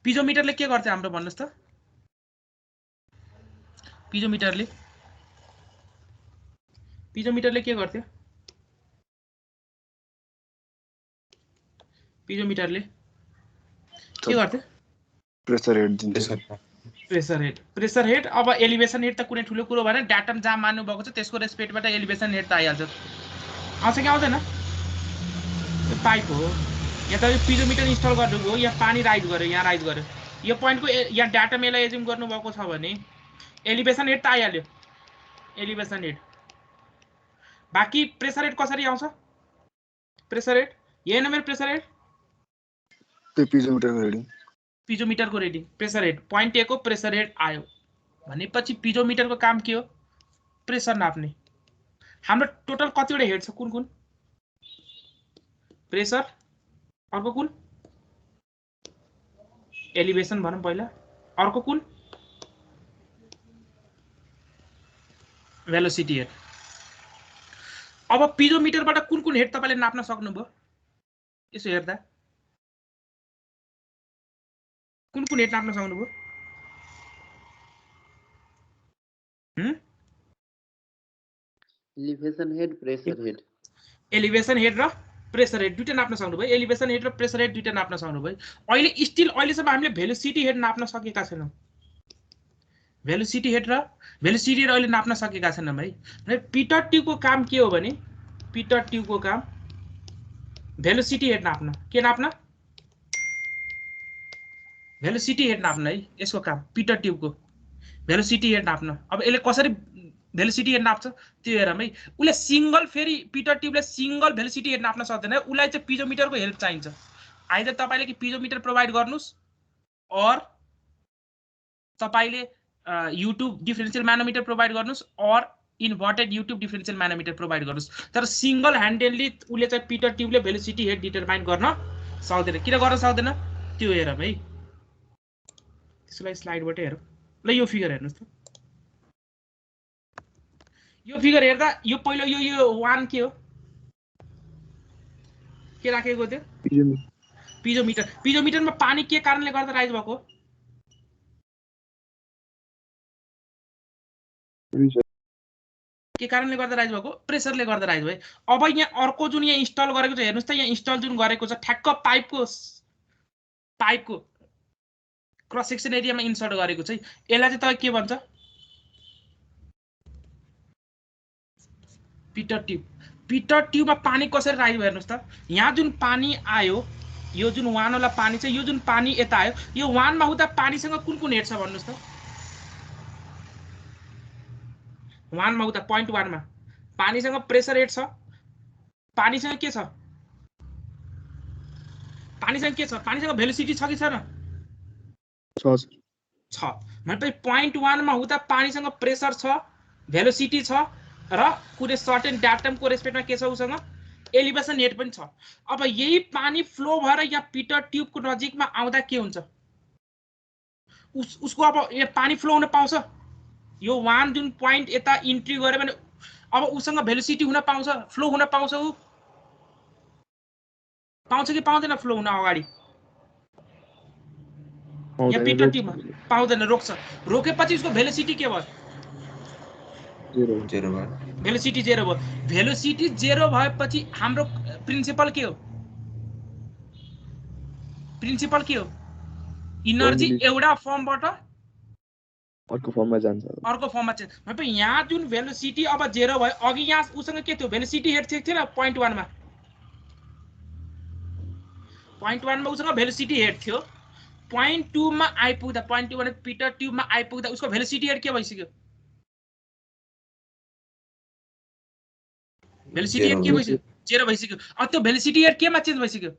पिजोमिटरले के गर्छ हाम्रो भन्नुस् त पिजोमिटरले के गर्थ्यो पिजोमिटरले के गर्थ्यो प्रेसर हेड दिन्छ प्रेसर हेड अब एलिभेसन हेड त कुनै ठुलो कुरो भएन डाटम जहाँ मान्नु भएको छ त्यसको रेस्पेक्टबाट एलिभेसन हेड त आइहाल्छ आउँछ कि आउँदैन यो पाइप हो यहाँ त यो पिजोमिटर इन्स्टल गर्नुभयो यहाँ पानी राइज गर्यो यहाँ राइज गर्यो यो पोइन्टको यहाँ डाटम यसलाई एज्युम गर्नुभएको छ भने एलिभेसन हेड त आइहाल्यो एलिभेसन हेड बाँकी प्रेसर हेड कसरी आउँछ प्रेसर हेड यही न मेरो प्रेसर हेड पिजोमिटरको reading pressure head point A को प्रेसर हेड आयो भनेपछि पिजोमिटरको काम के हो प्रेसर नाप्ने हाम्रो टोटल कतिवटा हेड छ कुन कुन प्रेसर अर्को कुन एलिभेसन भनौँ पहिला अर्को कुन भेलोसिटी हेड अब पिजोमिटरबाट कुन कुन हेड तपाईले नाप्न सक्नुभयो यसो हेर्दा कुन कुन हेड नाप्न सक्नुभयो एलिभेसन हेड एलिभेसन हेड र प्रेसर हेड दुईटा नाप्न सक्नुभयो एलिभेसन हेड र प्रेसर हेड दुईटा नाप्न सक्नुभयो अहिलेसम्म हामीले भेलोसिटी हेड नाप्न सकेका छैनौँ भेलोसिटी हेड अहिले नाप्न सकेका छैनौँ है पिटर ट्युबको काम के हो भने पिटर ट्युबको काम भेलोसिटी हेड नाप्न के नाप्न भेलोसिटी हेड नाप्न है यसको काम पिटर ट्युबको भेलोसिटी हेड नाप्न अब यसले कसरी भेलोसिटी हेड नाप्छ त्यो हेरौँ है उसले सिंगल फेरि पिटर ट्युबले सिंगल भेलोसिटी हेड नाप्न सक्दैन उसलाई चाहिँ पिजोमिटरको हेल्प चाहिन्छ आइदर तपाईले कि पिजोमिटर प्रोभाइड गर्नुस् अर तपाईले युट्युब डिफरेन्शियल म्यानोमिटर प्रोभाइड गर्नुस् or inverted U tube differential manometer provide गर्नुस् तर सिंगल ह्यान्डेडली उसले चाहिँ पिटर ट्युबले भेलोसिटी हेड डिटरमाइन गर्न सक्दैन किन गर्न सक्दैन त्यो हेरौँ है त्यसलाई स्लाइडबाटै हेरौँ ल यो फिगर हेर्नुस् त यो फिगर हेर्दा यो पहिलो यो 1 के हो के राखेको थियो पिजोमिटरमा पानी के कारणले गर्दा राइज भएको के कारणले गर्दा राइज भएको प्रेसरले गर्दा राइज भयो अब यहाँ अर्को जुन यहाँ इन्स्टल गरेको छ हेर्नुस् त यहाँ इन्स्टल जुन गरेको छ ठ्याक्क पाइपको क्रस सेक्सन एरियामा इन्सर्ट गरेको छ यसलाई चाहिँ तपाईँ के भन्छ पिटर ट्युबमा पानी कसरी राइज भयो हेर्नुस् त यहाँ जुन पानी आयो यो जुन 1 वाला पानी छ यो जुन पानी यता आयो यो 1 मा हुँदा पानीसँग कुन कुन हेड छ भन्नुस् त 1 मा हुँदा पोइन्ट 1 मा पानीसँग प्रेसर हेड छ पानीसँग के छ पानीसँग भेलोसिटी छ कि छैन छ मतलब पोइन्ट 1 मा हुँदा पानीसँग प्रेसर छ भेलोसिटी छ र कुनै सर्टेन डाटमको रेस्पेक्टमा के छ उसँग एलिभेसन हेड पनि छ अब यही पानी फ्लो भएर यहाँ पिटर ट्युबको नजिकमा आउँदा के हुन्छ उसको अब यो पानी फ्लो हुन पाउँछ यो 1 जुन पोइन्ट यता इन्ट्री गर्यो भने अब उसँग भेलोसिटी हुन पाउँछ फ्लो हुन पाउँछ पाउँछ कि पाउँदैन फ्लो हुन अगाडि यहाँ पिटर ट्युबमा पाउँदैन रोक्छ रोकेपछि उसको भेलोसिटी के भयो जेरो भयो भेलोसिटी जेरो भयो भेलोसिटी जेरो भएपछि हाम्रो प्रिन्सिपल के हो इनर्जी एउटा फर्मबाट अर्को फर्ममा जान्छ चेन्ज मतलब यहाँ जुन भेलोसिटी अब जेरो भयो अघि यहाँ उसँग के थियो भेलोसिटी हेड थिएन पोइन्ट 1 मा उसँग भेलोसिटी हेड थियो पोइन्ट 2 मा आइपुग्दा पोइन्ट 2 भने पिटर ट्युबमा आइपुग्दा उसको भेलोसिटी हेड के भइसक्यो भेलोसिटी हेड के भइसक्यो जेरो भइसक्यो अब त्यो भेलोसिटी हेड केमा चेन्ज भइसक्यो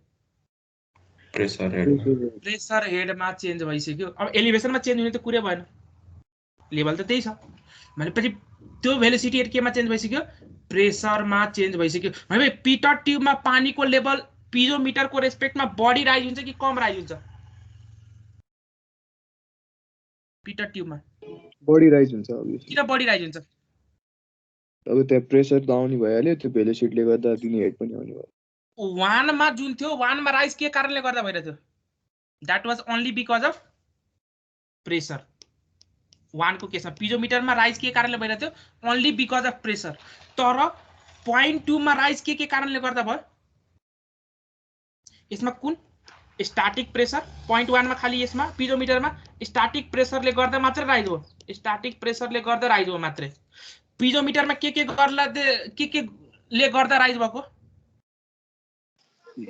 प्रेसर हेडमा चेन्ज भइसक्यो अब एलिभेसनमा चेन्ज हुने त कुरै भएन लेभल त त्यही छ भनेपछि त्यो भेलोसिटी हेड केमा चेन्ज भइसक्यो प्रेसरमा चेन्ज भइसक्यो भने पिटर ट्युबमा पानीको लेभल पिजोमिटरको रेस्पेक्टमा बढी राइज हुन्छ कि कम राइज हुन्छ पिटर ट्युबमा बढी राइज हुन्छ किन बढी राइज हुन्छ अब त्यहाँ प्रेसर त आउने भइहाल्यो त्यो भेलोसिटीले गर्दा दिने हेड पनि आउने भयो 1 मा जुन थियो 1 मा राइज के कारणले गर्दा भइरहेको थियो that was only because of pressure. 1 को केसमा पिजोमिटरमा राइज के कारणले भइरहेको थियो, ओन्ली बिकज अफ प्रेसर। तर 0.2 मा राइज के कारणले गर्दा भयो, यसमा कुन स्टैटिक प्रेसर 0.1 मा खाली यसमा पिजोमिटरमा स्टैटिक प्रेसरले गर्दा मात्र राइज हो, स्टैटिक प्रेसरले गर्दा राइज हो मात्रै। पिजोमिटरमा के गर्ला के ले गर्दा राइज भएको,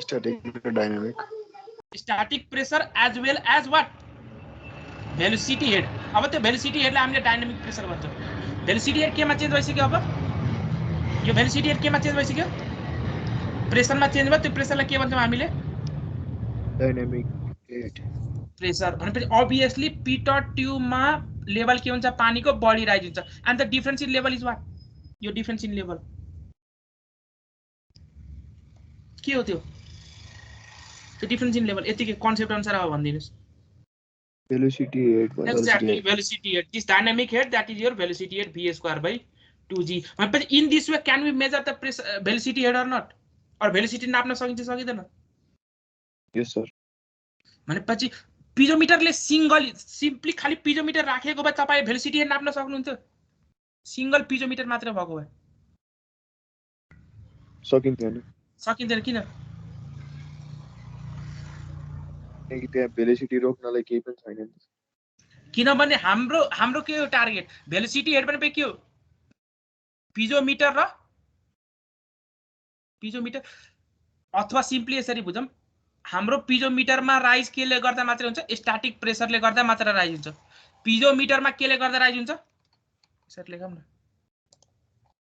स्टैटिक र dynamic. Static pressure as well as what velocity head. अब त्यो भेलोसिटी हेडलाई हामीले डायनामिक प्रेसर भन्छौँ। भेलोसिटी हेड केमा चेन्ज भइसक्यो, अब यो भेलोसिटी हेड केमा चेन्ज भइसक्यो, प्रेसरमा चेन्ज भयो। त्यो प्रेसरलाई के भन्छौँ हामीले, डायनामिक हेड प्रेसर। भनेपछि अभियसली पिटर ट्युबमा लेभल के हुन्छ, पानीको बढी राइज हुन्छ। And the difference in level is what, यो डिफरेन्स इन लेभल के हो, त्यो डिफरेन्स इन लेभल यतिकै कन्सेप्ट अनुसार अब भनिदिनुस्। velocity head Exactly, velocity head. This dynamic head, that is your velocity head v square by 2g. But in this way, can we measure the velocity head or not? Or velocity नाप्न सकिन्छ सकिँदैन? Yes sir. भनेपछि पिजोमिटरले simply खाली पिजोमिटर राखेको भए तपाईले velocity head नाप्न सक्नुहुन्थ्यो, सिंगल पिजोमिटर मात्र भएको भए सकिँदैन। सकिँदैन किन? किनकि त्यहाँ भेलोसिटी रोक्नलाई केही पनि छैन। किनभने हाम्रो के हो टार्गेट, भेलोसिटी हेड पनि के हो, पिजोमिटर र पिजोमिटर। अथवा सिम्पली यसरी बुझौँ, हाम्रो पिजोमिटरमा राइज केले गर्दा मात्रै हुन्छ, स्टैटिक प्रेसरले गर्दा मात्र राइज हुन्छ। पिजोमिटरमा केले गर्दा राइज हुन्छ, यसरी लेखौँ न,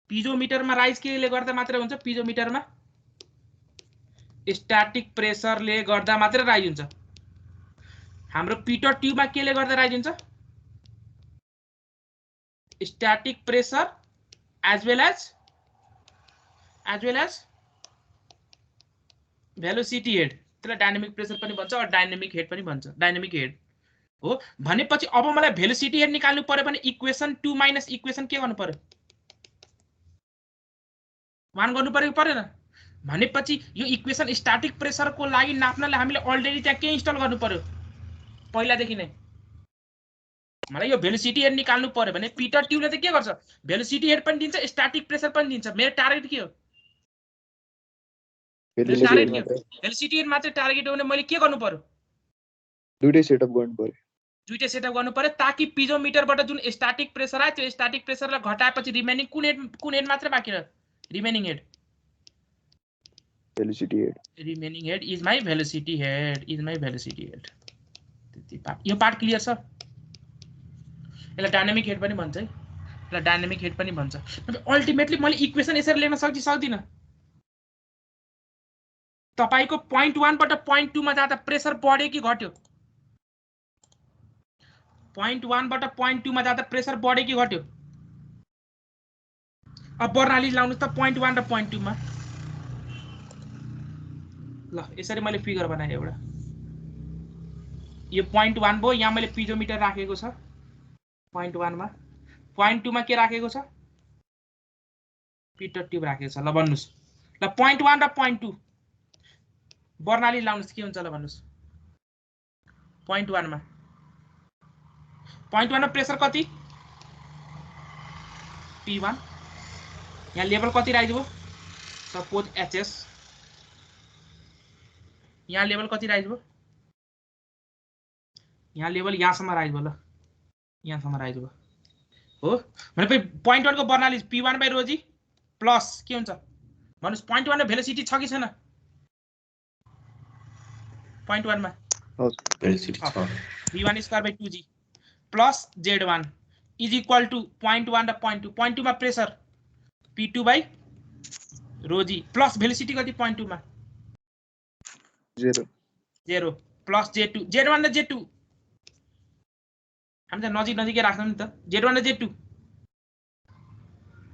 पिजोमिटरमा राइज केले गर्दा मात्र हुन्छ, पिजोमिटरमा स्टैटिक प्रेसरले गर्दा मात्र राइज हुन्छ। हाम्रो पिटर ट्युबमा केले गर्दा राइज हुन्छ, static pressure as well as velocity head. त्यसलाई डायनामिक प्रेसर पनि भन्छ र डायनामिक हेड पनि भन्छ, डायनामिक हेड हो। भनेपछि अब मलाई भेलोसिटी हेड निकाल्नु पर्यो भने इक्वेसन 2 माइनस इक्वेसन के गर्नु पर्यो, 1 गर्नु पर्यो कि परेन? भनेपछि यो इक्वेसन स्टैटिक प्रेसरको लागि नाप्नलाई हामीले अलरेडी त्यहाँ के इन्स्टल गर्नु पर्यो पहिलादेखि नै। मलाई यो भेलोसिटी हेड निकाल्नु पर्यो भने पिटर ट्युबले चाहिँ के गर्छ, भेलोसिटी हेड पनि दिन्छ, स्टैटिक प्रेसर पनि दिन्छ। मेरो टार्गेट के हो, भेलोसिटी हेड मात्र टार्गेट हो भने मैले के गर्नु पर्यो, दुईटै सेटअप गर्नु पर्यो, दुईटै सेटअप गर्नु पर्यो, ताकि पिजोमिटरबाट जुन स्टैटिक प्रेसर आयो त्यो स्टैटिक प्रेसरलाई घटाएपछि रिमेनिङ कुन हेड मात्र बाँकी रह्यो, remaining head, velocity head. Remaining head is my velocity head, is my velocity head. त्यति पार्ट, यो पार्ट क्लियर छ? यसलाई डायनामिक हेड पनि भन्छ है, यसलाई डायनामिक हेड पनि भन्छ। अल्टिमेटली मैले इक्वेसन यसरी लेख्न सक्दिनँ। तपाईको 0.1 बाट 0.2 मा जाँदा प्रेसर बढ्यो कि घट्यो, 0.1 बाट 0.2 मा जाँदा प्रेसर बढ्यो कि घट्यो? अब बर्नाली लाउनुस् त 0.1 र 0.2 मा। ल यसरी मैले फिगर बनाएँ एउटा, यो 0.1 भयो, यहाँ मैले पिजोमिटर राखेको छ 0.1 मा, 0.2 मा के राखेको छ, पिटर ट्युब राखेको छ। ल भन्नुस्, ल 0.1 र 0.2 बर्नाली लाउनुस् के हुन्छ ल भन्नुस्। 0.1 मा 0.1 मा प्रेसर कति, P1, यहाँ लेभल कति राइज भयो, सपोज HS, यहाँ लेभल कति राइज भयो, यहाँ लेभल यहाँसम्म राइज भयो, ल यहाँसम्म राइज भयो हो। भनेपछि 0.1 को Barnali P1 by rho g plus के हुन्छ भन्नुस्, 0.1 मा भेलोसिटी छ कि छैन, 0.1 मा भेलोसिटी छ, V1 square by 2g plus Z1 is equal to 0.1 र 0.2, 0.2 मा pressure P2 by rho g plus velocity कति 0.2 मा 0 प्लस Z2, Z1 र Z2 हामी त नजिकै राख्छौँ नि त, Z1 र Z2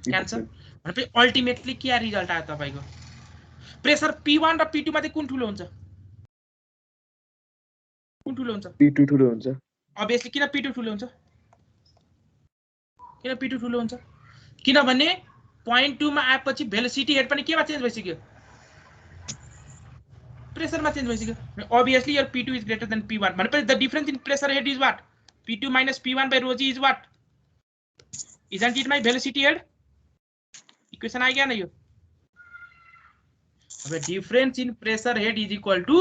क्यान्सल। भनेपछि अल्टिमेटली के रिजल्ट आयो तपाईको, प्रेसर P1 र P2 मा चाहिँ कुन ठुलो हुन्छ, कुन ठुलो हुन्छ, P2 ठुलो हुन्छ। अभियसली किन P2 ठुलो हुन्छ, किन P2 ठुलो हुन्छ, किनभने 0.2 मा आएपछि भेलोसिटी हेड पनि केमा चेन्ज भइसक्यो, प्रेसरमा चेन्ज भइसक्यो obviously your P2 is greater than P1 भनेपछि the difference in pressure head is what P2 minus P1 by rho g is what isn't it my velocity head equation आइगयो न यो अब difference in pressure head is equal to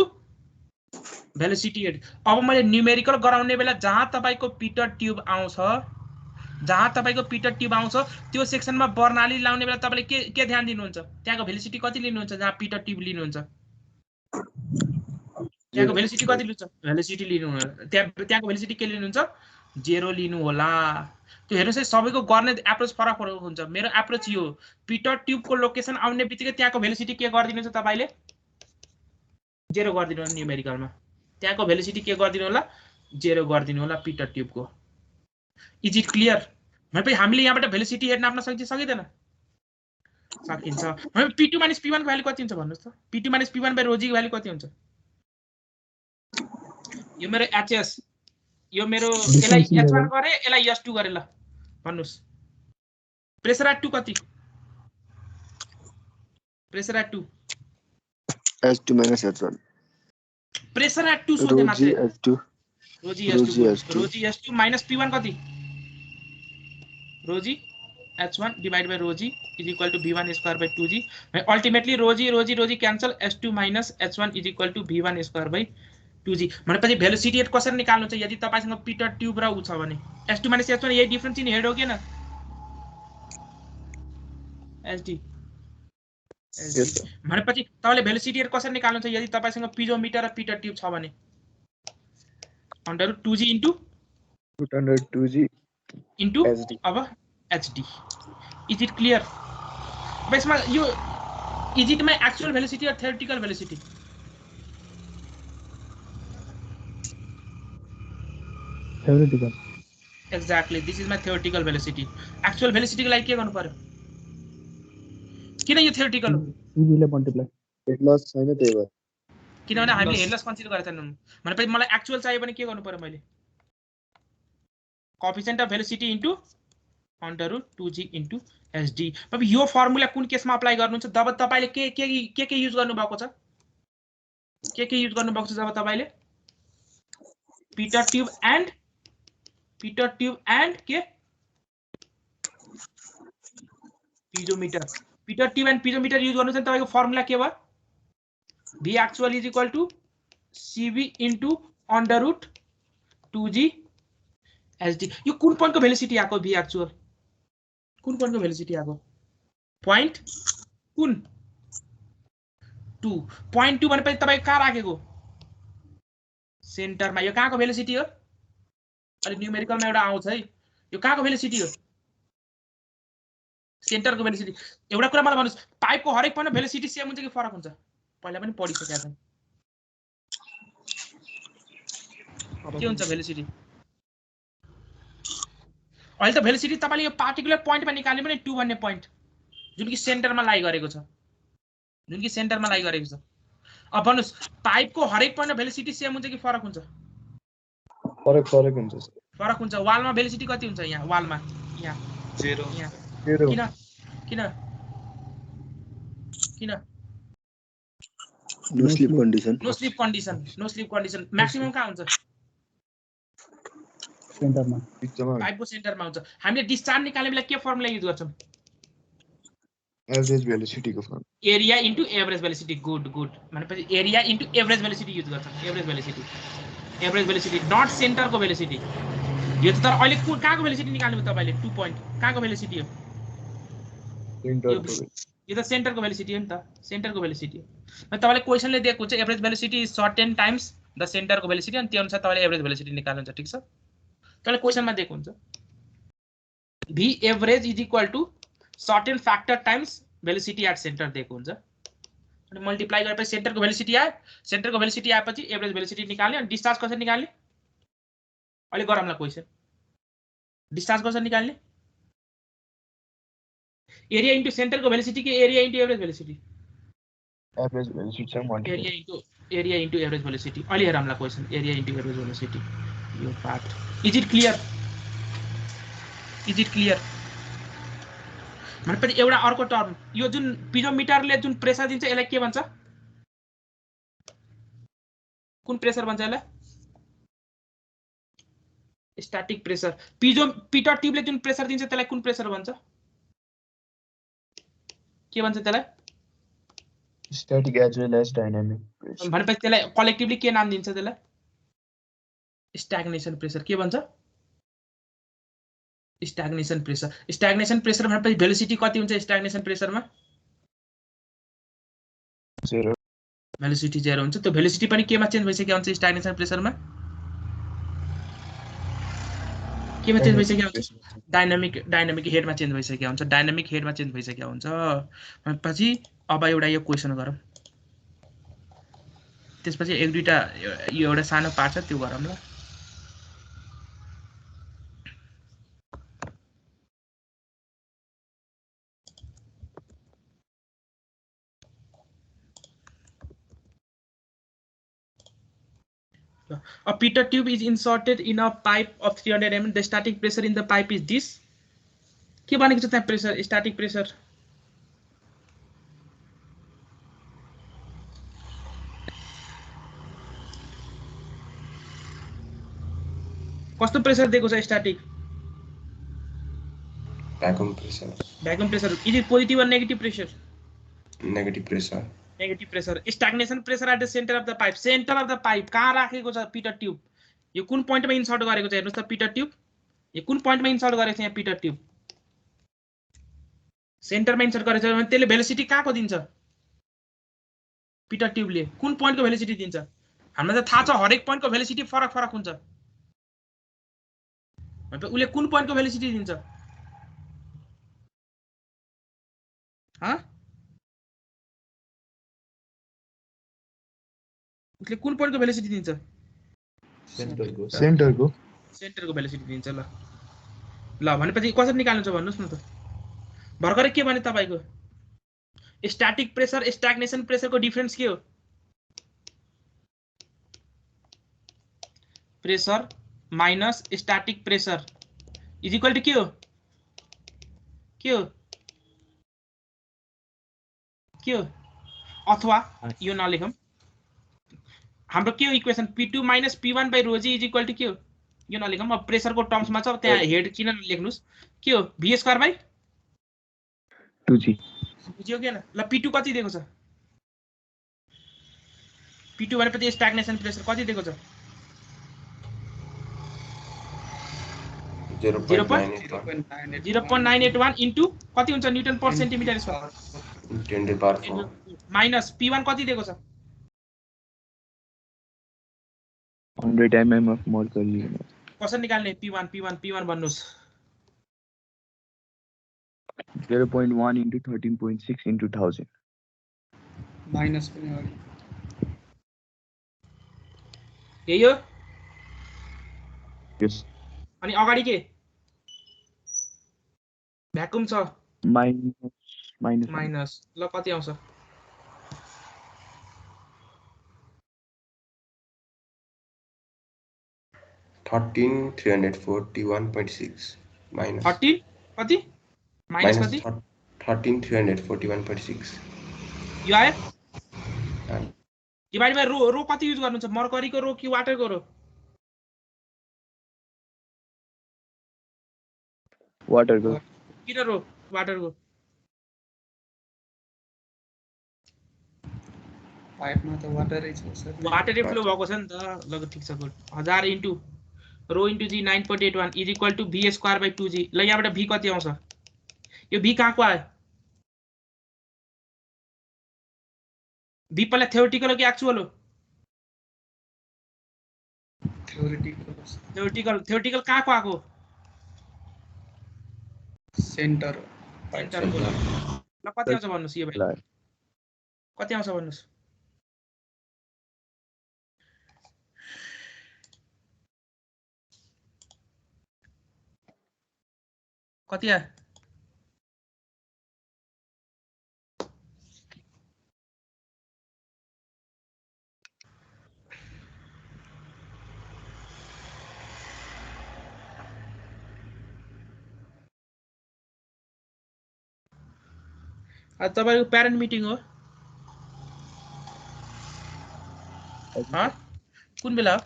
velocity head अब मैले numerical गराउने बेला जहाँ तपाईको पिटर ट्युब आउँछ त्यो सेक्सनमा बर्नाली लाउने बेला तपाईले के ध्यान दिनुहुन्छ त्यहाँको भेलोसिटी कति लिनुहुन्छ जहाँ पिटर ट्युब लिनुहुन्छ त्यहाँको भेलोसिटी कति लिनुहुन्छ भेलोसिटी लिनु त्यहाँको भेलोसिटी के लिनुहुन्छ 0 लिनु होला त्यो हेर्नुस् है सबैको गर्ने एप्रोच फरक हुन्छ मेरो एप्रोच यो पिटर ट्युबको लोकेसन आउने बित्तिकै त्यहाँको भेलोसिटी के गरिदिनुहुन्छ तपाईले 0 गरिदिनु होला न्यूमेरिकलमा त्यहाँको भेलोसिटी के गरिदिनु होला 0 गरिदिनु होला पिटर ट्युबको इज इट क्लियर भनेपछि हामीले यहाँबाट भेलोसिटी हेड नाप्न सकिदैन सकिन्छ भने P2 - P1 को भ्यालु कति हुन्छ भन्नुस् त P2 - P1 / ρg को भ्यालु कति हुन्छ यो मेरो HS यो मेरो एलाई H1 गरे एलाई S2 गरे ल भन्नुस् प्रेसर एट 2 कति pressure at 2 S2 - H1 pressure at 2 सोध्दै मात्र ρg S2 minus P1 कति ρg H1 divided by ρg is equal to V1 square by 2g ultimately ρg cancel S2 minus H1 is equal to V1 square by 2g भनेपछि velocity head कसरी निकाल्नु छ यदि तपाईसँग Peter tube र उ छ भने S2 minus H1 यही डिफरेन्स इन हेड हो के न SD भनेपछि तपाईले भेलोसिटी हेड कसरी निकाल्नु छ यदि तपाईसँग पिजोमिटर र पिटर ट्युब छ भने √2g into √2g into SD अब HD is it clear basically you is it my actual velocity or theoretical velocity theoretical exactly this is my theoretical velocity actual velocity को लागि के गर्नु पर्यो किन यो theoretical हो cv ले मल्टिप्लाई हेड लस छैन त्यही भएर किनभने हामीले हेड लस कन्सिडर गरेका छैनौं भनेपछि मलाई एक्चुअल चाहियो भने के गर्नु पर्यो मैले coefficient of velocity into √2g into SD अब यो फर्मुला कुन केसमा अप्लाई गर्नुहुन्छ जब तपाईले के युज गर्नु भएको छ के युज गर्नु भएको छ जब तपाईले पिटर ट्युब एन्ड के पिजोमिटर युज गर्नु छ तपाईको फर्मुला के भयो V actual is equal to CV into √2g SD यो कुन पोइन्ट को भेलोसिटी आको V actual कुन पोइन्ट को भेलोसिटी आको पॉइंट कुन 2 पॉइंट 2 भनेपछि तपाई कहाँ राखेको सेन्टरमा यो कहाँको भेलोसिटी हो अलि न्यूमेरिकलमा एउटा आउँछ है यो कहाँको भेलोसिटी हो सेन्टरको भेलोसिटी एउटा कुरा मलाई भन्नुस् पाइपको हरेक पोइन्टमा भेलोसिटी सेम हुन्छ कि फरक हुन्छ पहिला पनि पढिसकेका छन् के हुन्छ भेलोसिटी अहिले त भेलोसिटी तपाईले यो पार्टिकुलर पोइन्टमा निकाल्ने पनि 2 भन्ने पोइन्ट जुन कि सेन्टरमा लाई गरेको छ अब भन्नुस् पाइपको हरेक पोइन्टमा भेलोसिटी सेम हुन्छ कि फरक हुन्छ फरक हुन्छ वालमा भेलोसिटी कति हुन्छ यहाँ वालमा यहाँ 0 किन नो स्लिप कन्डिसन म्याक्सिमम कहाँ हुन्छ सेन्टरमा पाइपको सेन्टरमा हुन्छ हामीले डिस्चार्ज निकाल्ने बेला के फर्मुला युज गर्छौं एभरेज भेलोसिटी को फर्म area into average velocity good भनेपछि area into average velocity use गर्छौं एभरेज भेलोसिटी नट सेन्टरको भेलोसिटी यो त तर अहिले कहाँको भेलोसिटी निकाल्नु तपाईले 2 पोइन्ट कहाँको भेलोसिटी हो यो त सेन्टरको भेलोसिटी हो नि त सेन्टरको भेलोसिटी हो तपाईले क्वेशनले दिएको हुन्छ average velocity is certain times the सेन्टरको भेलोसिटी अनि त्यो अनुसार तपाईले एभरेज भेलोसिटी निकाल्नुहुन्छ ठीक छ तपाईले क्वेशनमा दिएको हुन्छ v average is equal to certain factor times velocity at centre दिएको हुन्छ अनि मल्टिप्लाई गरेपछि सेन्टरको भेलोसिटी आएपछि एभरेज भेलोसिटी निकाल्ने अनि डिस्चार्ज कसरी निकाल्ने अहिले गरौँला क्वेशन डिस्चार्ज कसरी निकाल्ने एरिया इन्टु सेन्टरको भेलोसिटी कि area into average velocity area into average velocity अहिले हेरौँला question area into average velocity यो पार्ट इज इट क्लियर भनेपछि एउटा अर्को टर्म यो जुन पिजोमिटरले जुन प्रेसर दिन्छ यसलाई के भन्छ कुन प्रेसर भन्छ यसलाई स्टैटिक प्रेसर पिटर ट्यूबले जुन प्रेसर दिन्छ त्यसलाई कुन प्रेसर भन्छ के भन्छ त्यसलाई static as well as dynamic pressure. भनेपछि त्यसलाई कलेक्टिभली के नाम दिन्छ त्यसलाई स्टैग्नेशन प्रेसर के भन्छ स्टैग्नेशन प्रेसर भनेपछि भेलोसिटी कति हुन्छ स्टैग्नेशन प्रेसरमा Zero. भेलोसिटी 0 हुन्छ त्यो भेलोसिटी पनि केमा चेन्ज भइसक्यो हुन्छ स्टैग्नेशन प्रेसरमा केमा चेन्ज भइसक्यो हुन्छ डायनामिक हेडमा चेन्ज भइसक्यो हुन्छ भनेपछि अब एउटा यो क्वेशन गरौँ त्यसपछि एक दुईटा यो एउटा सानो पार्ट छ त्यो गरौँ ल A Peter tube is inserted in a pipe of 300 mm. The static pressure in the pipe is this. के भनेको छ त्यहाँ प्रेसर स्टैटिक प्रेसर कस्तो प्रेसर दिएको छ static vacuum pressure, is it positive or negative pressure negative pressure, negative pressure stagnation pressure at the centre of the pipe कहाँ राखेको छ पिटर ट्यूब यो कुन पोइन्टमा इन्सर्ट गरेको छ हेर्नुस् त पिटर ट्यूब यो कुन पोइन्टमा इन्सर्ट गरेको छ यहाँ पिटर ट्यूब सेन्टरमा इन्सर्ट गरेको छ भने त्यसले भेलोसिटी कहाँको दिन्छ पिटर ट्यूबले कुन पोइन्टको भेलोसिटी दिन्छ हामीलाई त थाहा छ हरेक पोइन्टको भेलोसिटी फरक फरक हुन्छ भनेपछि उसले कुन पोइन्टको भेलोसिटी दिन्छ उसले कुन पोइन्टको भेलोसिटी दिन्छ सेन्टरको भेलोसिटी दिन्छ ल भनेपछि कसरी निकाल्नु छ भन्नुस् न त भर्खरै के भने तपाईको स्टैटिक प्रेसर स्टैग्नेशन प्रेसरको डिफरेन्स के हो pressure minus static pressure is equal to के हो अथवा यो नलेखौं हाम्रो के हो equation P2 minus P1 by ρg is equal to के हो यो नलेखौं अब प्रेसरको टर्म्समा छ त्यहाँ हेड किन नलेख्नुस् के हो v स्क्वायर बाइ 2g बुझ्यो के न ल P2 कति दिएको छ P2 भनेपछि स्टैग्नेशन प्रेसर कति दिएको छ 0.981 इन्टु कति हुन्छ न्यूटन पर सेन्टिमिटर स्क्वायर 10⁴ माइनस P1 कति दिएको छ 100 mm of mercury. कसरी निकाल्ने P1 भन्नुस् 0.1 into 13.6 into 1000. माइनस पनि हो यही हो Yes. अनि अगाडि के भ्याकुम छ माइनस ल कति आउँछ 13,341.6 minus 30 कति माइनस कति 13,341.6 यो आयो डिवाइड बाइ रो कति युज गर्नुहुन्छ मर्करीको रो कि वाटरको रो Water. किन रो वाटरको पाइपमा त वाटरै छ सर वाटरै फ्लो भएको छ नि त ल ठीक छ good 1000 into rho into g 9.81 is equal to v square by 2g ल यहाँबाट v कति आउँछ यो v कहाँको आयो v पहिला थ्योरेटिकल हो कि एक्चुअल हो थ्योरेटिकल कहाँको आएको सेन्टर सेन्टरको ल कति आउँछ भन्नुस् यो भाइ कति आउँछ भन्नुस् कति आयो आज तपाईको प्यारेन्ट मिटिङ हो कुन बेला हो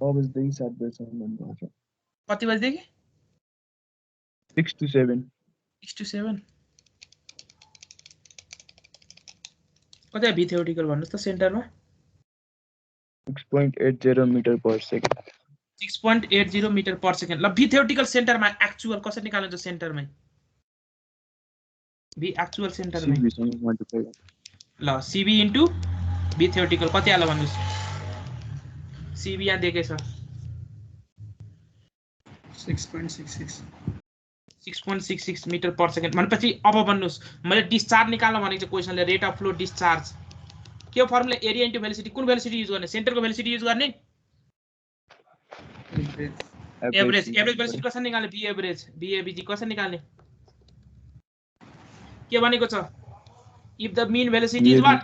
6 बजेदेखि 7 बजेसम्म भन्नुभएको छ। कति बजेदेखि 6 to 7 6 to 7 कति भी थ्योरेटिकल भन्नुस् त सेन्टरमा 6.80 metre per second 6.80 metre per second ल भी थ्योरेटिकल सेन्टरमा एक्चुअल कसरी निकाल्नुहुन्छ सेन्टरमै भी एक्चुअल सेन्टरमै ल सीबी इन्टु भी थ्योरेटिकल कति आला भन्नुस् सीबी यहाँ दिएकै छ 6.66 6.66 मिटर पर सेकेन्ड भनेपछि अब भन्नुस् मैले डिस्चार्ज निकाल्न भनेको छ क्वेशनले रेट अफ फ्लो डिस्चार्ज के हो फर्मुला एरिया इन्टु भेलोसिटी कुन भेलोसिटी युज गर्ने सेन्टरको भेलोसिटी युज गर्ने एभरेज भेलोसिटी कसरी निकाल्ने बी एभरेज कसरी निकाल्ने के भनेको छ if the mean velocity is what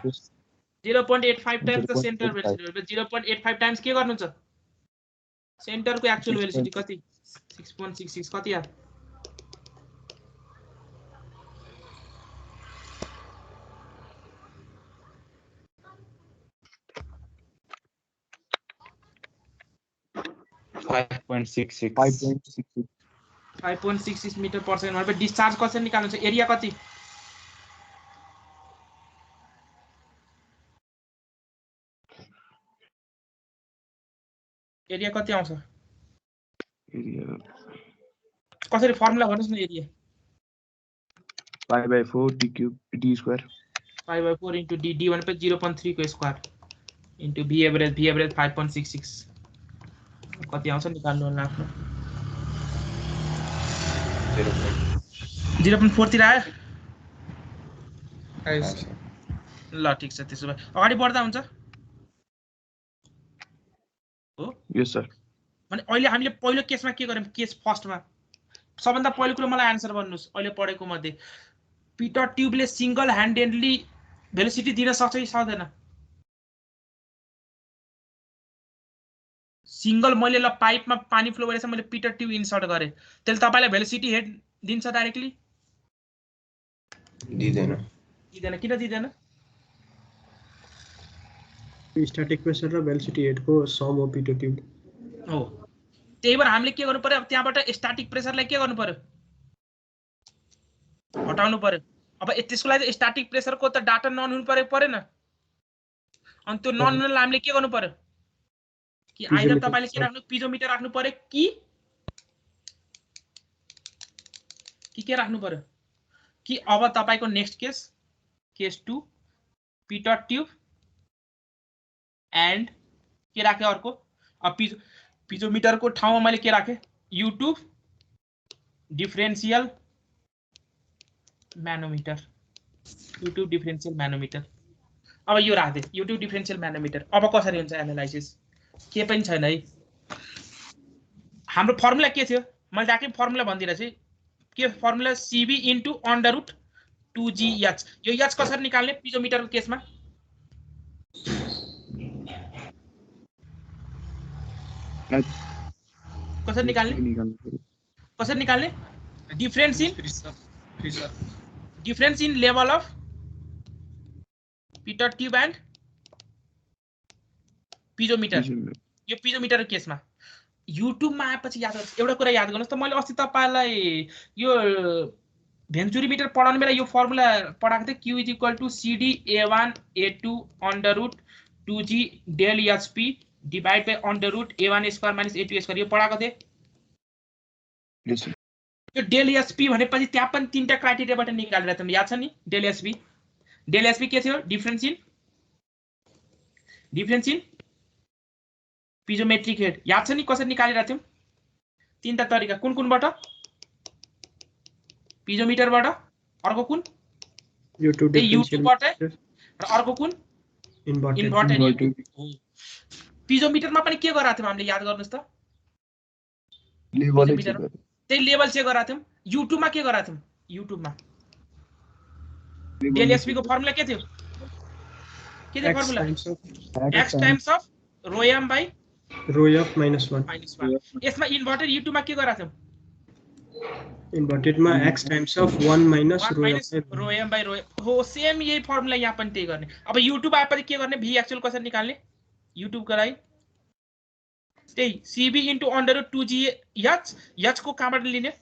0.85 times the centre velocity 0.85 times के गर्नुहुन्छ सेन्टरको एक्चुअल भेलोसिटी कति 6.66 कति आयो 5.66 मिटर पर सेकेन्ड भनेपछि डिस्चार्ज कसरी निकाल्नुहुन्छ एरिया कति एरिया कति आउँछ कसरी फर्मुला भन्नुस् न area pi/4 d cube d square pi/4 into d भनेपछि 0.3 को स्क्वायर into v average 5.66 कति आउँछ निकाल्नु होला आफ्नो 0.4 तिर आयो ल ठीक छ त्यसो भए अगाडि बढ्दा हुन्छ हो यस सर भने अहिले हामीले पहिलो केसमा के गर्यौं केस फर्स्टमा सबभन्दा पहिलो कुरा मलाई आन्सर भन्नुस् अहिले पढेको मध्ये पिटर ट्युबले सिंगल ह्यान्डेडली भेलोसिटी दिन सक्छ कि सक्दैन सिंगल मैले ल पाइपमा पानी फ्लो गरेछ मैले पिटर ट्युब इन्सर्ट गरे त्यसले तपाईलाई भेलोसिटी हेड दिन्छ डाइरेक्टली दिदैन किन दिदैन स्ट्याटिक प्रेसर र भेलोसिटी हेडको सम हो पिटर ट्युब हो त्यही भएर हामीले के गर्नु पर्यो अब त्यहाँबाट स्ट्याटिक प्रेसरलाई के गर्नु पर्यो हटाउनु पर्यो अब त्यसको लागि स्ट्याटिक प्रेसरको त डाटा नन हुनु परेन अनि त्यो नन हुनलाई हामीले के गर्नु पर्यो कि आइदर तपाईले के राख्नु पिजोमिटर राख्नु पर्यो कि के राख्नु पर्यो कि अब तपाईको next case 2 Peter tube and के राखे अर्को अब पिजोमिटर को ठाउँमा मैले के राखे युट्युब डिफरेन्शियल म्यानोमिटर अब यो राख्दे युट्युब डिफरेन्शियल म्यानोमिटर अब कसरी हुन्छ एनालाइसिस के पनि छैन है हाम्रो फर्मुला के थियो मैले डाके फर्मुला भन्दिरहेछु के formula CB into under root 2gh यो h कसरी निकाल्ने पिजोमिटरको केसमा कसरी निकाल्ने difference in level of Pitot tube and piezometer यो पिजोमिटर केसमा युट्युबमा आएपछि याद गर्नुस् एउटा कुरा याद गर्नुस् त मैले अस्ति तपाईलाई यो भेन्चुरीमिटर पढाउने बेला यो फर्मुला पढाएको थिए q = cd a1 a2 under root 2g del hp divide by under root a1 square minus a2 square यो पढाएको थिए यो del hp भनेपछि त्यहाँ पनि तीनटा क्राइटेरियाबाट निकालेर त याद छ नि del hp के थियो डिफरेंस इन पिजोमेट्रिक हेड याद छ नि कसरी निकालेर थियौ तीनटा तरिका कुनबाट पिजोमिटरबाट अर्को कुन युट्युबबाट र अर्को कुन इन्भर्टेड पिजोमिटरमा पनि के गराएको थियौ हामीले याद गर्नुस् त त्यही लेभल चेक गराएको थियौ युट्युबमा के गराएको थियौ युट्युबमा del hp को फर्मुला के थियो formula x times of rho m by rho f -1 यसमा इन्भर्टेड युट्युबमा के गराएको थियौ इन्भर्टेड मा x times of 1 minus rho m by rho हो सेम यही फर्मुला यहाँ पनि त्यही गर्ने अब युट्युब आएपछि के गर्ने v एक्चुअल कसरी निकाल्ने YouTube को लागि त्यही CB into under root 2G H H को कहाँबाट लिने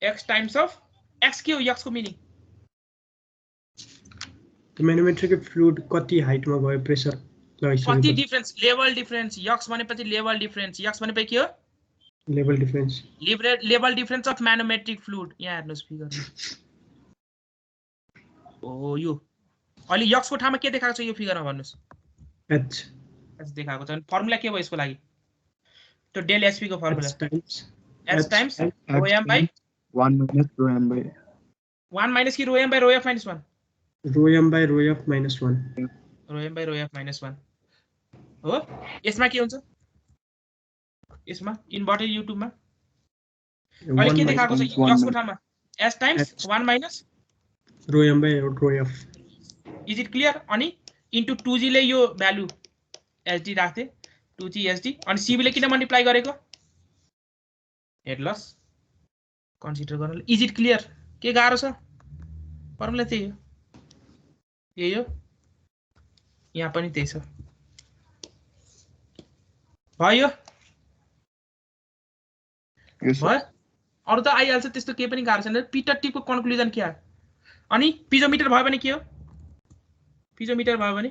X times of X के हो X को मिनिङ Manometric fluid कति हाइटमा गयो प्रेसर कति डिफरेन्स लेभल डिफरेन्स X भनेपछि लेभल डिफरेन्स X भनेपछि के हो level difference level difference of manometric fluid यहाँ हेर्नुस् फिगरमा ओ यो अहिले X को ठाउँमा के देखाएको छ यो फिगरमा भन्नुस् H देखाएको छ फर्मुला के भयो यसको लागि त्यो डेल एचपी को formula H times rho m by 1 minus rho m by 1 minus की rho m by rho f minus 1 rho m by rho f minus 1 rho m by rho f minus 1 हो यसमा के हुन्छ यसमा inverted YouTube मा अहिले के देखाएको छ X को ठाउँमा S times 1 minus rho m by rho f is it clear अनि into 2g ले यो भ्यालु sd राख्थे 2g sd अनि cb ले किन मल्टिप्लाई गरेको हेड लस कन्सिडर गर्न इज इट क्लियर के गाह्रो छ फर्मुला त्यही हो यही हो यहाँ पनि त्यही छ भयो भयो अरु त आइहाल्छ त्यस्तो केही पनि गाह्रो छैन पिटर टिपको कन्क्लुजन के हो अनि पिजोमिटर भयो भने के हो पिजोमिटर भयो भने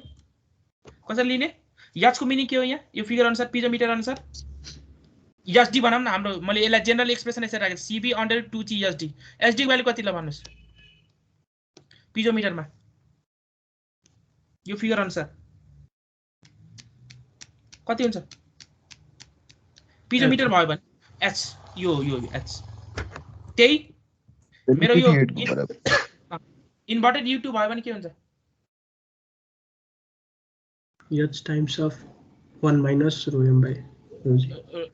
कसरी लिने याच को मिनिङ के हो यहाँ यो फिगर अनुसार पिजोमिटर अनुसार एसडी बनाऊँ न हाम्रो मैले यसलाई जेनरल एक्सप्रेसन यसरी राखेको CB under 2g SD SD को भ्यालु कति ल भन्नुस् पिजोमिटरमा यो फिगर अनुसार कति हुन्छ पिजोमिटर भयो भने एच यो एच त्यही मेरो यो इन्भर्टेड U2 भयो भने के हुन्छ H times of 1 minus rho m by rho g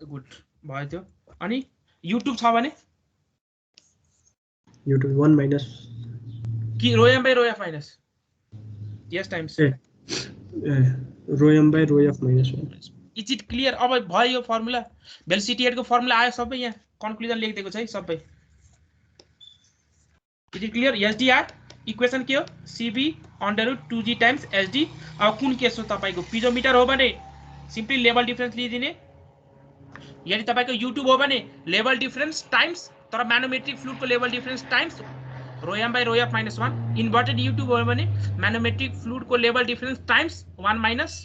good भयो त्यो अनि YouTube छ भने U2 1 minus कि rho m by rho f minus yes times rho m by rho f minus 1 is it clear अब भयो यो फर्मुला भेलोसिटी हेड को फर्मुला आयो सबै यहाँ कन्क्लुजन लेखिदिएको छ है सबै is it clear SDR equation के हो CB under root 2g times SD अब कुन केस हो तपाईको पिजोमिटर हो भने सिम्पली लेभल डिफरेन्स लिदिने यदि तपाईको YouTube हो भने लेभल डिफरेन्स टाइम्स तर म्यानोमेट्रिक फ्लुइड को level difference times rho m by rho f minus 1 inverted YouTube हो भने म्यानोमेट्रिक फ्लुइड को level difference times 1 minus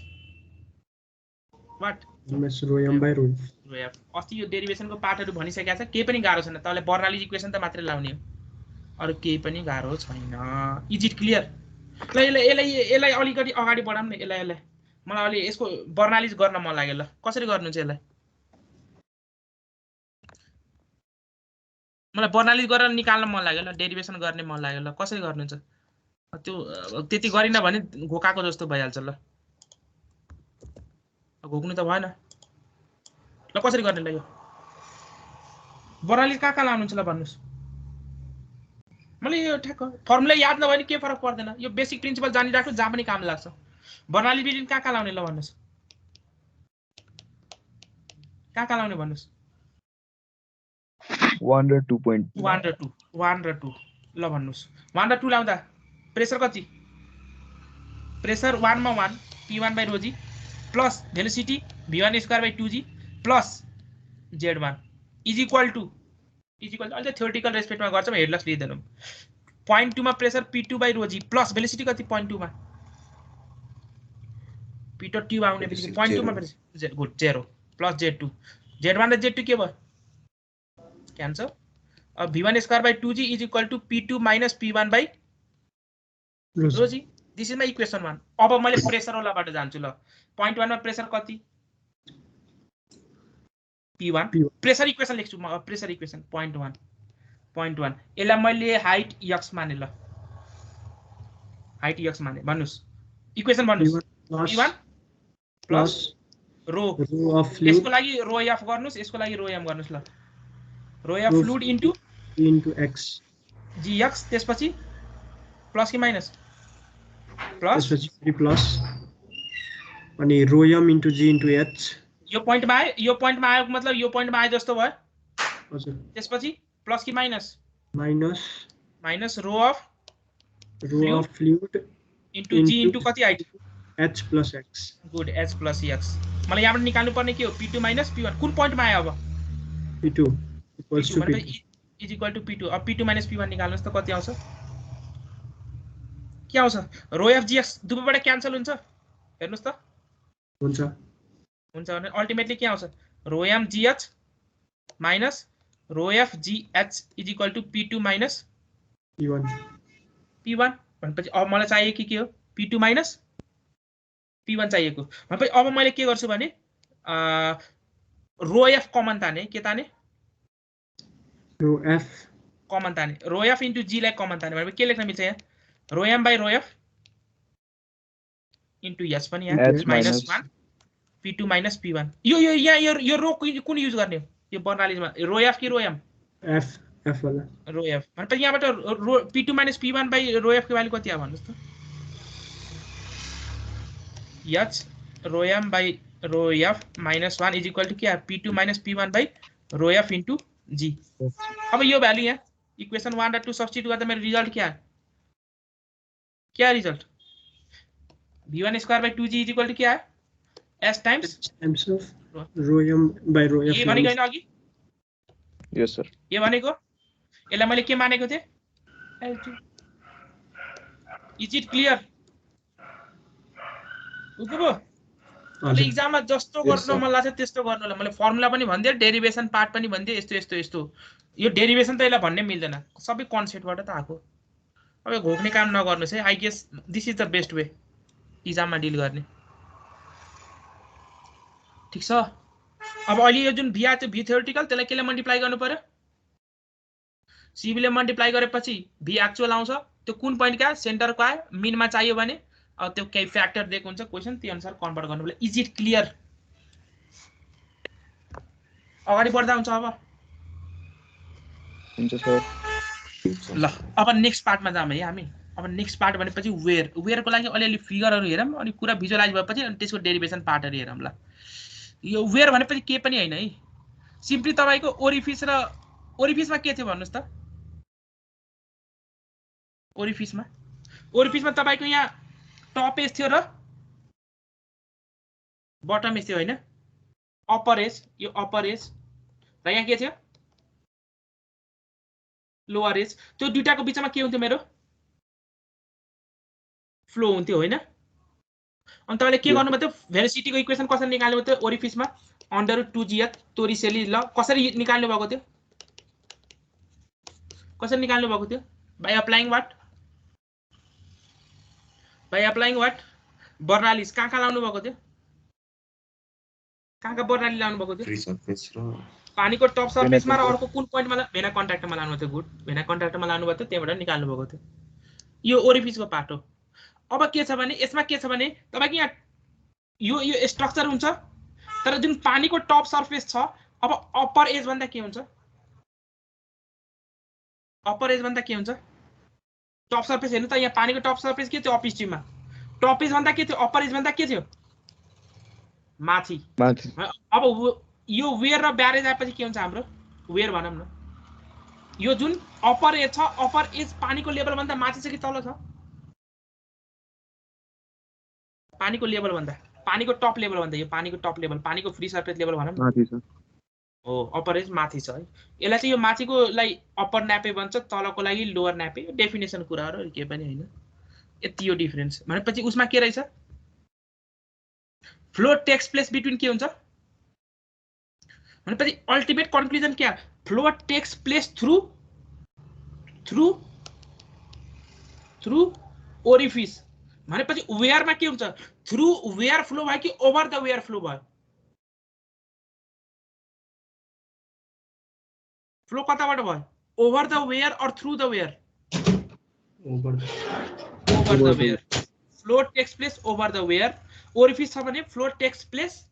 what minus rho m by rho f अस्ति यो डेरिभेसन को पार्टहरु भनिसकेका छ केही पनि गाह्रो छैन तपाईले बर्नालीज इक्वेसन त मात्रै लाउने हो अरु केही पनि गाह्रो छैन इज इट क्लियर ल यसलाई अलिकति अगाडि बढाउँ न यसलाई मलाई अलि यसको बर्नालीज गर्न मन लाग्यो ल कसरी गर्नुहुन्छ यसलाई मलाई बर्नालीज गरेर निकाल्न मन लाग्यो ल डेरिभेसन गर्ने मन लाग्यो ल कसरी गर्नुहुन्छ त्यो त्यति गरिन भने घोकाको जस्तो भइहाल्छ ल घोक्नु त भएन ल कसरी गर्ने ल यो बर्नालीज कहाँ लाउनुहुन्छ ल भन्नुस् मलाई यो ठ्याक्क फर्मुला याद नभए नि के फरक पर्दैन यो बेसिक प्रिन्सिपल जानिराख्नु जहाँ पनि काम लाग्छ बर्नालीज बिल्डिङ कहाँ लाउने ल भन्नुस् कहाँ लाउने भन्नुस् 1 र 2.2 1 र 2 ल भन्नुस् 1 र 2 लाउँदा प्रेसर कति प्रेसर 1 मा 1 p1 by rho g plus velocity v1 square by 2g plus z1 is equal to अहिले थ्योरेटिकल रेस्पेक्टमा गर्छम हेडलक्स लिइदेनौ पॉइंट 2 मा pressure p2 by rho g plus velocity कति पॉइंट 2 मा p2 आउने बित्तिकै पॉइंट 2 मा pressure good 0 plus z2 z1 र z2 के भयो क्यान्सल अब v1 square by 2g is equal to p2 minus p1 by rho g this is my equation 1 अब मैले प्रेसर वालाबाट जान्छु ल पॉइंट 1 मा प्रेसर कति p1 प्रेसर इक्वेसन लेख्छु म प्रेसर इक्वेसन पॉइंट 1 यसलाई मैले हाइट x माने ल हाइट x माने भन्नुस् इक्वेसन भन्नुस् p1 plus rho of fluid यसको लागि रो f गर्नुस् यसको लागि रो m गर्नुस् ल रो f fluid into x gx त्यसपछि प्लस कि माइनस प्लस त्यसपछि प्लस अनि रो m into g into h यो पोइन्टमा आयो मतलब यो पोइन्टमा आयो जस्तो भयो हजुर त्यसपछि प्लस कि minus minus rho of fluid into g into कति height h plus x good h plus x मलाई यहाँबाट निकाल्नु पर्ने के हो p2 माइनस p1 कुन पोइन्टमा आयो अब p2 equals to p2 is equal to p2 अब p2 माइनस p1 निकाल्नुस् त कति आउँछ के आउँछ रो एफ जी एक्स दुवैबाट क्यान्सल हुन्छ हेर्नुस् त हुन्छ भने अल्टिमेटली के आउँछ rho m g h minus rho f g h is equal to p2 minus p1 भनेपछि अब मलाई चाहिएको के हो p2 माइनस p1 चाहिएको भनेपछि अब मैले के गर्छु भने रो एफ कमन ताने के ताने रो f कमन ताने रो एफ इन्टु जी लाई कमन ताने भनेपछि के लेख्न मिल्छ यहाँ rho m by rho f into h पनि यहाँ H minus minus 1 p2 minus p1 यो रो कुन युज गर्ने हो यो बर्नालिजमा रो एफ कि रो एम f वाला रो एफ भनेपछि यहाँबाट rho p2 minus p1 by rho f को भ्यालु कति आयो भन्नुस् त h rho m by rho f minus 1 is equal to के p2 minus p1 by rho f into g अब यो भ्यालु यहाँ इक्वेसन 1 र 2 सब्स्टिट्युट गर्दा मेरो रिजल्ट क्या result v1 square by 2g is equal to के आयो s times of rho m by rho f ये भनेको हैन अघि यस सर ये भनेको यसलाई मैले के मानेको थिए L2 इज इट क्लियर बुझ्नुभयो अहिले एक्जाममा जस्तो गर्न मन लाग्छ त्यस्तो गर्नु होला मैले फर्मुला पनि भन्दिए डेरिभेसन पार्ट पनि भन्दिए यस्तो यो डेरिभेसन त यसलाई भन्नै मिल्दैन सबै कन्सेप्टबाट त आको अब घोक्ने काम नगर्नुस् है I guess this is the best way एक्जाममा डिल गर्ने ठीक छ अब अहिले यो जुन v आयो v थ्योरेटिकल त्यसलाई केले मल्टिप्लाई गर्नु पर्यो cb ले मल्टिप्लाई गरेपछि v एक्चुअल आउँछ त्यो कुन पोइन्ट का सेन्टरको आयो मिनमा चाहियो भने अब त्यो केही फ्याक्टर दिएको हुन्छ क्वेशन त्यो अनुसार कन्भर्ट गर्नु पर्यो इज इट क्लियर अगाडि बढ्दा हुन्छ अब हुन्छ सर ल अब नेक्स्ट पार्टमा जाम है हामी अब नेक्स्ट पार्ट भनेपछि वेयर को लागि अलिअलि फिगरहरु हेरौँ अनि कुरा भिजुअलाइज भएपछि अनि त्यसको डेरिभेसन पार्टहरु हेरौँ ल यो वेयर भनेपछि के पनि हैन है सिम्पली तपाईको ओरिफिसमा के थियो भन्नुस् त ओरिफिसमा तपाईको यहाँ टप एज थियो र बटम एज थियो हैन अप्पर एज यो अप्पर एज र यहाँ के थियो लोअर एज त्यो दुईटाको बीचमा के हुन्थ्यो मेरो फ्लो हुन्थ्यो हैन अनि तपाईले के गर्नु भयो भेलोसिटीको इक्वेसन कसरी निकाल्नु भयो ओरिफिसमा अंडर रूट 2g तोरिसेली ल कसरी निकाल्नु भएको थियो कसरी निकाल्नु भएको थियो बाइ अप्लाइङ व्हाट बर्नालिस कहाँ लाउनु भएको थियो कहाँ बर्नाली लाउनु भएको थियो फ्री सरफेस र पानीको टप सरफेसमा र अर्को कुन पोइन्टमा भेना कन्ट्याक्टमा लानु भएको थियो गुड भेना कन्ट्याक्टमा लानु भएको थियो त्यहाँबाट निकाल्नु भएको थियो यो ओरिफिसको पार्ट हो अब के छ भने यसमा के छ भने तपाईको यहाँ यो स्ट्रक्चर हुन्छ तर जुन पानीको टप सरफेस छ अब अप्पर एज भन्दा के हुन्छ टप सरफेस हेर्नु त यहाँ पानीको टप सरफेस के थियो अप स्ट्रिममा टप एज भन्दा के थियो अप्पर एज भन्दा के थियो माथि अब यो वेयर र ब्यारेज आएपछि के हुन्छ हाम्रो वेयर भनौं न यो जुन अप्पर एज छ अप्पर एज पानीको लेभल भन्दा माथि छ कि तल छ पानीको लेभल भन्दा पानीको टप लेभल भन्दा यो पानीको टप लेभल पानीको फ्री सरफेस लेभल भनौं माथि छ हो अप्पर एज माथि छ है यसलाई चाहिँ यो माथिको लागि अप्पर न्यापे भन्छ तलको लागि लोअर न्यापे डेफिनेसन कुराहरु के पनि हैन यति यो डिफरेन्स भनेपछि उसमा के रहेछ फ्लो टेक्स प्लेस बिट्विन के हुन्छ भनेपछि अल्टिमेट कन्क्लुजन के flow takes place through orifice भनेपछि वेयरमा के हुन्छ थ्रु वेयर फ्लो भयो कि ओभर द वेयर फ्लो भयो फ्लो कताबाट भयो ओभर द वेयर और through the weir over the weir flow takes place over the weir orifice छ भने flow takes place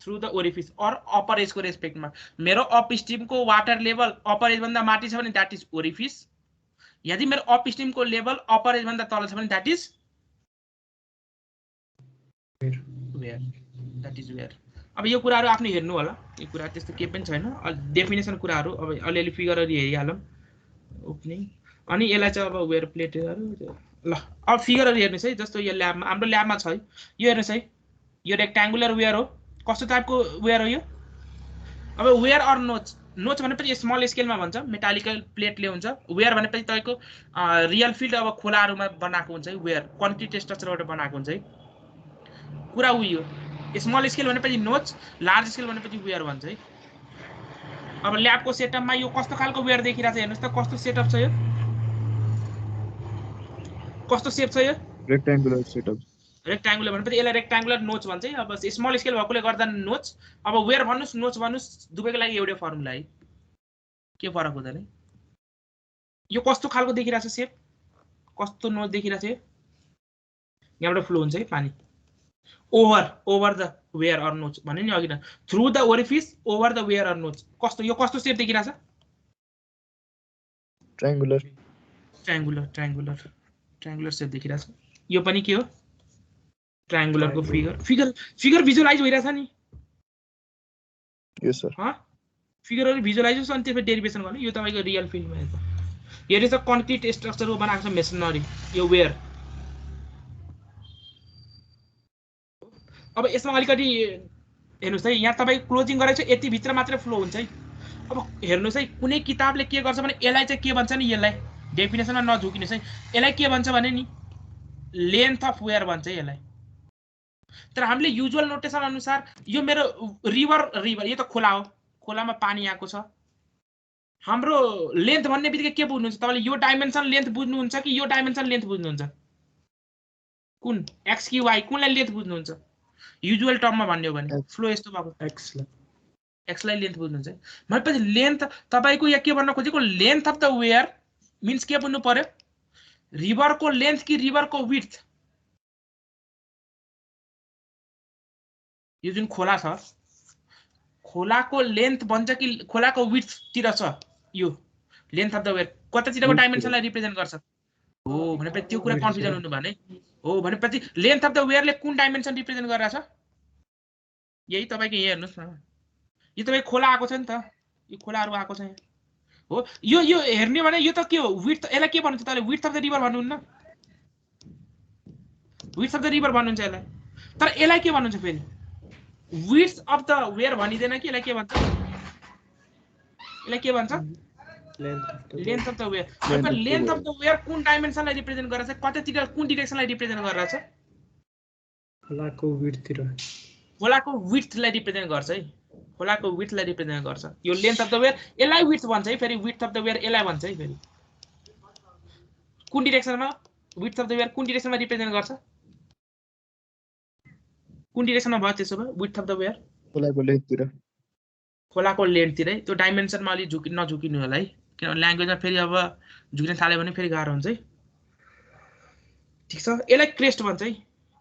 through the orifice और अप्पर एज को रेस्पेक्टमा मेरो अप स्ट्रीम को वाटर लेभल अप्पर एज भन्दा माथि छ भने दैट इज ओरिफिस यदि मेरो अप स्ट्रीम को लेभल अप्पर एज भन्दा तल छ भने दैट इज वेयर अब यो कुराहरु आफ्नो हेर्नु होला यो कुरा त्यस्तो के पनि छैन डेफिनेसन कुराहरु अब अलिअलि फिगरहरु हेरिहालौं ओपनिङ अनि यसलाई चाहिँ अब वेयर प्लेटहरु ल अब फिगरहरु हेर्नुस् है जस्तो यो ल्याबमा हाम्रो ल्याबमा छ है यो हेर्नुस् है यो रेक्ट्याङ्गुलर वेयर हो कस्तो टाइपको वेयर हो यो अब वेयर अर नोच नोच भनेपछि स्मल स्केलमा भन्छ मेटालिकल प्लेटले हुन्छ वेयर भनेपछि तपाईको रियल फिल्ड अब खोलाहरुमा बनाएको हुन्छ है वेयर कन्क्रिट स्ट्रक्चरबाट बनाएको हुन्छ है कुरा उयो स्मल स्केल भनेपछि नोच लार्ज स्केल भनेपछि वेयर भन्छ है अब ल्याबको सेटअपमा यो कस्तो खालको वेयर देखिरा छ हेर्नुस् त कस्तो सेटअप छ यो कस्तो सेप छ यो रेक्ट्याङ्गुलर सेटअप रेक्ट्याङ्गुलर भनेपछि यसलाई रेक्ट्याङ्गुलर नोच भन्छ है अब स्मल स्केल भएकोले गर्दा नोच अब वेयर भन्नुस् नोच भन्नुस् दुवैको लागि एउटै फर्मुला है के फरक हुँदैन यो कस्तो खालको देखिरा छ सेप कस्तो नोच देखिरा छ यहाँबाट फ्लो हुन्छ है पानी ओभर द वेयर अर नोच भने नि अघि न through the orifice over the weir or notch कस्तो यो कस्तो सेप देखिरा छ ट्रायंगुलर ट्रायंगुलर सेप देखिरा छ यो पनि के हो ट्रायंगुलर को फिगर भिजुअलाइज भइरा छ नि यस सर ह फिगरहरु भिजुअलाइज हुन्छ अनि त्यसपछि डेरिभेसन गर्ने यो तपाईको रियल फिल्डमा हेर्छ यो रहेछ कन्क्रिट स्ट्रक्चरको बनाएको छ मेसनरी यो वेयर अब यसमा अलिकति हेर्नुस् है यहाँ तपाईको क्लोजिङ गरेको छ यति भित्र मात्र फ्लो हुन्छ है अब हेर्नुस् है कुनै किताबले के गर्छ भने यसलाई चाहिँ के भन्छ नि यसलाई डेफिनेसनमा नझुकिनुस् है यसलाई के भन्छ भने नि लेन्थ अफ वेयर भन्छ है यसलाई तर हामीले युजुअल नोटेसन अनुसार यो मेरो रिभर यो त खोला हो खोलामा पानी आएको छ हाम्रो लेन्थ भन्ने बित्तिकै के बुझ्नुहुन्छ तपाईले यो डाइमेन्सन लेन्थ बुझ्नुहुन्छ कि यो डाइमेन्सन लेन्थ बुझ्नुहुन्छ कुन एक्स कि वाइ कुनलाई लेन्थ बुझ्नुहुन्छ युजुअल टर्ममा भन्ने हो भने फ्लो यस्तो भएको एक्स लाई लेन्थ बुझ्नुहुन्छ भनेपछि लेन्थ तपाईको यहाँ के भन्न खोजेको length of the weir means के बुझ्नु पर्यो रिभर को लेन्थ कि रिभर को विड्थ यो जुन खोला छ खोलाको लेन्थ भन्छ कि खोलाको विड्थ तिर छ यो लेन्थ अफ द वेयर कतातिरको डाइमेन्सनलाई रिप्रेजेन्ट गर्छ हो भनेपछि त्यो कुरा कन्फ्युजन हुनु भने हो भनेपछि लेन्थ अफ द वेयरले कुन डाइमेन्सन रिप्रेजेन्ट गरिरहेछ यही तपाईको यहाँ हेर्नुस् न यो तपाई खोला आएको छ नि त यो खोलाहरु आएको छ यहाँ हो यो हेर्ने भने यो त के हो विड्थ यसलाई के भन्नुहुन्छ तपाईले विड्थ अफ द रिभर भन्नुहुन्न विड्थ अफ द रिभर भन्नुहुन्छ यसलाई तर यसलाई के भन्नुहुन्छ फेरि विड्थ अफ द वेयर भनिदैन कि यसलाई के भन्छ यसलाई के भन्छ लेन्थ अफ द वेयर मतलब लेन्थ अफ द वेयर कुन डाइमेन्सनलाई रिप्रेजेन्ट गरेछ कतातिर कुन डाइरेक्सनलाई रिप्रेजेन्ट गरेछ खोलाको विड्थलाई रिप्रेजेन्ट गर्छ है खोलाको विड्थलाई रिप्रेजेन्ट गर्छ यो लेन्थ अफ द वेयर यसलाई विड्थ भन्छ है फेरि विड्थ अफ द वेयर यसलाई भन्छ है फेरि कुन डाइरेक्सनमा विड्थ अफ द वेयर कुन डाइरेक्सनमा रिप्रेजेन्ट गर्छ कुन डाइरेक्सनमा भयो त्यसो भए विड्थ अफ द वेयर खोलाको लेन्थतिर त्यो डाइमेन्सनमा अलि नझुकिनु होला है किनभने ल्याङ्ग्वेजमा फेरि अब झुकिन थाल्यो भने फेरि गाह्रो हुन्छ है ठीक छ यसलाई क्रेस्ट भन्छ है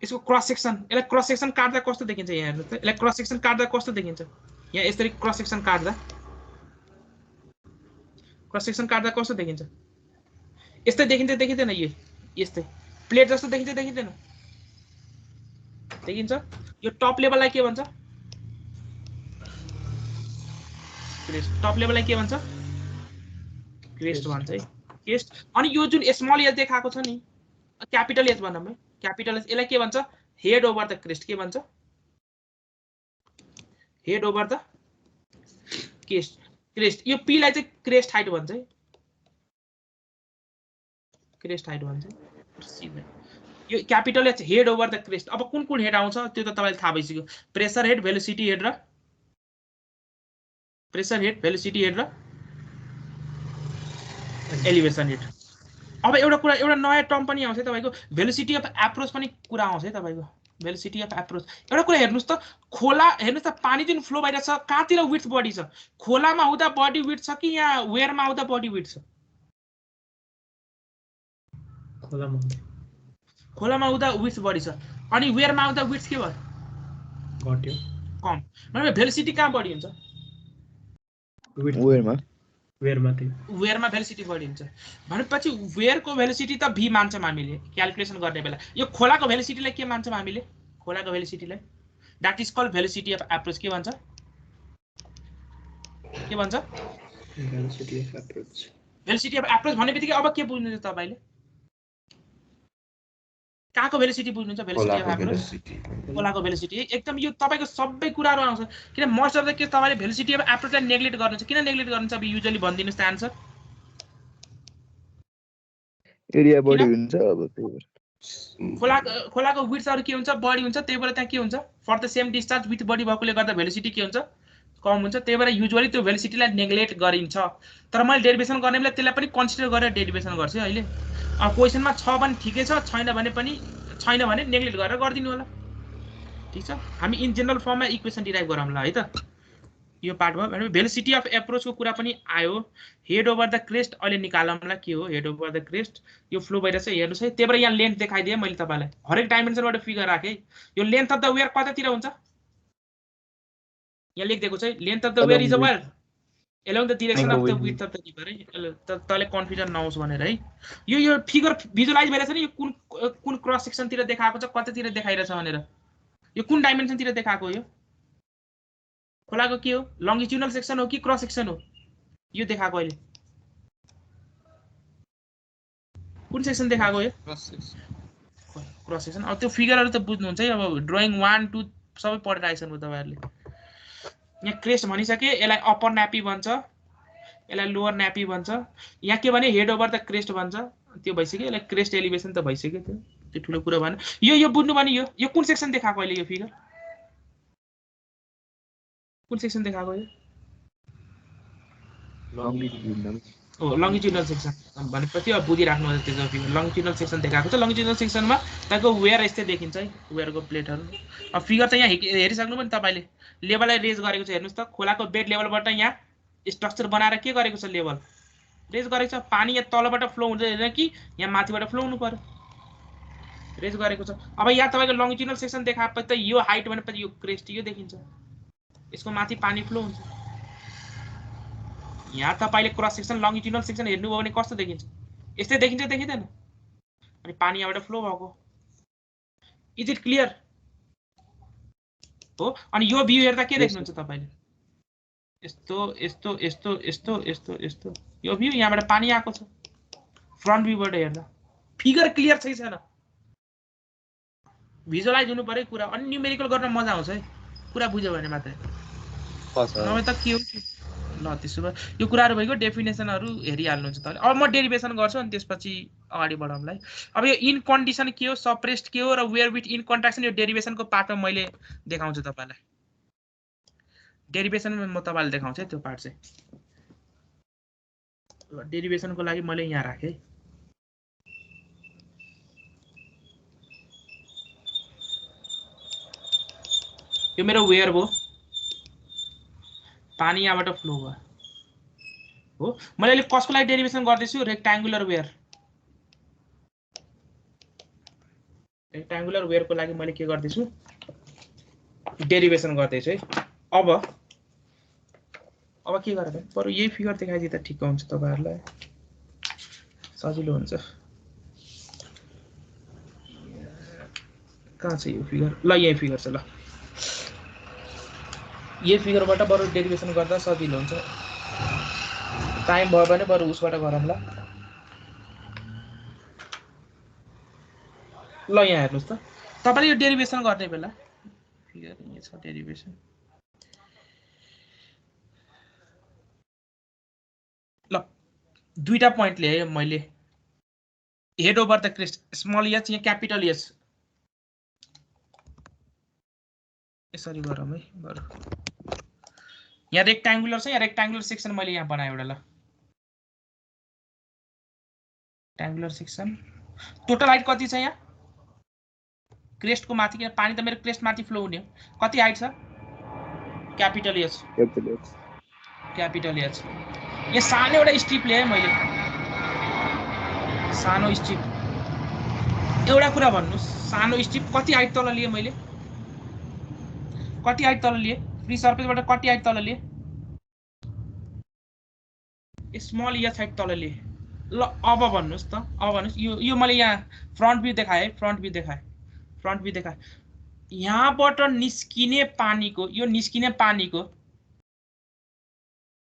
यसको क्रस सेक्सन यसलाई क्रस सेक्सन काट्दा कस्तो देखिन्छ यहाँ हेर्नुस् त यसलाई क्रस सेक्सन काट्दा कस्तो देखिन्छ यहाँ यसरी क्रस सेक्सन काट्दा कस्तो देखिन्छ यस्तै देखिन्छ देखिँदैन यस्तै प्लेट जस्तो देखिन्छ देखिँदैन देखिन्छ यो टप लेभललाई के भन्छ क्रेस्ट टप लेभललाई के भन्छ क्रेस्ट भन्छ है क्रेस्ट अनि यो जुन स्मल एज देखाएको छ नि क्यापिटल एज भनौँ है क्यापिटल एज यसलाई के भन्छ हेड ओभर द क्रेस्ट के भन्छ हेड ओभर द क्रेस्ट यो पी लाई चाहिँ क्रेस्ट हाइट भन्छ है क्रेस्ट हाइट भन्छ यो capital H head over the crest अब कुन हेड आउँछ त्यो त तपाईलाई थाहा भइसक्यो प्रेसर हेड भेलोसिटी हेड र एलिभेसन हेड अब एउटा नयाँ टर्म पनि आउँछ तपाईको भेलोसिटी अफ एप्रोच पनि कुरा आउँछ है तपाईको भेलोसिटी अफ एप्रोच एउटा कुरा हेर्नुस् त खोला हेर्नुस् त पानी जुन फ्लो भइरहेछ कहाँतिर विड्थ बढी छ खोलामा हुँदा बडी विड्थ छ कि यहाँ वेयरमा हुँदा बडी विड्थ छ खोलामा हुँदा विड्थ बढी छ अनि वेयरमा हुँदा विड्थ के भयो घट्यो कम मतलब भेलोसिटी कहाँ बढी हुन्छ वेयरमा भेलोसिटी बढी हुन्छ भनेपछि वेयरको भेलोसिटी त v मान्छौँ हामीले क्याल्कुलेसन गर्ने बेला यो खोलाको भेलोसिटीलाई के मान्छौँ हामीले खोलाको भेलोसिटीलाई that is called velocity of approach के भन्छ भेलोसिटी अफ एप्रोच भनेबित्तिकै अब के बुझ्नुहुन्छ तपाईले कहाँको भेलोसिटी बुझ्नुहुन्छ भेलोसिटी अफ एप्रोच खोलाको भेलोसिटी एकदम यो तपाईको सबै कुराहरु आउँछ किन मोस्ट अफ द केस तपाईले भेलोसिटी अफ एप्रोचलाई नेग्लेक्ट गर्नुहुन्छ किन नेग्लेक्ट गर्नुहुन्छ अब युजुअली भनिदिनुस् त आन्सर एरिया बढी हुन्छ अब त्यही भएर खोलाको विड्थहरु के हुन्छ बढी हुन्छ त्यही भएर त्यहाँ के हुन्छ for the same distance with बढी भएकोले गर्दा भेलोसिटी के हुन्छ कम हुन्छ त्यही भएर युजुअली त्यो भेलोसिटीलाई नेग्लेक्ट गरिन्छ तर मैले डेरिभेसन गर्ने बेला त्यसलाई पनि कन्सिडर गरेर डेरिभेसन गर्छु अहिले क्वेशनमा छ भने ठिकै छ छैन भने नेग्लेक्ट गरेर गर्दिनु होला ठीक छ हामी इन जनरल फर्ममा इक्वेसन डिराइभ गरौँला है त यो पार्ट भयो भेलोसिटी अफ एप्रोचको कुरा पनि आयो हेड ओभर द क्रेस्ट अहिले निकालौँला के हो हेड ओभर द क्रेस्ट यो फ्लो भइरहेछ हेर्नुस् है त्यही भएर यहाँ लेन्थ देखाइदिएँ मैले तपाईलाई हरेक डाइमेन्सनबाट फिगर राखेँ यो लेन्थ अफ द वेयर कतातिर हुन्छ यहाँ लेखिदिएको छ length of the weir is a weir along the direction of the width of the river है तले कन्फ्युजन नहोस् भनेर है यो फिगर भिजुअलाइज भइरहेछ नि यो कुन क्रस सेक्सन तिर देखाएको छ कतातिर देखाइरहेछ भनेर यो कुन डाइमेन्सन तिर देखाएको हो यो खोलाको के हो लंगिट्युडनल सेक्सन हो कि क्रस सेक्सन हो यो देखाएको अहिले कुन सेक्सन देखाएको हो यो क्रस सेक्सन अब त्यो फिगरहरु त बुझ्नुहुन्छ है अब ड्राइङ 1 2 सबै पढेर आइसक्नु तपाईहरुले यहाँ क्रेस्ट भनिसके यसलाई अप्पर न्यापी भन्छ यसलाई लोअर न्यापी भन्छ यहाँ के भने हेड ओभर द क्रेस्ट भन्छ त्यो भइसक्यो यसलाई क्रेस्ट एलिभेसन त भइसक्यो त्यो ठुलो कुरा भएन यो बुझ्नु भने यो कुन सेक्सन देखाएको अहिले यो फिगर कुन सेक्सन देखाएको यो लंगिट्युडनल सेक्सन भनेपछि अब बुझिराख्नु पर्छ त्यो फिगर लंगिट्युडनल सेक्सन देखाएको छ लंगिट्युडनल सेक्सनमा तपाईको वेयर यस्तै देखिन्छ है वेयरको प्लेटहरु अब फिगर त यहाँ हेरिसक्नु पनि तपाईले लेभललाई रेज गरेको छ हेर्नुस् त खोलाको बेड लेभलबाट यहाँ स्ट्रक्चर बनाएर के गरेको छ लेभल रेज गरेको छ पानी यहाँ तलबाट फ्लो हुँदैन कि यहाँ माथिबाट फ्लो हुनु पर्यो रेज गरेको छ अब यहाँ तपाईको लंगिट्युडनल सेक्सन देखाएपछि त यो हाइट भनेपछि यो क्रेस्ट यो देखिन्छ यसको माथि पानी फ्लो हुन्छ यहाँ तपाईले क्रस सेक्सन लंगिट्युडनल सेक्सन हेर्नुभयो भने कस्तो देखिन्छ यस्तै देखिन्छ देखिदैन अनि पानी यहाँबाट फ्लो भएको इज इट क्लियर हो अनि यो भ्यू हेर्दा के देख्नुहुन्छ तपाईले यस्तो यस्तो यस्तो यस्तो यस्तो यस्तो यो भ्यू यहाँबाट पानी आएको छ फ्रन्ट भ्यूबाट हेर्दा फिगर क्लियर छैन भिजुअलाइज हुनु पर्यो कुरा अनि न्यूमेरिकल गर्न मजा आउँछ है कुरा बुझ्यो भने मात्रै नभए त के हो ल त्यसो भए यो कुराहरु भइगयो डेफिनेसनहरु हेरिहाल्नुहुन्छ तपाईले अब म डेरिभेसन गर्छु अनि त्यसपछि अगाडि बढाउँलाई अब यो इन कन्डिसन के हो सप्रेस्ड के हो र वेयर विथ इन कन्ट्राक्सन यो डेरिभेसनको पार्टमा मैले देखाउँछु तपाईलाई डेरिभेसनमा म तपाईलाई देखाउँछु त्यो पार्ट चाहिँ ल डेरिभेसनको लागि मैले यहाँ राखे यो मेरो वेयर भयो पानी यहाँबाट फ्लो भयो हो मैले अहिले कसको लागि डेरिभेसन गर्दैछु रेक्ट्याङ्गुलर वेयरको लागि मैले के गर्दैछु डेरिभेसन गर्दैछु है अब के गर्ने बरु यही फिगर देखाइदिए त ठिक हुन्छ तपाईहरुलाई सजिलो हुन्छ कहाँ छ यो फिगर ल यही फिगर छ ल ये फिगरबाट बरु डेरिभेसन गर्दा सजिलो हुन्छ टाइम भयो भने बरु उसबाट गरौँला ल यहाँ हेर्नुस् त तपाईले यो डेरिभेसन गर्ने बेला फिगर यहाँ छ डेरिभेसन ल दुईटा पोइन्ट ल्याए मैले head over the crest small H यहाँ क्यापिटल एच यसरी गरौँ है बरु यहाँ रेक्ट्याङ्गुलर छ यहाँ रेक्ट्याङ्गुलर सेक्सन मैले यहाँ बनाए एउटा ल रेक्ट्याङ्गुलर सेक्सन टोटल हाइट कति छ यहाँ क्रेस्टको माथि किन पानी त मेरो क्रेस्ट माथि फ्लो हुने हो कति हाइट छ क्यापिटल एच यहाँ सानो एउटा स्ट्रिप ल्याए मैले सानो स्ट्रिप एउटा कुरा भन्नुस् सानो स्ट्रिप कति हाइट तल लिए मैले कति हाइट तल लिए फ्री सर्फेसबाट कति हाइट तल लिए स्मल एच हाइट तल लिए ल अब भन्नुस् त अब भन्नुस् यो मैले यहाँ फ्रन्ट व्यू देखाए यहाँबाट निस्किने पानीको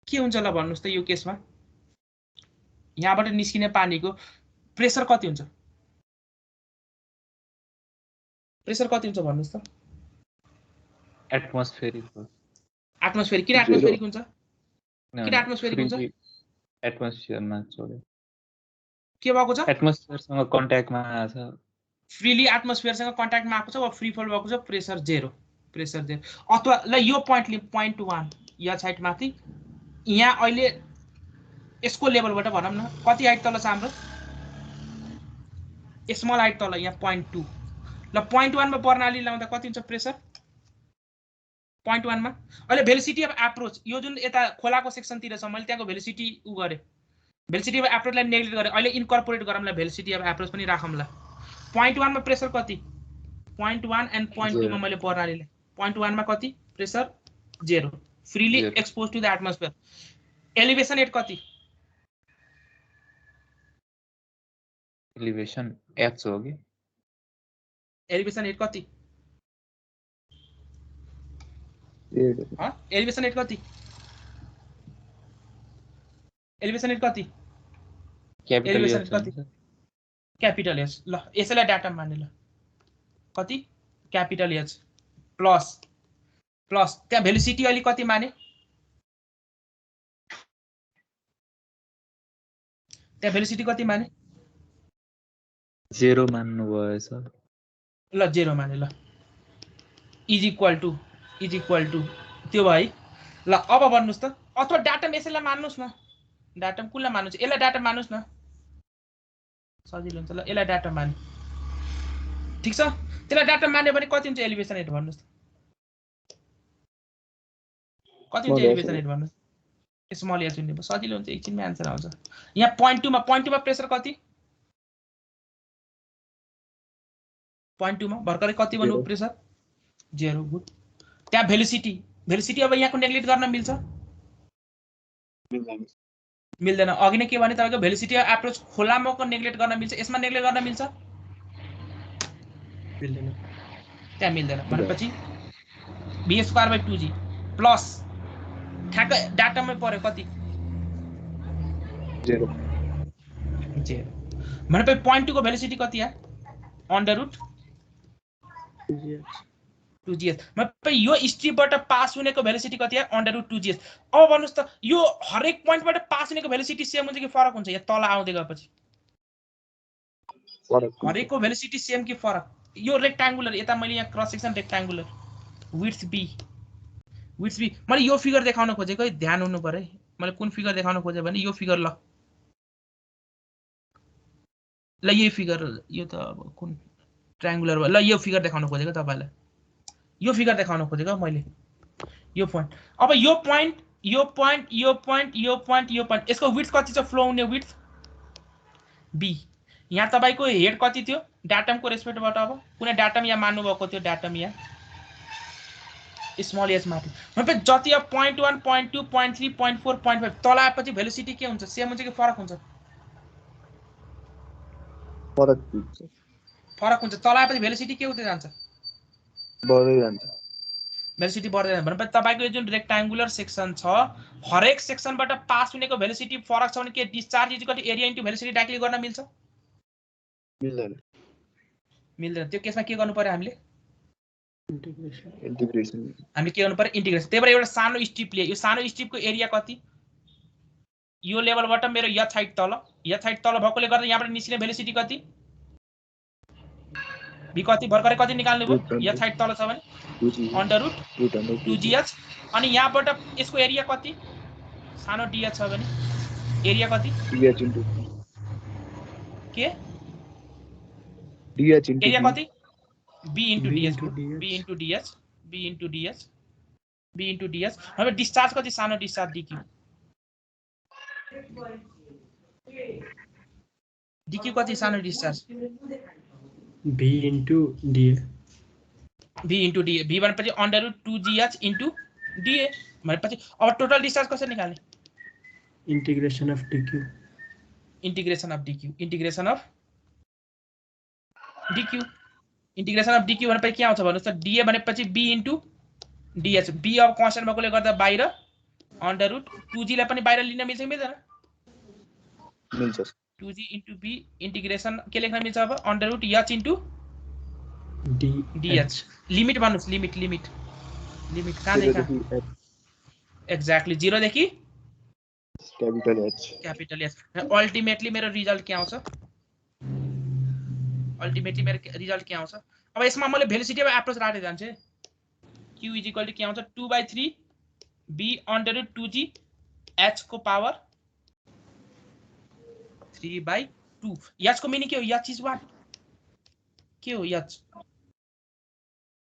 के हुन्छ ल भन्नुस् त यो केसमा यहाँबाट निस्किने पानीको प्रेसर कति हुन्छ प्रेसर कति हुन्छ भन्नुस् त? एटमोस्फेरिक हो। एटमोस्फेरिक किन एटमोस्फेरिक हुन्छ? किन एटमोस्फेरिक हुन्छ? एटमोस्फियरमा छोड्यो। के भएको छ? एटमोस्फियरसँग कन्ट्याक्टमा आछ। फ्रीली एटमोस्फियरसँग कन्ट्याक्टमा आएको छ वा फ्री फल भएको छ, प्रेसर 0। प्रेसर 0 अथवा ल यो पोइन्ट लियौं, पोइन्ट 1 या साइड माथि यहाँ अहिले यसको लेभलबाट भनौं न कति हाइट तल छ हाम्रो? स्मल हाइट तल यहाँ पोइन्ट 2। ल पोइन्ट 1 मा बर्नाली लाउँदा कति हुन्छ प्रेसर? पोइन्ट 1 मा अहिले भेलोसिटी अफ एप्रोच यो जुन यता खोलाको सेक्सनतिर छ मैले त्यहाँको भेलोसिटी उ गरे, भेलोसिटी अफ एप्रोचलाई नेग्लेक्ट गरे। अहिले इन्कर्पोरेट गरौँला भेलोसिटी अफ एप्रोच पनि राखौँला। पोइन्ट 1 मा प्रेसर कति? पोइन्ट 1 एन्ड पोइन्ट 2 मा मैले बर्नालीले पोइन्ट 1 मा कति pressure? 0 freely expose to the atmosphere. Elevation at कति? एलिवेशन h हो कि? एलिवेशन एट कति? एलिवेशन एट कति? एलिवेशन एट कति? एलिवेशन एट कति? Capital H. ल यसैलाई डाटा मान्ने। ल कति? क्यापिटल एच प्लस त्यहाँ भेलोसिटी अहिले कति माने? त्यहाँ भेलोसिटी कति माने? 0 मान्नु भएछ। ल 0 माने। ल इज इक्वल टु त्यो भयो। ल अब भन्नुस् त, अथवा डाटा यसैलाई मान्नुस् न। डाटा कुनलाई मान्नु छ? यसलाई डाटा मान्नुस् न, सजिलो हुन्छ। ल यसलाई डाटा माने, ठीक छ। त्यसलाई डाटा मान्यो भने कति हुन्छ एलिभेसन रेट भन्नुस् त? कति हुन्छ एलिभेसन रेट भन्नुस्? स्मल एच हुने सजिलो हुन्छ, एकछिनमै आन्सर आउँछ। यहाँ पोइन्ट 2 मा प्रेसर कति? पोइन्ट 2 मा भर्खरै कति भन्नु प्रेसर? 0। गुड। त्यहाँ भेलोसिटी अब यहाँको नेग्लेक्ट गर्न मिल्छ? मिल्दैन। अघि नै के भने तपाईको भेलोसिटी एप्रोच खोलामाको नेग्लेक्ट गर्न मिल्छ, यसमा नेग्लेक्ट गर्न मिल्छ? मिल्दैन। त्यहाँ मिल्दैन भनेपछि v²/2g प्लस ठ्याक्क डाटामै पर्यो कति? 0 भनेपछि पोइन्ट 2 को भेलोसिटी कति या? √2gs। मतलब यो स्ट्रिपबाट पास हुनेको भेलोसिटी कति या? √2gs। अब भन्नुस् त यो हरेक पोइन्टबाट पास हुनेको भेलोसिटी सेम हुन्छ कि फरक हुन्छ? या तल आउँदै गएपछि हरेकको भेलोसिटी सेम कि फरक? यो रेक्ट्याङ्गुलर यता मैले यहाँ cross section rectangular width B मैले यो फिगर देखाउन खोजेको है, ध्यान हुनु पर्यो है। मैले कुन फिगर देखाउन खोजे भने यो फिगर। ल यही फिगर, यो त अब कुन ट्रायंगुलर ल यो फिगर देखाउन खोजेको तपाईलाई, यो फिगर देखाउन खोजेको मैले। यो पोइन्ट, अब यो पोइन्ट यसको विड्थ कति छ? फ्लो हुने विड्थ बी। यहाँ तपाईको हेड कति थियो डाटमको रेस्पेक्टबाट? अब कुनै डाटम यहाँ मान्नु भएको थियो, डाटम यहाँ स्मल एच माथि। मतलब जति अब point 1 point 2 point 3 point 4 point 5 तल आएपछि भेलोसिटी के हुन्छ? सेम हुन्छ कि फरक हुन्छ? फरक हुन्छ। तल आएपछि भेलोसिटी के हुँदै जान्छ? बढ्दै जान्छ। भेलोसिटी बढ्दै जान्छ। भनेपछि तपाईको यो जुन रेक्ट्याङ्गुलर सेक्सन छ, हरेक सेक्सनबाट पास हुनेको भेलोसिटी फरक छ भने के discharge equal to area into velocity directly गर्न मिल्छ? मिल्दैन। त्यो केसमा के गर्नु पर्यो हामीले? इंटीग्रेशन। हामी के गर्नु पर्यो? इन्टिग्रेसन। त्यही भएर एउटा सानो स्ट्रिप लिए, यो सानो स्ट्रिपको एरिया कति? यो लेभलबाट मेरो यथ हाइट तल भएकोले गर्दा यहाँबाट निस्किने भेलोसिटी कति? v कति भर्खरै कति निकाल्नु भयो? यथ हाइट तल छ भने √2gh। अनि यहाँबाट यसको एरिया कति? सानो dh छ भने एरिया कति? dh इन्टु के? dh इन्टु एरिया कति? b into dh। अब डिस्चार्ज कति? सानो डिस्चार्ज dq। dq कति? सानो discharge b into dA। v भनेपछि √2gh इन्टु dA भनेपछि अब टोटल डिस्चार्ज कसरी निकाल्ने? Integration of dq। Integration of dq भनेपछि के आउँछ भन्नुस् त? dA भनेपछि b इन्टु dh। b अब कन्स्टेन्ट भएकोले गर्दा बाहिर √2g लाई पनि बाहिर लिन मिल्छ कि मिल्दैन? मिल्छ। 2g इन्टु b इंटीग्रेशन के लेख्न मिल्छ अब? √h इन्टु डीएच लिमिट भन्नुस् लिमिट कहाँ देखा एक्ज्याक्टली 0 देखि क्यापिटल एच अल्टिमेटली मेरो रिजल्ट के आउँछ अब यसमा मैले भेलोसिटी अफ एप्रोच राख्दै जान्छु q = के आउँछ 2/3 b √ 2g h को पावर 3/2 h को मिनिङ के हो h इज व्हाट के हो h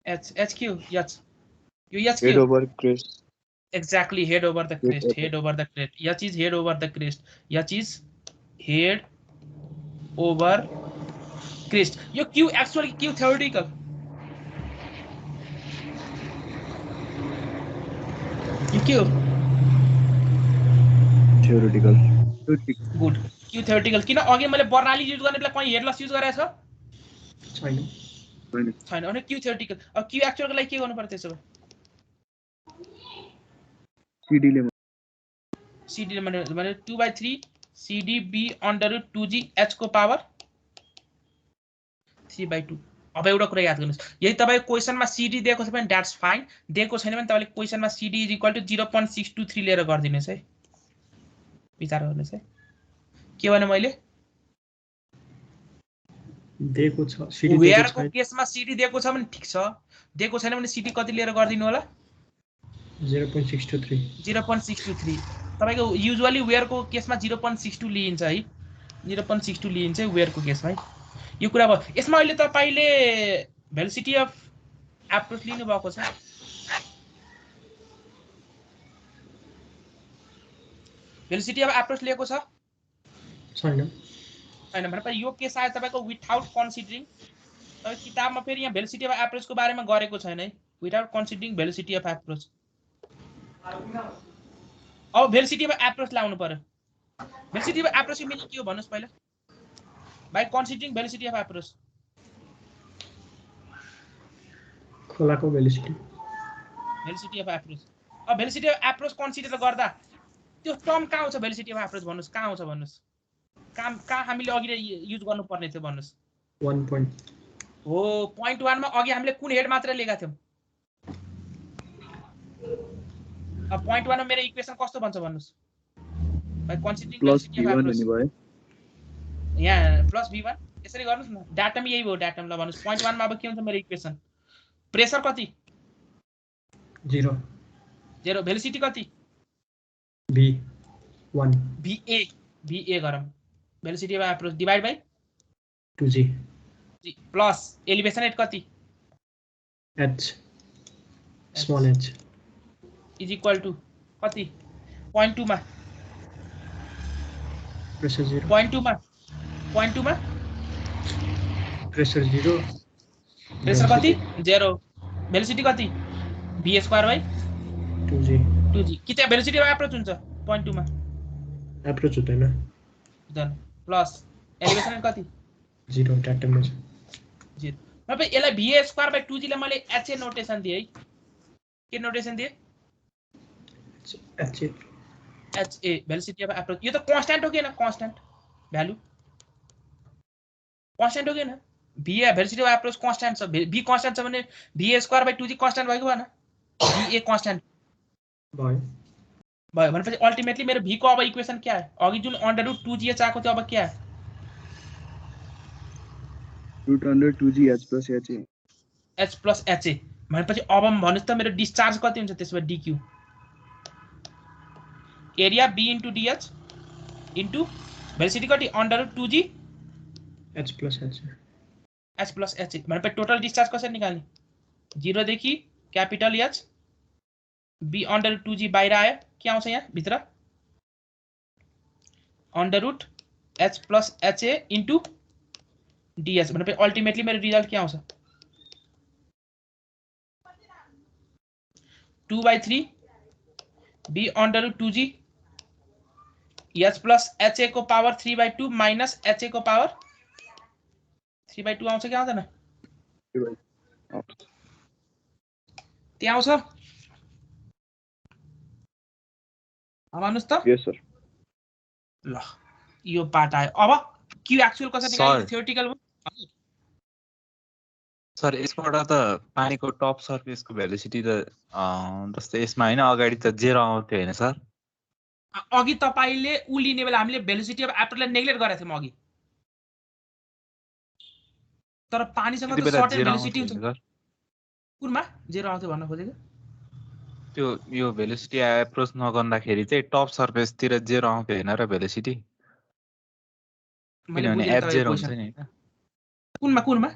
h के हो h यो h के हो over crest. Exactly, head over the crest. H is head over the crest. H is head over crest. Your Q actually Q theoretical. You Q. Theoretical. Good. Q theoretical. किन अघि मैले Barnali use गर्ने बेला कहीं head loss use गरेछ छैन अनि Q theoretical. अब Q actual को लागि के गर्नु पर्छ त्यसो भए CD ले माने 2/3 CD B √ 2G H को पावर 3/2 अब एउटा कुरा याद गर्नुस् यदि तपाई क्वेशनमा CD दिएको छ भने दैट्स फाइन दिएको छैन भने तपाईले क्वेशनमा CD = 0.623 लिएर गर्दिनुस् है विचार गर्नुस् है के भने मैले दिएको छ CD वेयर को केसमा CD दिएको छ भने ठीक छ दिएको छैन भने CD कति लिएर गर्दिनु होला 0.623 तपाईको युजुअली वेयर को केसमा 0.62 लिइन्छ है 0.62 लिइन्छ वेयर को केसमा है यो कुरा भयो यसमा अहिले तपाईले भेलोसिटी अफ एप्रोच लिनु भएको छ भेलोसिटी अफ एप्रोच लिएको छ छैन भने यो केस आयो तपाईको विथआउट कन्सिडरिङ तपाईँ किताबमा फेरि यहाँ भेलोसिटी अफ एप्रोच को बारेमा गरेको छैन है without considering velocity of approach अब भेलोसिटी अफ एप्रोच लाउनु पर्यो भेलोसिटी अफ एप्रोच को मिनिङ के हो भन्नुस् पहिला by considering velocity of approach खोलाको भेलोसिटी अफ एप्रोच अब भेलोसिटी अफ एप्रोच कन्सिडर गर्दा त्यो टर्म कहाँ आउँछ भेलोसिटी अफ एप्रोच भन्नुस् कहाँ आउँछ भन्नुस् कहाँ हामीले अघि युज गर्नु पर्ने थियो भन्नुस् 1 point हो point 1 मा अघि हामीले कुन हेड मात्र लेखा थियौ अब point 1 मा मेरो इक्वेसन कस्तो बन्छ भन्नुस् by considering velocity of approach यहाँ प्लस v1 यसरी गर्नुस् न डाटामा यही भयो डाटामा ल भन्नुस् point 1 मा अब के हुन्छ मेरो इक्वेसन प्रेसर कति 0 भेलोसिटी कति v1 va गरौँ velocity of approach divide by 2g plus elevation at कति h small h is equal to कति point 2 मा प्रेसर 0 point 2 मा प्रेसर 0 प्रेसर कति 0 भेलोसिटी कति v² बाइ 2g कि त्यहाँ भेलोसिटी अफ एप्रोच हुन्छ point 2 मा एप्रोच हुँदैन देन प्लस एलिवेशन एट कति 0 डाटामा 0 मतलब यसलाई v² बाइ 2g लाई मैले ha नोटेसन दिए है के नोटेसन दिए ha भेलोसिटी अफ एप्रोच यो त कांस्टेंट हो कि हैन कांस्टेंट भ्यालु कांस्टेंट हो कि हैन v velocity of approach constant छ v कांस्टेंट छ भने v² बाइ 2g कांस्टेंट भएको भएन va कांस्टेंट भयो भनेपछि अल्टिमेटली मेरो v को अब इक्वेसन क्या है अघि जुन √2gh आको थियो अब क्या है √2g h plus ha भनेपछि अब भन्नुस् त मेरो डिस्चार्ज कति हुन्छ त्यसमा dq area b * dh * velocity कति √2g h plus h भनेपछि टोटल डिस्चार्ज कसरी निकाल्ने 0 देखि क्यापिटल h b √2g बाहिर आयो के आउँछ यहाँ भित्र √h plus ha * dh भनेपछि अल्टिमेटली मेरो रिजल्ट के आउँछ 2/3 b √2g h plus ha को पावर 3/2 माइनस ha को पावर 3/2 आउँछ कि आउँदैन त्यहाँ आउँछ अब भन्नुस् त yes sir ल यो पार्ट आयो अब क्यू एक्चुअल कसरी निकाल्ने थ्योरेटिकल सर यसबाट त पानीको टप सर्फेसको भेलोसिटी त जस्तै यसमा हैन अगाडि त 0 आउँथ्यो हैन सर? अघि तपाईले उ लिने बेला हामीले भेलोसिटी अफ एप्रोचलाई नेग्लेक्ट गरेका थियौं अघि। तर पानीसँग त सर्टेन भेलोसिटी हुन्छ। कुनमा 0 आउँथ्यो भन्न खोजेको? त्यो यो भेलोसिटी एप्रोच नगर्दाखेरि चाहिँ टप सर्फेसतिर 0 आउँथ्यो हैन र भेलोसिटी? मैले किनभने बुझेँ एट 0 हुन्छ क्वेशन। नि हैन? कुनमा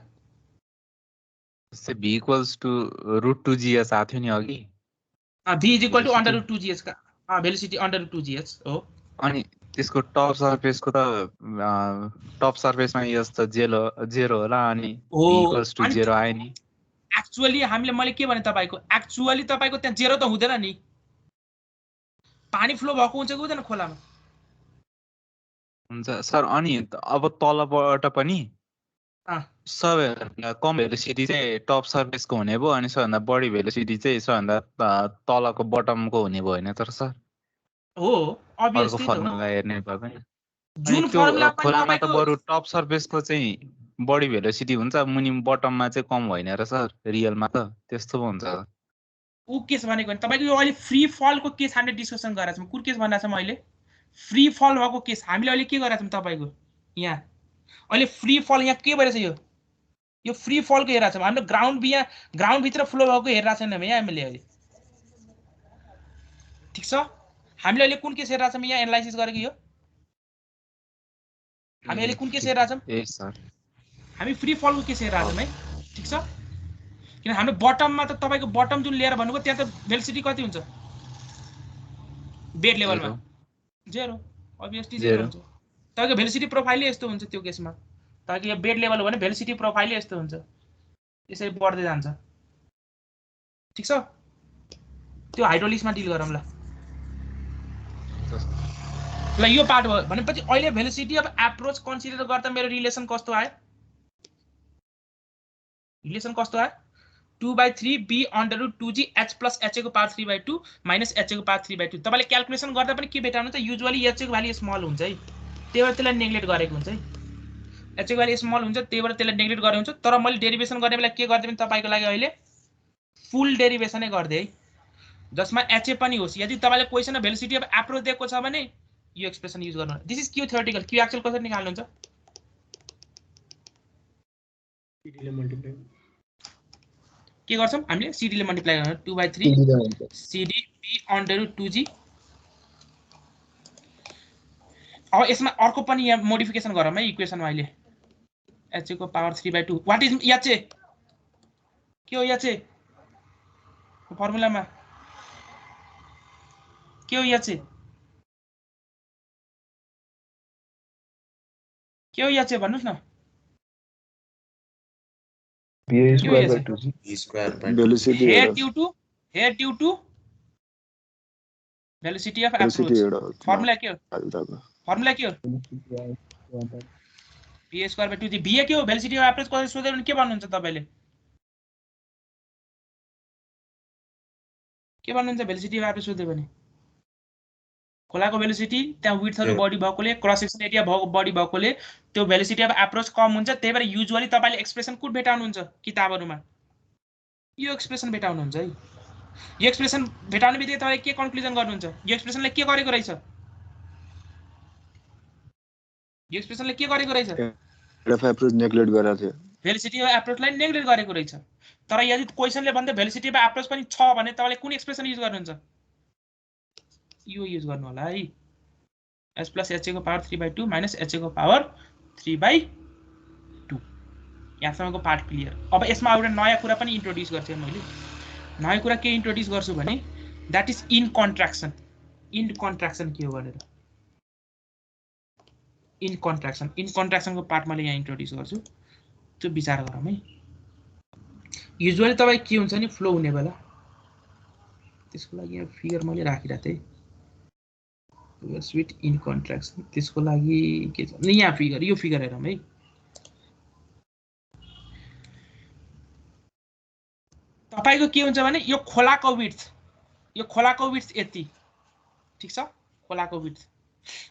जस्तै v इक्वल्स टु √2gh आथ्यो नि अघि। v is equal to under root 2gh का भेलोसिटी अंडर रूट 2gh हो। अनि त्यसको टप सर्फेसको त टप सर्फेसमा यस त 0 होला अनि हो v इक्वल्स टु 0 आयो नि। एक्चुअली हामीले मैले के भने तपाईको एक्चुअली तपाईको त्यहाँ 0 त हुँदैन नि। पानी फ्लो भएको हुन्छ कि हुँदैन खोलामा? हुन्छ सर। अनि अब तलबाट पनि सबैभन्दा कम भेलोसिटी चाहिँ टप सर्फेसको हुने भयो अनि सबैभन्दा बढी भेलोसिटी चाहिँ सबैभन्दा तलको बटमको हुने भयो हैन तर सर? हो अर्को obviously त हो। फर्मुला हेर्ने भयो पनि। जुन फर्मुला पनि खोलामा त तपाईको बरु टप सर्फेसको चाहिँ बढी भेलोसिटी हुन्छ मुनि बटममा चाहिँ कम होइन र सर रियलमा त त्यस्तो पो हुन्छ। उ केस भनेको नि तपाईको यो अहिले फ्री फलको केस हामीले डिस्कसन गरेका छौं। कुन केस भन्दा छौं अहिले? फ्री फल भएको केस हामीले अहिले के गरेका छौं तपाईको यहाँ अहिले फ्री फल यहाँ के भइरहेछ यो फ्री फलको हेरेका छौं। हाम्रो ग्राउन्ड भित्र फ्लो भएको हेरेका छैनौं यहाँ हामीले अहिले। ठीक छ? हामीले अहिले कुन केस हेरेका छौं यहाँ एनालाइसिस गरेको यो? हामी अहिले कुन केस हेरेका छौं? ए सर हामी फ्री फलको केस हेरेका छौं है। ठीक छ? किन हाम्रो बटममा त तपाईको बटम जुन लेयर भन्नुको त्यहाँ त भेलोसिटी कति हुन्छ? बेड लेभलमा 0 obviously 0 हुन्छ। तपाईको भेलोसिटी प्रोफाइल यस्तो हुन्छ त्यो केसमा। तपाईको यो बेड लेभल हो भने भेलोसिटी प्रोफाइल यस्तो हुन्छ। यसरी बढ्दै जान्छ। ठीक छ? त्यो हाइड्रोलिक्समा डिल गरौँ ल। ल यो पार्ट भयो भनेपछि अहिले भेलोसिटी अफ एप्रोच कन्सिडर गर्दा मेरो रिलेसन कस्तो आयो? रिलेसन कस्तो आयो? 2/3 b under root 2g h plus h को पावर 3/2 माइनस h को पावर 3/2। तपाईले क्याल्कुलेसन गर्दा पनि के भेटाउनु त युजुअली h को भ्यालु स्मल हुन्छ है। त्यही भएर त्यसलाई नेग्लेक्ट गरेको हुन्छ है। h को भ्यालु स्मल हुन्छ त्यही भएर त्यसलाई नेग्लेक्ट गरेको हुन्छ। तर मैले डेरिभेसन गर्ने बेला के गर्दै पनि तपाईको लागि अहिले फुल डेरिभेसनै गर्दै है जसमा h पनि होस्। यदि तपाईले क्वेशनमा भेलोसिटी अफ एप्रोच दिएको छ भने यो एक्सप्रेसन युज गर्नु। This is Q theoretical. Q actual कसरी निकाल्नुहुन्छ? के गर्छौं हामीले? cd ले मल्टिप्लाई गर्नु 2/3 cd b under root 2g। अब यसमा अर्को पनि यहाँ मोडिफिकेसन गरौँ है इक्वेसनमा अहिले h को पावर 3/2। What is h? के हो h? फर्मुलामा के हो h? के हो h भन्नुस् न? v square by 2g v square by velocity here due to velocity of approach। Formula के हो? फर्मुला के हो? v square by 2g। v के हो? velocity of approach कसरी सोध्यो भने के भन्नुहुन्छ तपाईले? के भन्नुहुन्छ velocity of approach सोध्यो भने? खोलाको भेलोसिटी त्यहाँ विड्थहरु बढी भएकोले क्रस सेक्सन एरिया बढी भएकोले त्यो भेलोसिटी अफ एप्रोच कम हुन्छ। त्यही भएर युजुअली तपाईले एक्सप्रेसन कुन भेटाउनुहुन्छ किताबहरुमा? यो एक्सप्रेसन भेटाउनुहुन्छ है। यो एक्सप्रेसन भेटाउने बित्तिकै तपाईले के कन्क्लुजन गर्नुहुन्छ? यो एक्सप्रेसनले के गरेको रहेछ? यो एक्सप्रेसनले के गरेको रहेछ? एप्रोच नेग्लेक्ट गरेको थियो। भेलोसिटी अफ एप्रोचलाई नेग्लेक्ट गरेको रहेछ। तर यदि क्वेशनले भन्दा भेलोसिटी अफ एप्रोच पनि छ भने तपाईले कुन एक्सप्रेसन युज गर्नुहुन्छ? यो युज गर्नु होला है। h प्लस h को पावर 3/2 माइनस h को पावर 3/2। यहाँसम्मको पार्ट क्लियर। अब यसमा एउटा नयाँ कुरा पनि इन्ट्रोड्युस गर्छु मैले। नयाँ कुरा के इन्ट्रोड्युस गर्छु भने that is in contraction. In contraction के हो भनेर इन कन्ट्र्याक्सनको पार्ट मैले यहाँ इन्ट्रोड्युस गर्छु। त्यो विचार गरौँ है। युजुअली तपाई के हुन्छ नि फ्लो हुने बेला त्यसको लागि यहाँ फिगर मैले राखिरा थिए स्विट इन कन्ट्र्याक्सन। त्यसको लागि के छ नि यहाँ फिगर यो फिगर हेरौँ है। तपाईको के हुन्छ भने यो खोलाको विड्थ यति ठीक छ। खोलाको विड्थ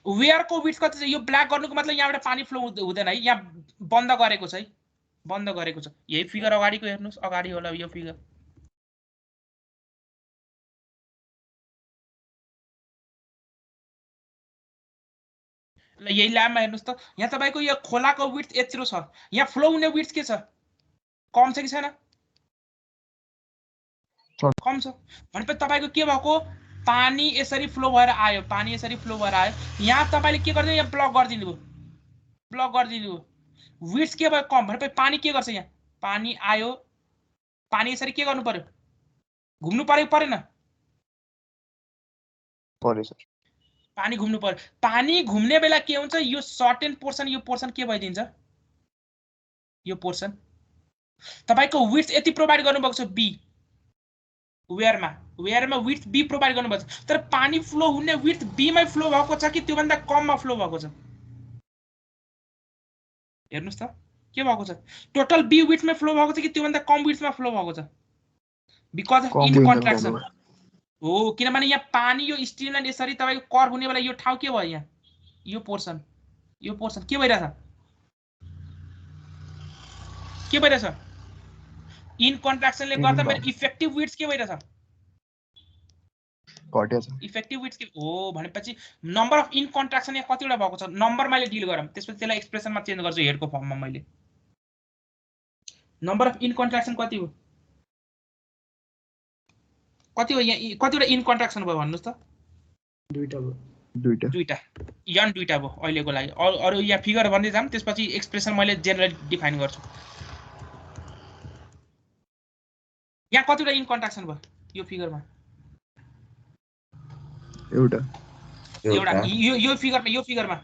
वेयरको विड्थ कति छ? यो ब्ल्याक गर्नुको मतलब यहाँबाट पानी फ्लो हुँदैन है। यहाँ बन्द गरेको छ है। बन्द गरेको छ। यही फिगर अगाडिको हेर्नुस्, अगाडि होला यो फिगर। ल यही ल्याबमा हेर्नुस् त, यहाँ तपाईको यो खोलाको विड्थ यत्रो छ, यहाँ फ्लो हुने विड्थ के छ, कम छ कि छैन? कम छ। भनेपछि तपाईको के भएको, पानी यसरी फ्लो भएर आयो, पानी यसरी फ्लो भएर आयो, यहाँ तपाईले के गर्दिनु, यहाँ ब्लक गरिदिनु भयो, ब्लक गरिदिनु भयो, विड्थ के भयो, कम। भनेपछि पानी के गर्छ, यहाँ पानी आयो, पानी यसरी के गर्नु पर्यो, घुम्नु पर्यो परेन? पर्यो सर। पानी घुम्नु पर्यो। पानी घुम्ने बेला के हुन्छ, यो सर्टेन पोर्सन, यो पोर्सन के भइदिन्छ, यो पोर्सन तपाईको विड्थ यति प्रोभाइड गर्नुभएको छ बी, वेयरमा विड्थ बी प्रोभाइड गर्नुभएको छ, तर पानी फ्लो हुने विड्थ बी मै फ्लो भएको छ कि त्यो भन्दा कममा फ्लो भएको छ? हेर्नुस् त के भएको छ, टोटल बी विड्थ मै फ्लो भएको छ कि त्यो भन्दा कम विड्थमा फ्लो भएको छ? बिकज अफ इन कन्ट्राक्सन हो, किनभने यहाँ पानी यो स्ट्रिमलाइन यसरी तपाईको कर्व हुने बेला यो ठाउँ के भयो, यहाँ यो पोर्सन के भइरहेछ, के भइरहेछ, इन कन्ट्राक्सनले गर्दा मेरो इफेक्टिभ विड्थ के भइरहेछ, घट्यो छ। इफेक्टिभ विड्थ के हो भनेपछि नम्बर अफ इन कन्ट्राक्सन यहाँ कतिवटा भएको छ, नम्बर मैले डिल गरम, त्यसपछि त्यसलाई एक्सप्रेसनमा चेन्ज गर्छु हेडको फर्ममा। मैले नम्बर अफ इन कन्ट्राक्सन कति हो, कति हो, यहाँ कतिवटा इन कन्ट्राक्सन भयो भन्नुस् त? दुईटा यन दुईटा भयो अहिलेको लागि। अरु यहाँ फिगर भन्दै जाम, त्यसपछि एक्सप्रेसन मैले जेनरली डिफाइन गर्छु। यहाँ कतिवटा इन कन्ट्राक्सन भयो यो फिगरमा? एउटा यो फिगरमा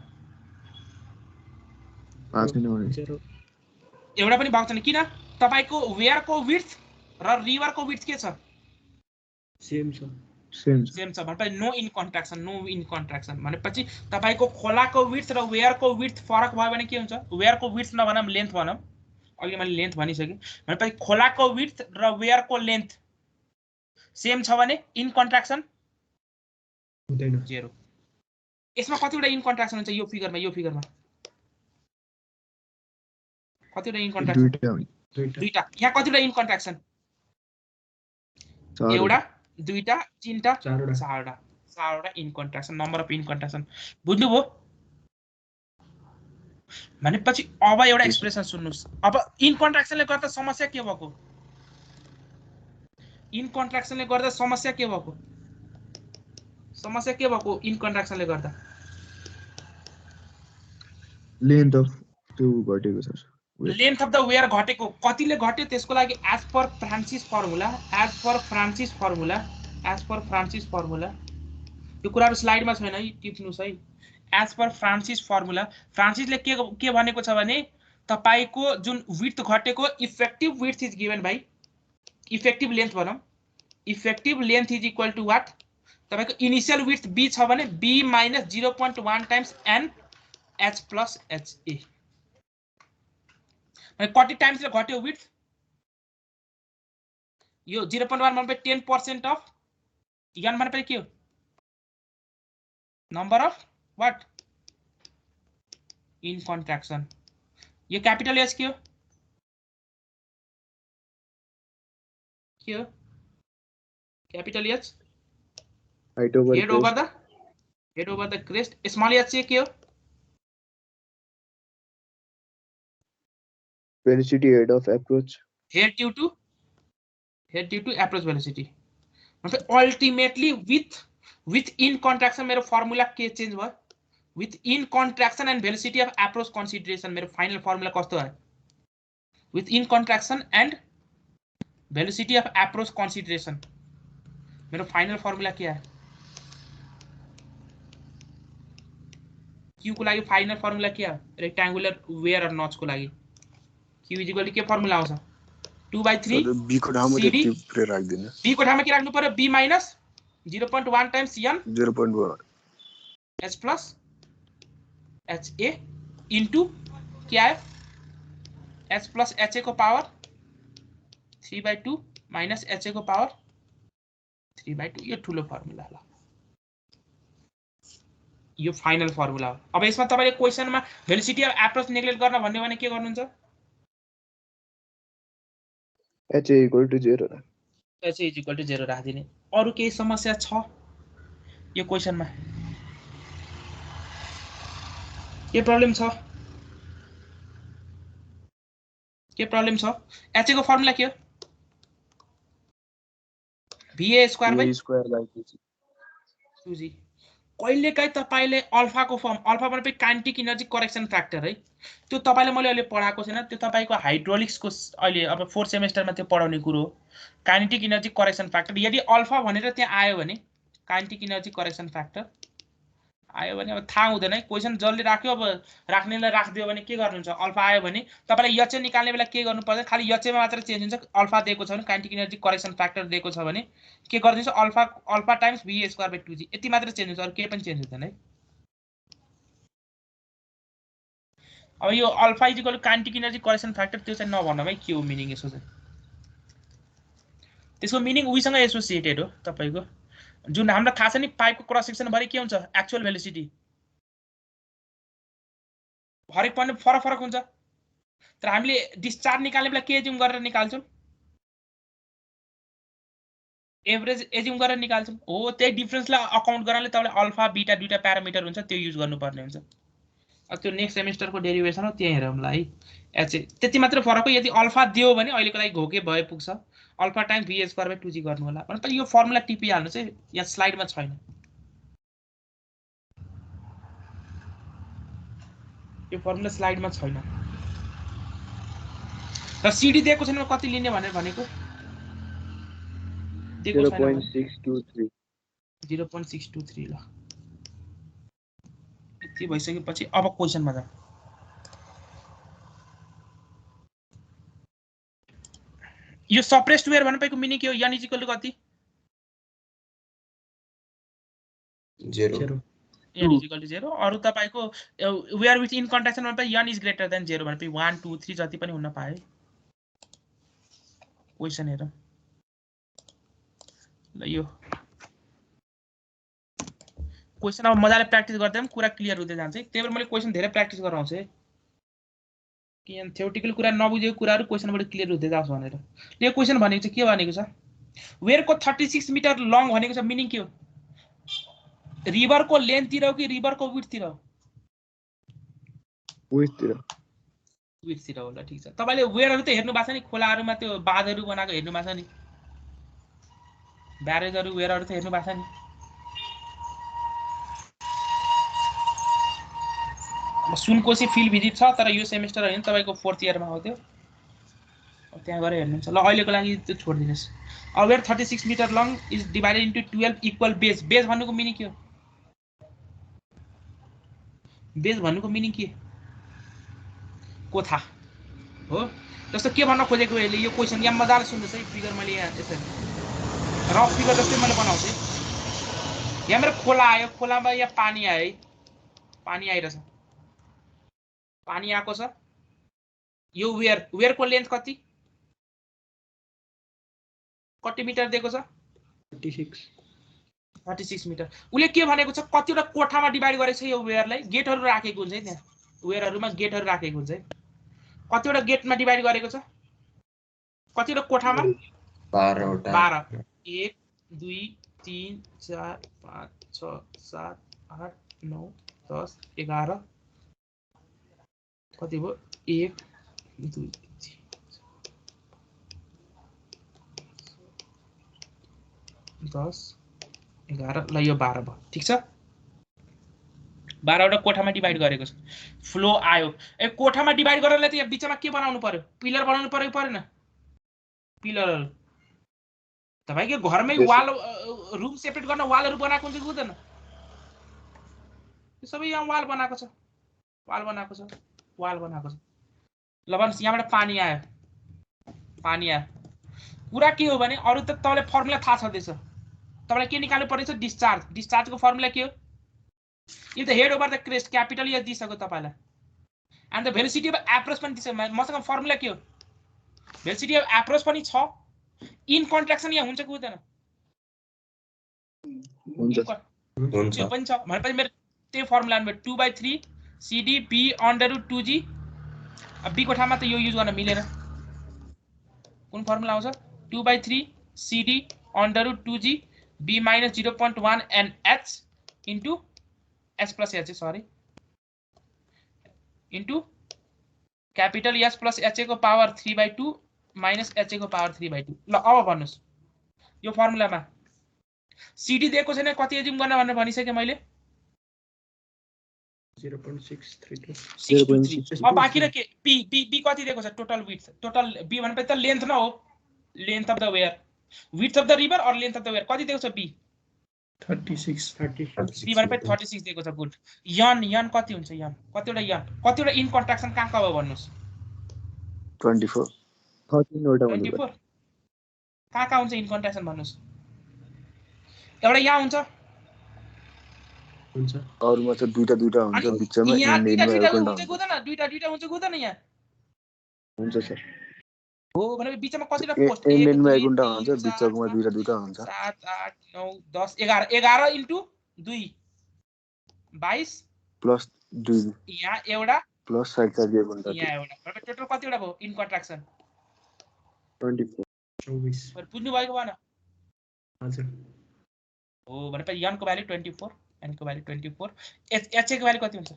5 मिनेट एउटा पनि भएको छैन। किन? तपाईको वेयरको विड्थ र रिभरको विड्थ के छ, सेम छ भनेपछि नो इन कन्ट्राक्सन भनेपछि तपाईको खोलाको विड्थ र वेयरको विड्थ फरक भयो भने के हुन्छ, वेयरको विड्थ नभनम लेन्थ भनम, अहिले मैले लेन्थ भनिसके, भनेपछि खोलाको विड्थ र वेयरको लेन्थ सेम छ भने इन कन्ट्राक्सन हुँदैन, 0। यसमा कतिवटा इन कन्ट्राक्सन हुन्छ यो फिगरमा कतिवटा इन कन्ट्राक्सन? दुईटा। यहाँ कतिवटा इन कन्ट्राक्सन? एउटा, दुईटा, तीनटा, चारवटा in contraction, number of in contraction. बुझ्नुभयो? भनेपछि अब एउटा एक्सप्रेसन सुन्नुस्। अब इन कन्ट्राक्सनले गर्दा समस्या के भएको, इन कन्ट्राक्सनले गर्दा समस्या के भएको इन कन्ट्राक्सनले गर्दा? लेन्थ अफ त्यो घटेको sir, length of the weir घटेको। कतिले घट्यो त्यसको लागि एज पर फ्रान्सिस फर्मुला यो कुराहरु स्लाइडमा छैन है, टिप्नुस् है। एज पर फ्रान्सिस फर्मुला, फ्रान्सिसले के भनेको छ भने तपाईको जुन विड्थ घटेको effective width is given by effective length भनौं, effective length is equal to what, तपाईको इनिशियल विड्थ b छ भने b - 0.1 times n h plus ha। कति टाइम्स घट्यो विड्थ, यो 0.1 भनेपछि 10% अफ n भनेपछि के हो, number of what, in contraction. यो क्यापिटल एच के हो, capital H head over the crest, small H के हो, velocity head of approach, head due to approach velocity। मतलब अल्टिमेटली विथ इन कन्ट्राक्सन मेरो फर्मुला के चेन्ज भयो, with in contraction and velocity of approach consideration मेरो final formula कस्तो आयो, with in contraction and velocity of approach consideration मेरो final formula के आयो, क्यू को लागि फाइनल फर्मुला के आयो, रेक्टेंगुलर वेयर और नॉच को लागि q इक्वल टु के फर्मुला आउँछ 2/3 b को ठाउँमा त्यति पुरै राख्दिनु, b को ठाउँमा के राख्नु पर्यो, b minus 0.1 times n 0.1 h plus ha into के आयो h प्लस ha को पावर 3/2 माइनस ha को पावर 3/2। यो ठुलो फर्मुला हो, यो फाइनल फर्मुला हो। अब यसमा तपाईले क्वेशनमा भेलोसिटी अफ एप्रोच नेग्लेक्ट गर्न भन्ने भने के गर्नुहुन्छ, HA equal to 0 HA equal to 0 राखिदिने। अरु केही समस्या छ यो क्वेशनमा? के प्रब्लम छ? के प्रब्लम छ? HA को फर्मुला के हो? VA square by 2G। कहिलेकाहीँ तपाईले अल्फा को फर्म, अल्फा भनेपछि काइनेटिक एनर्जी करेक्सन फ्याक्टर है, त्यो तपाईले मैले अहिले पढाएको छैन, त्यो तपाईको हाइड्रोलिक्स को अहिले अब 4th सेमेस्टरमा त्यो पढाउने कुरो हो। काइनेटिक एनर्जी करेक्सन फ्याक्टर यदि अल्फा भनेर त्यहाँ आयो भने काइनेटिक एनर्जी करेक्सन फ्याक्टर आयो भने अब थाहा हुँदैन है, क्वेशन जसले राख्यो अब राख्नेलाई राखिदियो भने के गर्नुहुन्छ? अल्फा आयो भने तपाईलाई एचए निकाल्ने बेला के गर्नु पर्छ? खाली एचए मा मात्र चेन्ज हुन्छ। अल्फा दिएको छ भने काइनेटिक एनर्जी करेक्सन फ्याक्टर दिएको छ भने के गर्दिन्छ? Alpha times VA square by 2G यति मात्र चेन्ज हुन्छ, अरु केही पनि चेन्ज हुँदैन है। अब यो alpha equal to kinetic energy correction factor त्यो चाहिँ नभन्नु है के हो मिनिङ यसो चाहिँ। त्यसको मिनिङ उहीसँग एसोसिएटेड हो तपाईको, जुन हामीलाई थाहा छ नि पाइपको क्रस सेक्सन भरि के हुन्छ? एक्चुअल भेलोसिटी हरेक पनि फरक फरक हुन्छ, तर हामीले डिस्चार्ज निकाल्ने बेला के एज्युम गरेर निकाल्छौं? एभरेज एज्युम गरेर निकाल्छौं हो। त्यही डिफरेन्सलाई अकाउन्ट गर्नाले तपाईले अल्फा बीटा दुईटा प्यारामिटर हुन्छ त्यो युज गर्नुपर्ने हुन्छ। अब त्यो नेक्स्ट सेमेस्टरको डेरिभेसन हो, त्यही हेरौँला है। एचए त्यति मात्र फरक हो। यदि अल्फा दियो भने अहिलेको लागि घोके भए पुग्छ, alpha times VA square by 2G गर्नु होला। भने यो फर्मुला टिपिहाल्नु चाहिँ यहाँ स्लाइडमा छैन, यो फर्मुला स्लाइडमा छैन। र सिडी दिएको छैन कति लिने भनेर भनेको? दिएको छैन 0.623 0.623 ल। यति भइसकेपछि अब क्वेशनमा जाऊ। यो सप्रेस्ड वेयर भनेको मिनिङ के हो? n इक्वल टु कति? 0 n इक्वल टु 0। अरु तपाईको वेयर विथ इन कन्ट्राक्सन भनेपछि n इज ग्रेटर देन 0 भनेपछि 1 2 3 जति पनि हुन पाए। क्वेशन हेरौँ ल। यो क्वेशन अब मजाले प्र्याक्टिस गर्दै पनि कुरा क्लियर हुँदै जान्छ है। त्यही भएर मैले क्वेशन धेरै प्र्याक्टिस गराउँछु है, कि यहाँ थ्योरेटिकल कुरा नबुझेको कुराहरु क्वेशनबाट क्लियर हुँदै जाओस् भनेर। यो क्वेशन भनेको चाहिँ के भनेको छ? वेयरको 36 मिटर लङ भनेको छ, मिनिङ के हो? रिभर को लेन्थ तिर हो कि रिभर को विड्थ तिर हो? विड्थ तिर। विड्थ तिर होला, ठीक छ। तपाईले वेयरहरु त हेर्नु भएको छ नि, खोलाहरुमा त्यो बाँधहरु बनाएको हेर्नु भएको छ नि, ब्यारेजहरु वेयरहरु त हेर्नु भएको छ नि। सुनकोशी फिल्ड भिजिट छ, तर यो सेमेस्टर हैन, तपाईको 4th इयरमा हो त्यो, त्यहाँ गएर हेर्नुहुन्छ ल। अहिलेको लागि त्यो छोड्दिनुस्। A where 36 metre long is divided into 12 equal base. Base भन्नुको मिनिङ के हो? बेस भन्नुको मिनिङ के? कोठा हो। जस्तो के भन्न खोजेको अहिले यो क्वेशन यहाँ मजाले सुन्नुस् है। फिगर मैले यहाँ यसरी रफ फिगर जस्तै मैले बनाउँछु है। यहाँ मेरो खोला आयो, खोलामा यहाँ पानी आयो है, पानी आइरहेछ, पानी आएको छ। यो वेयरको लेन्थ कति मिटर दिएको छ? 36 मिटर। उले के भनेको छ? कतिवटा कोठामा डिवाइड गरेको छ यो वेयरलाई। गेटहरु राखेको हुन्छ है, त्यहाँ वेयरहरुमा गेटहरु राखेको हुन्छ है। कतिवटा गेटमा डिवाइड गरेको छ? कतिवटा कोठामा? 12 वटा। 12 1 2 3 4 5 6 7 8 9 10 11 कति भयो? 1 2 3 10 11 ल, यो 12 भयो, ठीक छ। 12 वटा कोठामा डिवाइड गरेको छ। फ्लो आयो, ए कोठामा डिवाइड गरेरले त यहाँ बीचमा के बनाउनु पर्यो? पिलर बनाउनु पर्यो कि परेन? पिलरहरु तपाईको घरमै वाल रुम सेपरेट गर्न वालहरु बनाएको हुन्छ कि हुँदैन? यो सबै यहाँ वाल बनाएको छ, वाल बनाएको छ, वाल बनाएको छ। ल भन्नुस् यहाँबाट पानी आयो, पानी आयो। कुरा के हो भने अरु त तपाईलाई फर्मुला थाहा छदैछ। तपाईलाई के निकाल्नु पर्छ? डिस्चार्ज। डिस्चार्जको फर्मुला के हो? यो त head over the crest, capital H दिसक्यो तपाईलाई। And the velocity of approach पनि दिसक्यो। मसँग फर्मुला के हो? भेलोसिटी अफ एप्रोच पनि छ। इन कन्ट्राक्सन यहाँ हुन्छ कि हुँदैन? हुन्छ त्यो पनि छ। भनेपछि मेरो त्यही formula number 2/3 CD B √2G। अब B को ठाउँमा त यो युज गर्न मिलेन, कुन फर्मुला आउँछ 2/3 CD under root 2G B minus 0.1 and H into S plus H sorry into capital S plus H को पावर 3/2 minus H को पावर 3/2 ल अब भन्नुस् यो फर्मुलामा CD दिएको छैन कति एजिम गर्न भनेर भनिसके मैले 0.632 अब बाँकी र के B कति दिएको छ टोटल विड्थ टोटल B भनेपछि त लेन्थ न हो length of the weir width of the river और लेन्थ अफ द वेयर कति दिएको छ B 36 B भनेपछि 36 दिएको छ गुड यन कति हुन्छ यन कतिवटा इन कन्ट्राक्सन कहाँ कहाँ भन्नुस् 24 13 वटा 24 कहाँ हुन्छ इन कन्ट्राक्सन भन्नुस् एउटा यहाँ हुन्छ अरुमा चाहिँ दुईटा हुन्छ बिचमा यहाँ इन्डियनमा दुईटा एउटा हुन्छ गुदैन दुईटा हुन्छ गुदैन यहाँ हुन्छ सर हो भने बिचमा कतिटा ए- पोस्ट इन्डियनमा एक घण्टा हुन्छ बिचमा दुईटा हुन्छ 7 8 9 10 11 इन्टु 2 22 प्लस 2 यहाँ एउटा प्लस साइड एक घण्टा यहाँ एउटा भनेपछि टोटल कतिवटा भयो इन कन्ट्राक्सन 24 24 बुझ्नु भएको भएन हजुर हो भनेपछि यन को भ्यालु 24 एन को भ्यालु 24 एच को भ्यालु कति हुन्छ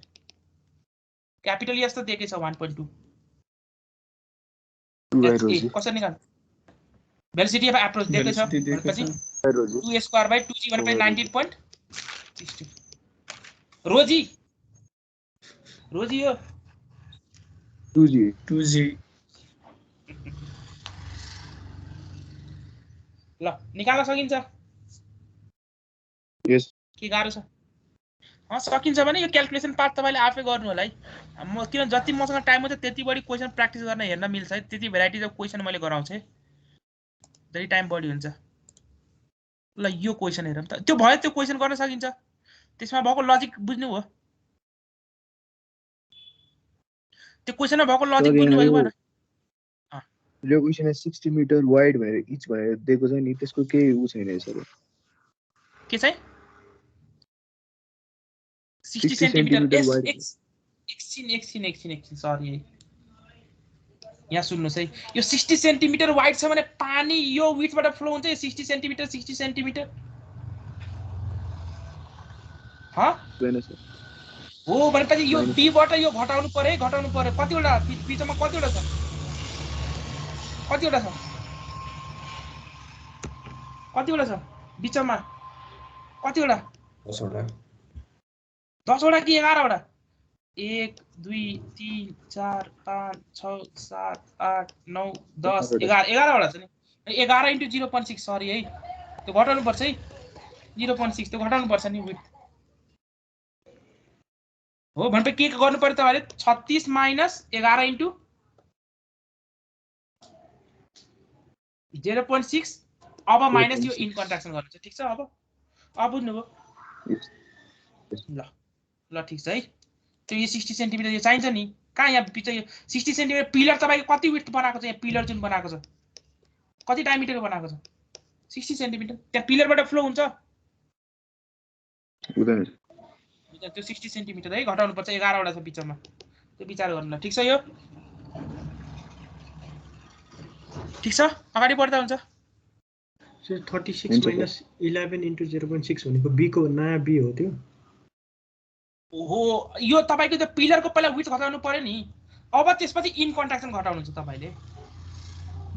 क्यापिटल एस त दिएकै छ 1.2 रोजी कसरी निकाल्नु भेलोसिटी अफ एप्रोच दिएकै छ भनेपछि 2 स्क्वायर बाइ 2g भनेपछि 19.60 रोजी यो 2G ल निकाल्न सकिन्छ यस के गाह्रो छ सकिन्छ भने यो क्याल्कुलेसन पार्ट तपाईले आफै गर्नु होला है म किन जति मसँग टाइम हुन्छ त्यति बढी क्वेशन प्र्याक्टिस गर्न हेर्न मिल्छ है त्यति भेराइटिज अफ क्वेशन मैले गराउँछु जति टाइम बढी हुन्छ ल यो क्वेशन हेरौँ त त्यो भयो त्यो क्वेशन गर्न सकिन्छ त्यसमा भएको लजिक बुझ्नु हो त्यो क्वेशनमा भएको लजिक बुझ्नु भएको भएन यो क्वेशन 60 मिटर वाइड भनेर इच भनेर दिएको छ नि त्यसको केही उ छैन सर के चाहिँ 60 60 सेन्टिमिटर wide. एकछिन सरी यहाँ सुन्नुहोस् है यो 60 सेन्टिमिटर वाइड छ भने पानी यो विड्थबाट फ्लो हुन्छ यो 60 सेन्टिमिटर छैन सर हो भनेपछि यो B बाट यो घटाउनु पर्यो कतिवटा बिचमा कतिवटा छ बिचमा कतिवटा 10 वटा कि 11 वटा 1 2 3 4 5 6 7 8 9 10 11 वटा छ नि 11 इन्टु 0.6 सरी है त्यो घटाउनु पर्छ है 0.6 त्यो घटाउनु पर्छ नि विड्थ हो भनेपछि के गर्नु पर्यो तपाईले 36 माइनस 11 इन्टु 0.6 अब माइनस यो इन कन्ट्राक्सन गर्नु छ ठीक छ अब बुझ्नुभयो ल ठीक छ है त्यो यो 60 सेन्टिमिटर यो चाहिन्छ नि कहाँ यहाँ पिछ यो 60 सेन्टिमिटर पिलर तपाईको कति विड्थ बनाएको छ यहाँ पिलर जुन बनाएको छ कति डायमिटरको बनाएको छ 60 सेन्टिमिटर त्यहाँ पिलरबाट फ्लो हुन्छ हुँदैन त्यो 60 सेन्टिमिटर है घटाउनु पर्छ 11 वटा छ बिचमा त्यो विचार गर्नु ल ठीक छ यो ठीक छ अगाडि बढ्दा हुन्छ 36 minus 11 into 0.6 भनेको B को नयाँ B हो त्यो ओहो यो तपाईको त्यो पिलरको पहिला विड्थ घटाउनु पर्यो नि अब त्यसपछि इन कन्ट्राक्सन घटाउनु छ तपाईले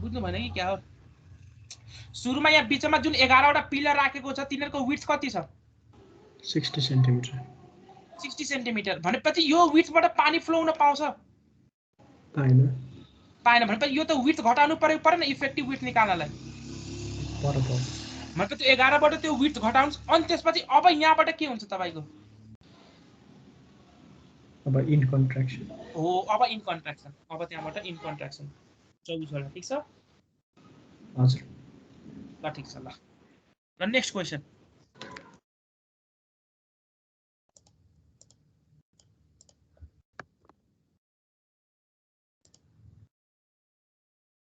बुझ्नु भएन कि क्या हो सुरुमा यहाँ बिचमा जुन 11 वटा पिलर राखेको छ तिनीहरुको विड्थ कति छ 60 सेन्टिमिटर 60 सेन्टिमिटर भनेपछि यो विड्थबाट पानी फ्लो हुन पाउँछ पाएन भनेपछि यो त विड्थ घटाउनु पर्यो नि इफेक्टिभ विड्थ निकाल्नलाई भनेपछि त्यो 11 बाट त्यो विड्थ घटाउनु अनि त्यसपछि अब यहाँबाट के हुन्छ तपाईको अब इन कन्ट्राक्सन हो अब इन कन्ट्राक्सन अब त्यहाँबाट इन कन्ट्राक्सन 24 वटा ठीक छ हजुर ल ठीक छ ल नेक्स्ट क्वेशन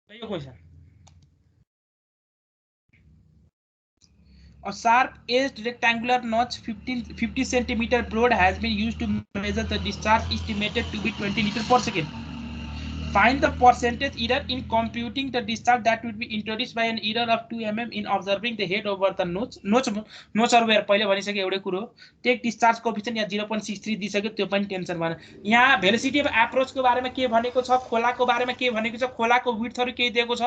यो question A sharp-edged rectangular notch 50 cm broad has been used to measure the discharge estimated to be 20 liters per second. Find the percentage error in computing the discharge that would be introduced by an error of 2 mm in observing the head over the notch. नोचहरु हेर पहिले भनिसके एउटै कुरो take discharge coefficient यहाँ 0.63 दिसक्यो त्यो पनि tension भएन यहाँ भेलोसिटी अफ एप्रोच को बारेमा के भनेको छ खोलाको बारेमा के भनेको छ खोलाको विड्थहरु के दिएको छ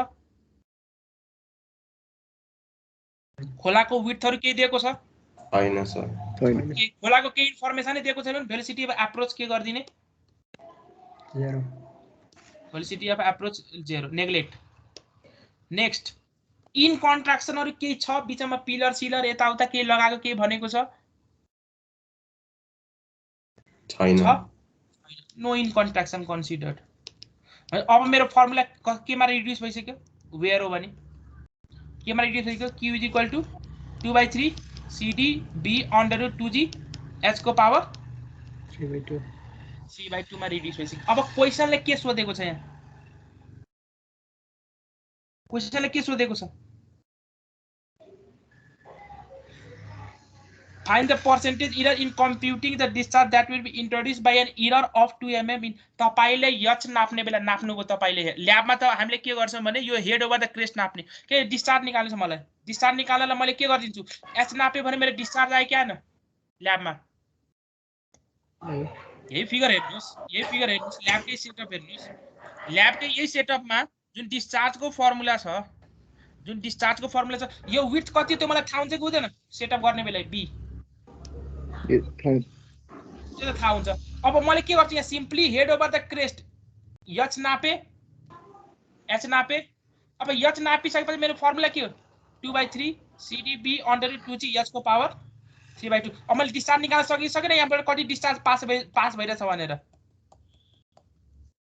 खोलाको विड्थहरु के दिएको छ छैन सर खोलाको के इन्फर्मेसन दिएको छैन भेलोसिटी अफ एप्रोच के गर्दिने 0 velocity of approach 0 neglect next in contraction हरु के छ बीचमा पिलर सिलर यता उता के लगाएको के भनेको छ छैन नो इन contraction considered अब मेरो फर्मुला केमा रिड्युस भइसक्यो वेयर हो भने केमा रिड्युस भइसक्यो q = 2/3 cd b under root 2g h को पावर 3/2 3/2 मा रिड्युस भइसक्यो अब क्वेशनले के सोधेको छ यहाँ क्वेशनले के सोधेको छ find the percentage error in computing the discharge that will be introduced by an error of 2 mm in तपाईले h नाप्ने बेला नाप्नुको तपाईले ल्याबमा त हामीले के गर्छौं भने यो हेड ओभर द क्रेस्ट नाप्ने के डिस्चार्ज निकाल्नु छ मलाई डिस्चार्ज निकाल्नलाई मैले के गर्दिन्छु h नाप्यो भने मेरो डिस्चार्ज आयो के हैन ल्याबमा यही फिगर हेर्नुस् ल्याबकै सेटअप हेर्नुस् ल्याबकै यही सेटअपमा जुन डिस्चार्जको फर्मुला छ यो विड्थ कति त्यो मलाई थाहा हुन्छ कि हुँदैन सेटअप गर्ने बेला बी त्यो थाहा हुन्छ अब मैले के गर्छु यहाँ simply head over the crest H नापे अब एच नापिसकेपछि मेरो फर्मुला के हो 2/3 cd b under root 2g h को पावर 3/2 अब मैले डिस्चार्ज निकाल्न सकेन यहाँबाट कति डिस्चार्ज पास भइरहेछ भनेर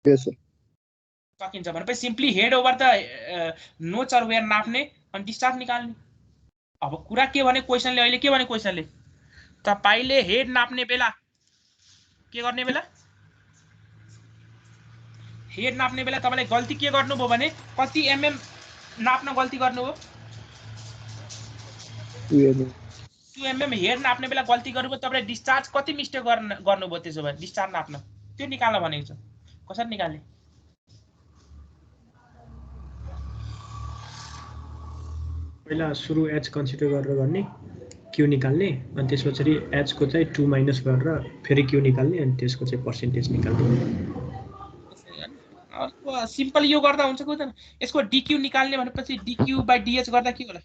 यस सर सकिन्छ भनेपछि सिम्पली हेड ओभर द नोच अर वेयर नाप्ने अनि डिस्चार्ज निकाल्ने अब कुरा के भने क्वेशनले अहिले के भने क्वेशनले तपाईले हेड नाप्ने बेला के गर्ने बेला हेड नाप्ने बेला तपाईले गल्ती के गर्नुभयो भने कति एमएम नाप्न गल्ती गर्नुभयो 2 mm हेड नाप्ने बेला गल्ती गर्नुभयो तपाईले डिस्चार्ज कति मिस्टेक गर्नुभयो त्यसो भए डिस्चार्ज नाप्न त्यो निकाल्न भनेको छ कसरी निकाल्ने पहिला सुरु h कन्सिडर गरेर गर्ने q निकाल्ने अनि त्यसपछि h को चाहिँ 2 माइनस गरेर फेरि q निकाल्ने अनि त्यसको चाहिँ पर्सेन्टेज निकाल्ने अर्को सिम्पल यो गर्दा हुन्छ कि हुँदैन यसको dq निकाल्ने भनेपछि dq/dh गर्दा के होला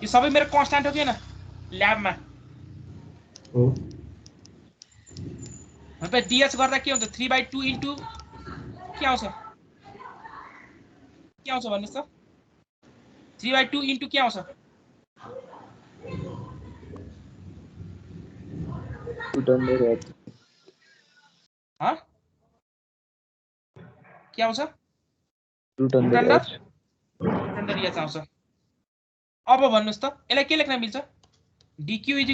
यो सबै मेरो कन्स्ट्यान्ट हो के हैन ल्याबमा हो भनेपछि dh गर्दा के हुन्छ 3/2 इन्टु के आउँछ भन्नुस् त 3/2 इन्टु के आउँछ के आउँछ रूट अन्डर h आउँछ अब भन्नुस् त यसलाई के लेख्न मिल्छ dq =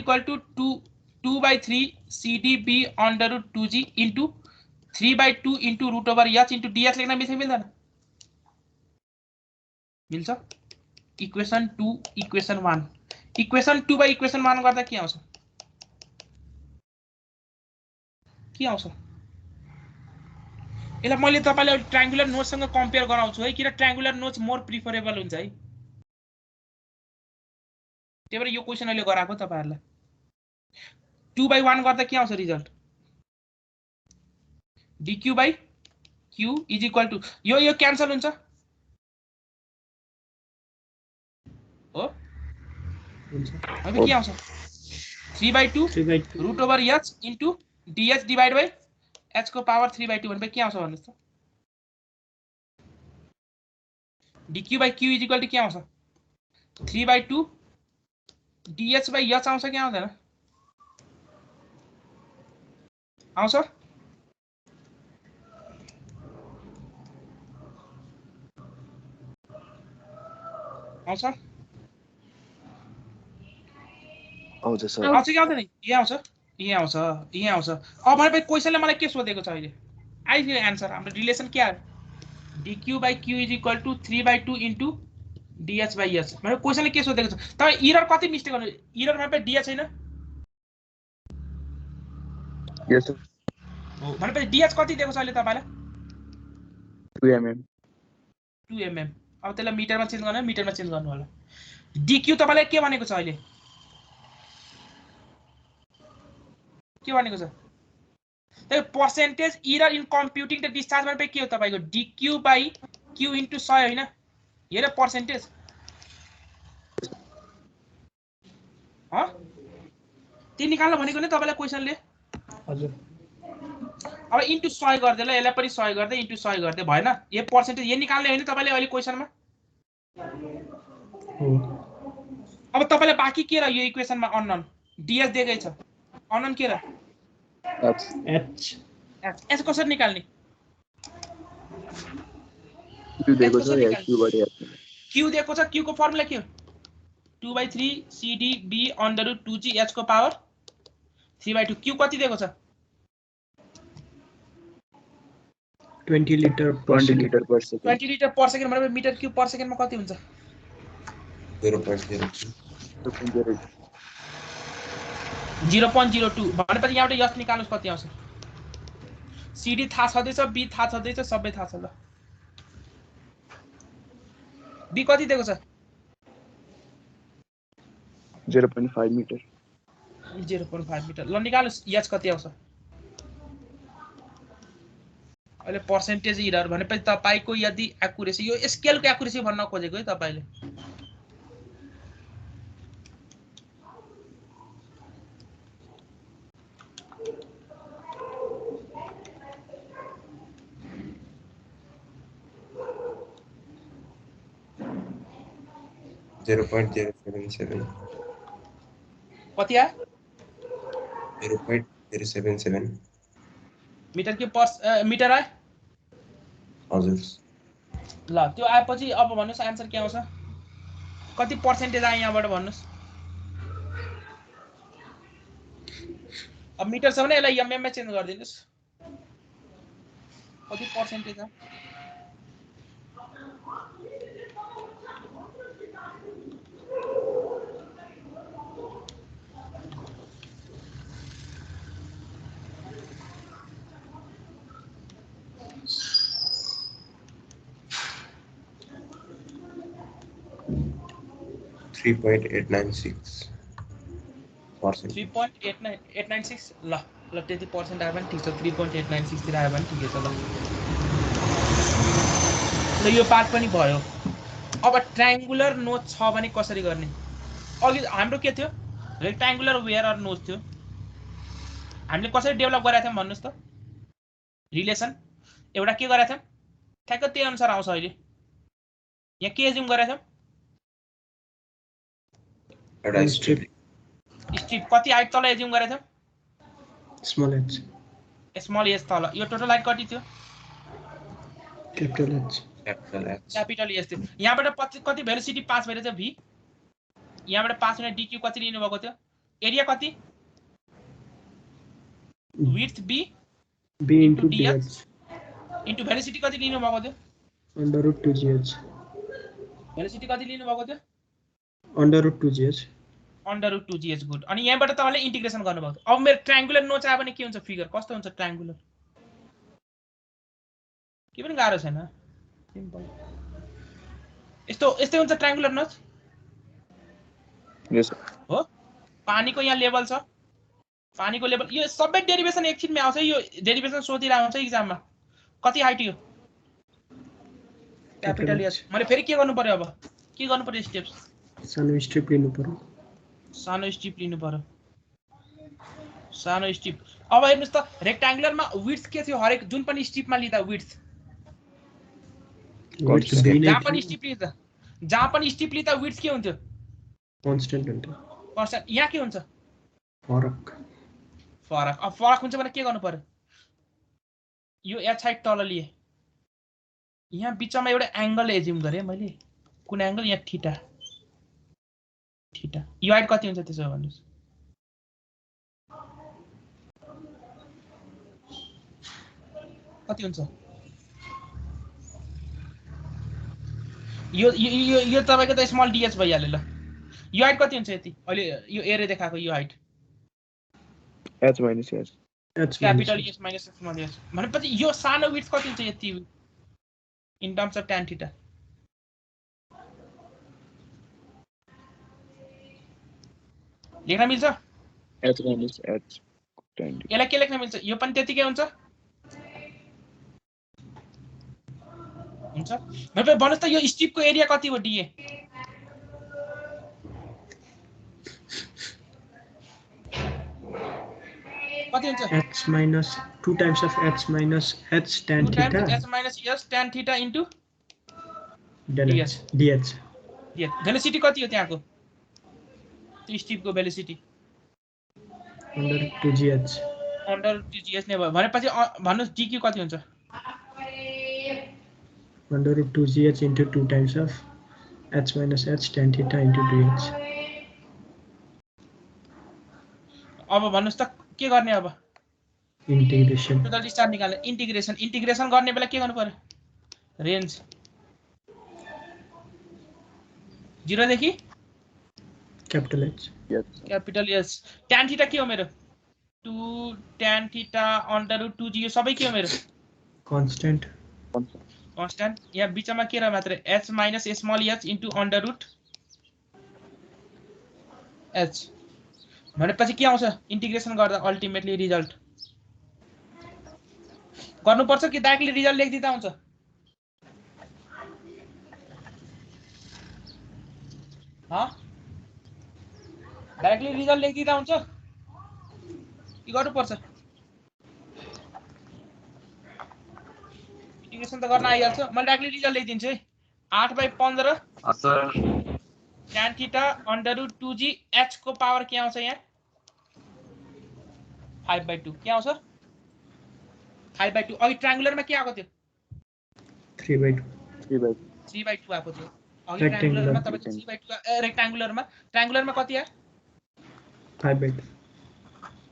2/3 cd b under root 2g into 3/2 into root over h into dh लेख्न मिल्छ मिल्दैन मिल्छ equation 2 equation 1 equation 2 by equation 1 गर्दा के आउँछ यसलाई मैले तपाईलाई ट्रायंगुलर नोच सँग कम्पेयर गराउँछु है किन ट्रायंगुलर नोच मोर प्रिफरेबल हुन्छ है त्यही भएर यो क्वेशन अहिले गराएको तपाईहरुलाई 2/1 गर्दा के आउँछ रिजल्ट dq/q = यो क्यान्सल हुन्छ हो अब के आउँछ 3/2 root over h into dh divide by h को पावर 3/2 भनेपछि के आउँछ भन्नुस् त dq/q = के आउँछ 3/2 dh/h आउँछ के आउँदैन आउँछ सर आउँछ कि आउँदैन यही आउँछ अब भनेपछि क्वेशनले मलाई के सोधेको छ अहिले आइदियो आन्सर हाम्रो रिलेसन के आयो dq/q = 3/2 इन्टु dh/h मैले क्वेशनले के सोधेको छ तपाई एरर कति मिस्टेक गर्नु एरर भनेपछि dh छैन यस सर हो भनेपछि dh कति दिएको छ अहिले तपाईलाई 2 mm 2 mm अब त्यसलाई मिटरमा चेन्ज गर्न मिटरमा चेन्ज गर्नु होला DQ तपाईले के भनेको छ अहिले के भनेको छ त्यो percentage error in computing the discharge भनेपछि के हो तपाईको DQ बाइ Q इन्टु 100 हैन हेर पर्सेन्टेज ह त्यो निकाल्न भनेको नि तपाईलाई क्वेशनले हजुर अब इन्टु 100 गर्दै ल यसलाई पनि 100 गर्दै इन्टु 100 गर्दै भएन यो पर्सेन्टेज यो निकाल्ने हैन तपाईले अहिले क्वेशनमा हो अब तपाईलाई बाँकी के र यो इक्वेशनमा अननोन DS दिएकै छ अननोन के र H H एच कसरी निकाल्ने Q दिएको छ या Q बढी Q दिएको छ Q को फर्मुला के हो 2/3 CD/B √2G H को पावर 3/2 Q कति दिएको छ 20 litre 20 litre per second 20 litre per second भनेपछि मिटर क्यूब पर सेकेन्डमा कति हुन्छ 0.02 भनेपछि यहाँबाट यस निकाल्नुस् कति आउँछ CD थाहा छदैछ B थाहा छदैछ सबै थाहा छ ल B कति दिएको छ 0.5 मिटर 0.5 मिटर ल निकाल्नुस् H कति आउँछ अहिले पर्सेन्टेज एरर भनेपछि तपाईको यदि एक्युरेसी यो स्केलको एक्युरेसी भन्न खोजेको है तपाईले कति आयो 0.077 मिटर के पर मिटर आयो हजुर ल त्यो आएपछि अब भन्नुस् आन्सर के आउँछ कति पर्सेन्टेज आयो यहाँबाट भन्नुस् अब मिटर छ भने यसलाई एमएम मा चेन्ज गरिदिनुस् कति पर्सेन्टेज आयो .896% 3.896 ल ल त्यति पर्सेन्ट आयो भने ठिक छ 3.896 तिर आयो भने ठिकै छ ल ल यो पार्ट पनि भयो अब ट्रायंगुलर नोच छ भने कसरी गर्ने अघि हाम्रो के थियो रेक्टेंगुलर वेयर अर नोच थियो हामीले कसरी डेभलप गरेका थियौं भन्नुस् त रिलेसन एउटा के गरेका थियौं ठ्याक्क त्यही अनुसार आउँछ अहिले यहाँ के एज्युम गरेका थियौं एउटा स्ट्रिप कति हाइट तल एज्युम गरेका थियौं स्मल एच तल यो टोटल हाइट कति थियो क्यापिटल एच थियो यहाँबाट कति भेलोसिटी पास भएर चाहिँ v यहाँबाट पास हुने dq कति लिनु भएको थियो एरिया कति width b into dx into velocity कति लिनु भएको थियो √2gh भेलोसिटी कति लिनु भएको थियो √2gh गुड अनि यहाँबाट तपाईले इन्टिग्रेसन गर्नुभएको थियो अब मेरो ट्रायंगुलर नोच आयो भने के हुन्छ फिगर कस्तो हुन्छ ट्रायंगुलर के पनि गाह्रो छैन सिम्पल यस्तै हुन्छ ट्रायंगुलर नोच यस हो पानीको यहाँ लेभल छ पानीको लेभल यो सबै डेरिभेसन एकछिनमै आउँछ यो डेरिभेसन सोधिरहेको हुन्छ एक्जाममा कति हाइट यो क्यापिटल एच मैले फेरि के गर्नु पर्यो अब के गर्नु पर्यो स्टेप्स सानो स्ट्रिप लिनु पर्यो सानो स्ट्रिप अब हेर्नुस् त रेक्टेंगुलरमा विड्थ के थियो हरेक जुन पनि स्ट्रिपमा लिदा विड्थ जहाँ पनि स्ट्रिप लिदा विड्थ के हुन्थ्यो कन्स्टेन्ट हुन्छ यहाँ के हुन्छ फरक अब फरक हुन्छ भने के गर्नु पर्यो यो एच हाइट तल लिए यहाँ बिचमा एउटा एंगल एज्युम गरे मैले कुन एंगल यहाँ थीटा यो हाइट कति हुन्छ त्यसो भन्नुस् कति हुन्छ यो तपाईको त स्मल डीएच भइहाल्यो ल यो हाइट कति हुन्छ यति अहिले यो एरे देखाएको यो height h minus h capital H minus small H भनेपछि यो सानो विड्थ कति हुन्छ यति in terms of tan theta लेख्न मिल्छ H minus H tan theta. यसलाई के लेख्न मिल्छ यो पनि त्यतिकै हुन्छ भनेपछि भन्नुस् त यो स्ट्रिपको एरिया कति हो डीए कति हुन्छ H minus 2 times of H minus H tan 2 theta times h minus s tan theta into then dh. dh. Velocity कति हो त्यहाँको त्यो स्ट्रिपको velocity Under 2gh. Under 2gh नै भयो भनेपछि भन्नुस् dq कति हुन्छ Under root 2gh into 2 times of h minus h tan theta into dh. अब भन्नुस् त के गर्ने अब Integration. टोटल डिस्चार्ज निकाल्ने इन्टिग्रेसन गर्ने बेला के गर्नु पर्यो रेन्ज 0 देखि Capital H. Yes. Capital S tan theta के हो मेरो 2 tan theta under root 2g यो सबै के हो मेरो Constant. कन्स्ट्यान्ट यहाँ बिचमा के रह्यो मात्र h minus small h into under root h भनेपछि के आउँछ इन्टिग्रेसन गर्दा अल्टिमेटली रिजल्ट गर्नुपर्छ कि डाइरेक्टली रिजल्ट लेखिदिँदा हुन्छ डाइरेक्टली रिजल्ट लेखिदिँदा हुन्छ के गर्नुपर्छ इन्टिग्रेसन त गर्न आइहाल्छ मैले डाइरेक्टली रिजल्ट लेखिदिन्छु है 8/15 tan theta under root 2g h को पावर के आउँछ यहाँ 5/2 के आउँछ 5/2 अघि ट्रायंगुलरमा के आएको थियो 3/2. 3/2 आएको थियो अघि ट्रायंगुलरमा तपाईको 3/2 रेक्टांगुलरमा ट्रायंगुलरमा कति आयो 5/2.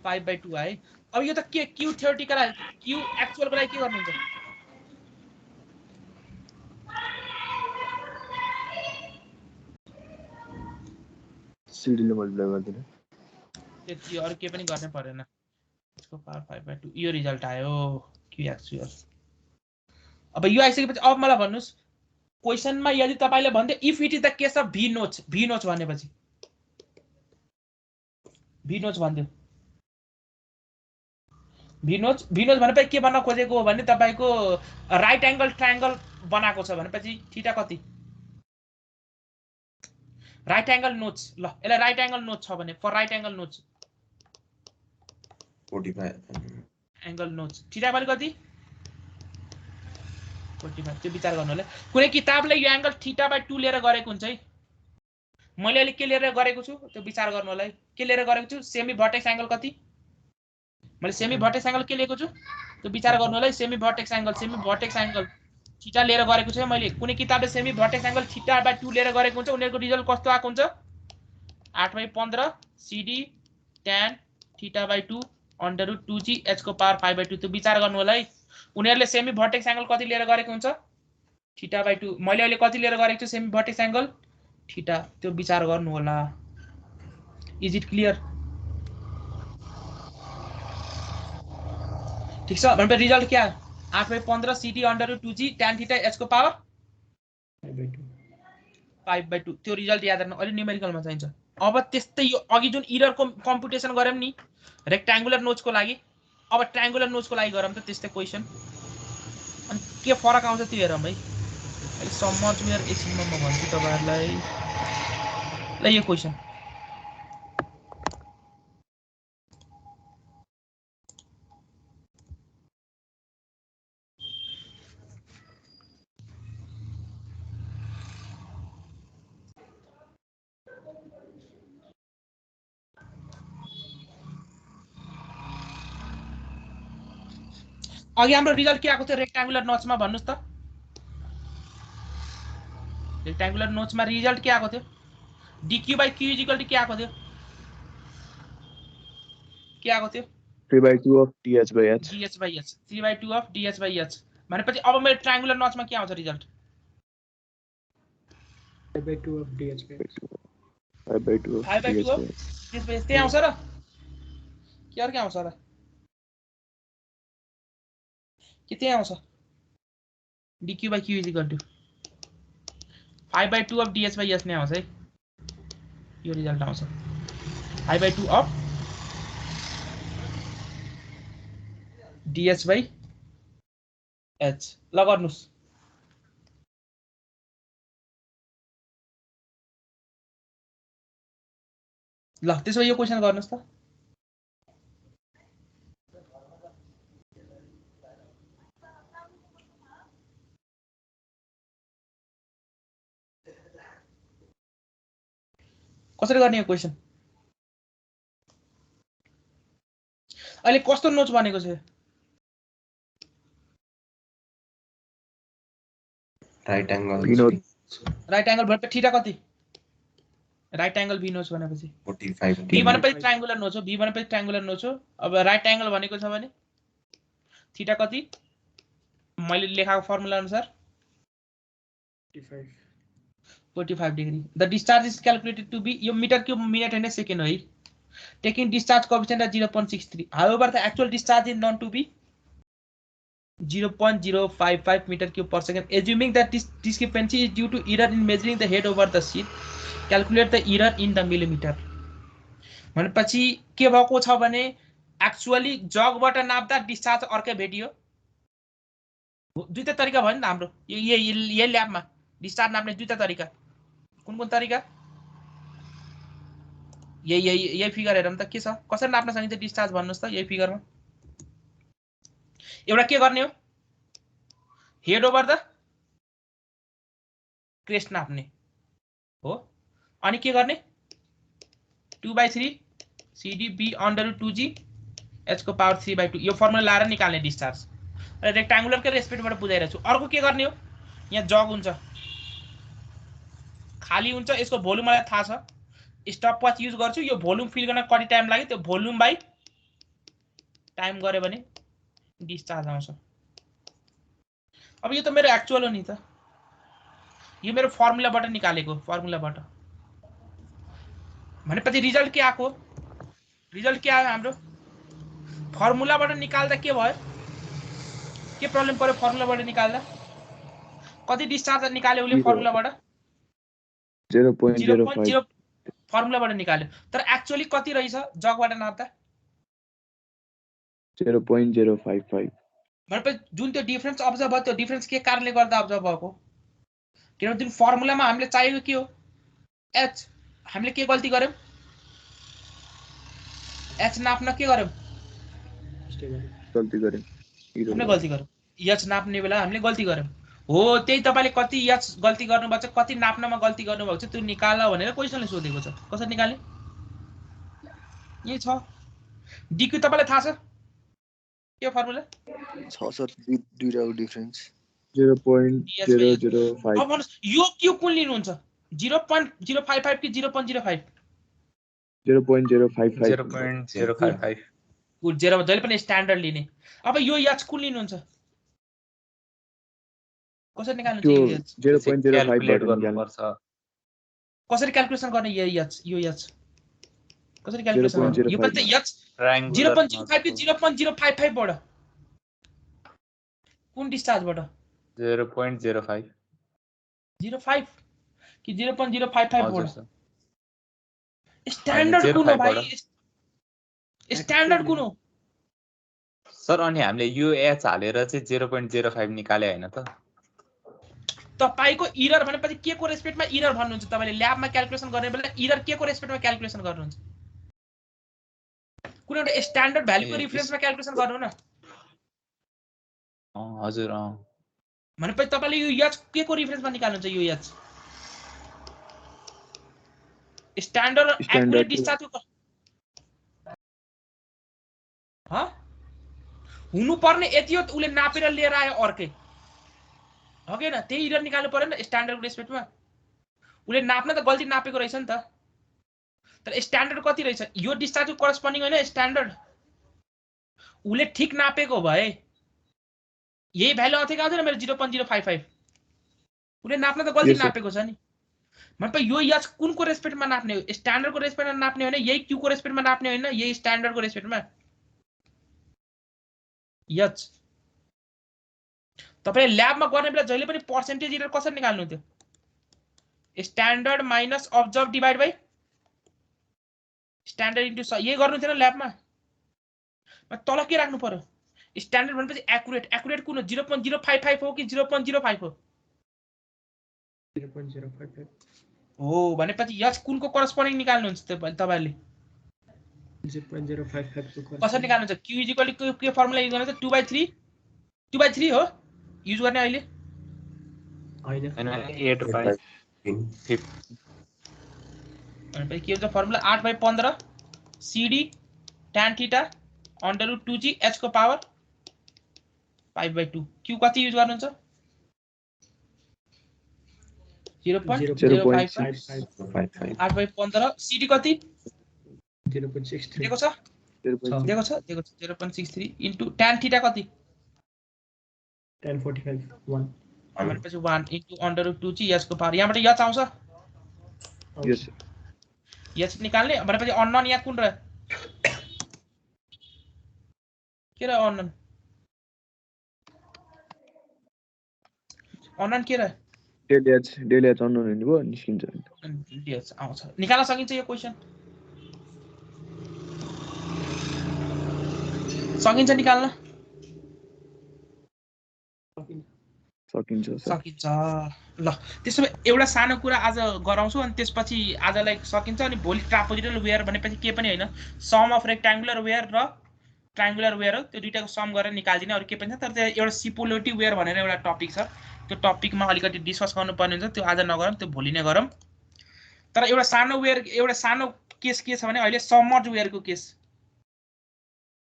5/2 आयो अब यो त के क्यू थ्योरेटिकल आयो क्यू एक्चुअलको लागि के गर्नुहुन्छ CD ले मल्टिप्लाई गर्दिनु त्यति अरु के पनि गर्ने पर्दैन यसको पावर 5/2 यो रिजल्ट आयो क्यू एक्चुअल अब यो आइसकेपछि अब मलाई भन्नुस् क्वेशनमा यदि तपाईले भन्थे if it is the case of v नोच भनेपछि v नोच भन्दियो v नोच भनेपछि के भन्न खोजेको हो भने तपाईको राइट एंगल ट्रायंगल बनाएको छ भनेपछि थीटा कति राइट एंगल नोच ल यसलाई राइट एंगल नोच छ भने फर राइट एंगल नोच 45 एंगल नोच थीटा भ्यालु कति 45 त्यो विचार गर्नु होला कुनै किताबले यो एंगल थीटा/2 लिएर गरेको हुन्छ है मैले अहिले के लिएर गरेको छु त्यो विचार गर्नु होला है के लिएर गरेको छु सेमी भर्टेक्स एंगल कति मैले सेमी भर्टेक्स एंगल के लिएको छु त्यो विचार गर्नु होला है सेमी भर्टेक्स एंगल थीटा लिएर गरेको छु मैले कुनै किताबले सेमी भर्टेक्स एंगल थीटा/2 लिएर गरेको हुन्छ उनीहरुको रिजल्ट कस्तो आएको हुन्छ 8/15 CD tan थीटा/2 under root 2g h को पावर 5/2 त्यो विचार गर्नु होला है उनीहरुले सेमी भर्टेक्स एंगल कति लिएर गरेको हुन्छ थीटा/2 मैले अहिले कति लिएर गरेको छु सेमी भर्टेक्स एंगल थीटा त्यो विचार गर्नु होला इज इट क्लियर ठीक छ भनेपछि रिजल्ट के आयो 8/15 CD under root 2g tan theta h को पावर 5/2 त्यो रिजल्ट याद राख्नु अलि न्यूमेरिकलमा चाहिन्छ अब त्यस्तै यो अघि जुन एरर को कम्प्युटेसन गर्यौं नि रेक्टांगुलर नोच को लागि अब ट्रायंगुलर नोच को लागि गरौँ त त्यस्तै क्वेशन अनि के फरक आउँछ त्यो हेरौँ है अहिले समझ मेरो एकछिनमा म भन्छु तपाईहरुलाई ल यो क्वेशन अघि हाम्रो रिजल्ट के आएको थियो रेक्टांगुलर नोचमा भन्नुस् त रेक्टांगुलर नोचमा रिजल्ट के आएको थियो dq/q के आएको थियो 3/2 of dh/h dh/h 3/2 of dh/h भनेपछि अब मेरो ट्रायंगुलर नोचमा के आउँछ result 5/2 of dh/h. 5/2 of 5/2 of dh/h dh/h त्यही आउँछ र के अर्को आउँछ र के त्यही आउँछ dq by q is equal to 5/2 of ds by s नै आउँछ है यो रिजल्ट आउँछ 5/2 of ds by h ल गर्नुस् ल त्यसो यो क्वेशन गर्नुस् त कसरी गर्ने यो क्वेशन अहिले कस्तो नोट्स बनेको छ राइट एंगल राइट एंगल भनेपछि थीटा कति राइट एंगल b नोट्स भनेपछि 45 b भनेपछि ट्रायंगुलर नोट्स हो b भनेपछि ट्रायंगुलर नोट्स हो अब राइट एंगल भनेको छ भने थीटा कति मैले लेखाको फर्मुला अनुसार 45 degree the discharge is calculated to be यो मीटर क्यूब मिनट हैन सेकेन्ड हो है taking discharge coefficient at 0.63 however the actual discharge is known to be 0.055 meter cube per second assuming that this discrepancy is due to error in measuring the head over the sheet calculate the error in the millimeter भनेपछि के भएको छ भने actually जगबाट नाप्दा discharge अर्कै भेटियो दुईटा तरिका भयो नि हाम्रो यो ल्याबमा डिस्चार्ज नाप्ने दुईटा तरिका कुन तरिका यही फिगर हेरौँ त के छ कसरी नाप्न सकिन्छ डिस्चार्ज भन्नुस् त यही फिगरमा एउटा के गर्ने हो हेड ओभर द क्रेस्ट नाप्ने हो अनि के गर्ने 2/3 cd b/2g h को पावर 3/2 यो फर्मुला लाएर निकाल्ने डिस्चार्ज र रेक्टांगुलर के रेस्पेक्टबाट बुझाइरहेछु अर्को के गर्ने हो यहाँ जग हुन्छ खाली हुन्छ यसको भोल्युम मलाई थाहा छ स्टपवॉच युज गर्छु यो भोल्युम फिल गर्न कति टाइम लाग्यो त्यो भोल्युम बाइ टाइम गरे भने डिस्चार्ज आउँछ अब यो त मेरो एक्चुअल हो नि त यो मेरो फर्मुलाबाट निकालेको फर्मुलाबाट भनेपछि रिजल्ट के आको रिजल्ट के आयो हाम्रो फर्मुलाबाट निकाल्दा के भयो के प्रब्लम पर्यो फर्मुलाबाट निकाल्दा कति डिस्चार्ज निकाल्यो उले फर्मुलाबाट 0.05 फर्मुलाबाट निकाल्यो तर एक्चुअली कति रहेछ जगबाट नाप्दा 0.055 भनेपछि जुन त्यो डिफरेन्स अब्जर्भ भयो त्यो डिफरेन्स के कारणले गर्दा अब्जर्भ भएको किनभने जुन फर्मुलामा हामीले चाहिएको के हो h हामीले के गल्ती गर्यौं h नाप्न के गर्यौं गल्ती गर्यौं हामीले गल्ती गर्यौं h नाप्ने बेला हामीले गल्ती गर्यौं हो त्यही तपाईले कति h गल्ती गर्नुभएको छ कति नाप्नमा गल्ती गर्नुभएको छ त्यो निकाल्ला भनेर क्वेशनले सोधेको छ कसरी निकाल्ने यही छ dq तपाईलाई थाहा छ के फर्मुला छ सर दुईटाको डिफरेन्स 0.005 अब भन्नुस् यो q कुन लिनुहुन्छ 0.055 कि 0.05 0.055 0.055 गुड जेरो जहिले पनि स्ट्यान्डर्ड लिने अब यो h कुन लिनुहुन्छ कसरी निकाल्नु त्यो चाहिँ यो h 0.05 क्याल्कुलेट गर्नुपर्छ कसरी क्याल्कुलेसन गर्ने यो h कसरी क्याल्कुलेसन गर्ने यो पनि त h 0.05 कि 0.055 बाट कुन डिस्चार्ज बाट 0.05 05 कि 0.055 बाट स्ट्यान्डर्ड कुन हो भाइ स्ट्यान्डर्ड कुन हो सर अनि हामीले यो h हालेर चाहिँ 0.05 निकाले हैन त तपाईको एरर भनेपछि के को रेस्पेक्टमा एरर भन्नुहुन्छ तपाईले ल्याबमा क्याल्कुलेसन गर्ने बेला एरर के को रेस्पेक्टमा क्याल्कुलेसन गर्नुहुन्छ कुनै एउटा स्ट्यान्डर्ड भ्यालुको रिफरेन्समा क्याल्कुलेसन गर्नु न हजुर भनेपछि तपाईले यो h के को रिफरेन्समा निकाल्नुहुन्छ यो h स्ट्यान्डर्ड एक्युरेट डिस्चार्जको ह हुनु पर्ने यति हो उले नापेर लिएर आयो अर्कै हो के न त्यही एरर निकाल्नु पर्यो नि स्ट्यान्डर्डको रेस्पेक्टमा उले नाप्न त गल्ती नापेको रहेछ नि त तर स्ट्यान्डर्ड कति रहेछ यो डिस्चार्जको करस्पोन्डिङ हैन स्ट्यान्डर्ड उले ठीक नापेको भए यही भ्यालु आउँथ्यो आउँदैन मेरो 0.055 उले नाप्न त गल्ती नापेको छ नि मतलब यो h कुनको रेस्पेक्टमा नाप्ने हो स्ट्यान्डर्डको रेस्पेक्टमा नाप्ने हैन यही q को रेस्पेक्टमा नाप्ने हैन यही स्ट्यान्डर्डको रेस्पेक्टमा h तपाईले ल्याबमा गर्ने बेला जहिले पनि पर्सेन्टेज एरर कसरी निकाल्नु थियो standard minus observe divide by standard into यही गर्नु थियो न ल्याबमा तल के राख्नु पर्यो स्ट्यान्डर्ड भनेपछि एक्युरेट कुन हो 0.055 हो कि 0.05 हो 0.055 हो भनेपछि यस कुनको करस्पोन्डिङ निकाल्नुहुन्छ तपाईहरुले 0.055 को कसरी निकाल्नुहुन्छ q = के फर्मुला युज गर्नुहुन्छ 2/3 हो युज गर्ने अहिले हैन 8/5 भनेपछि के हुन्छ formula 8/15 cd tan theta √2g h को पावर 5/2 q कति युज गर्नुहुन्छ 0.055 8/15 cd कति 0.63 दिएको छ 0.63 इन्टु tan थीटा कति tan 45 1 भनेपछि 1 इन्टु √2g h को पावर यहाँबाट h आउँछ यस h निकाल्ने भनेपछि अननोन यहाँ कुन रह्यो के रह्यो अननोन के रह्यो डेल एच अननोन हुने भयो निस्किन्छ ds आउँछ निकाल्न सकिन्छ यो क्वेशन सकिन्छ निकाल्न सकिन्छ ल त्यसो भए एउटा सानो कुरा आज गराउँछु अनि त्यसपछि आजलाई सकिन्छ अनि भोलि ट्रापोजिडल वेयर भनेपछि के पनि हैन सम अफ रेक्ट्याङ्गुलर वेयर र ट्रायंगुलर वेयर हो त्यो दुईटाको सम गरेर निकाल्दिने अरु के पनि छ तर त्यो एउटा सिपोलेटिभ वेयर भनेर एउटा टपिक छ त्यो टपिकमा अलिकति डिस्कस गर्नुपर्ने हुन्छ त्यो आज नगरौँ त्यो भोलि नै गरौँ तर एउटा सानो केस के छ भने अहिले सबमर्ज वेयरको केस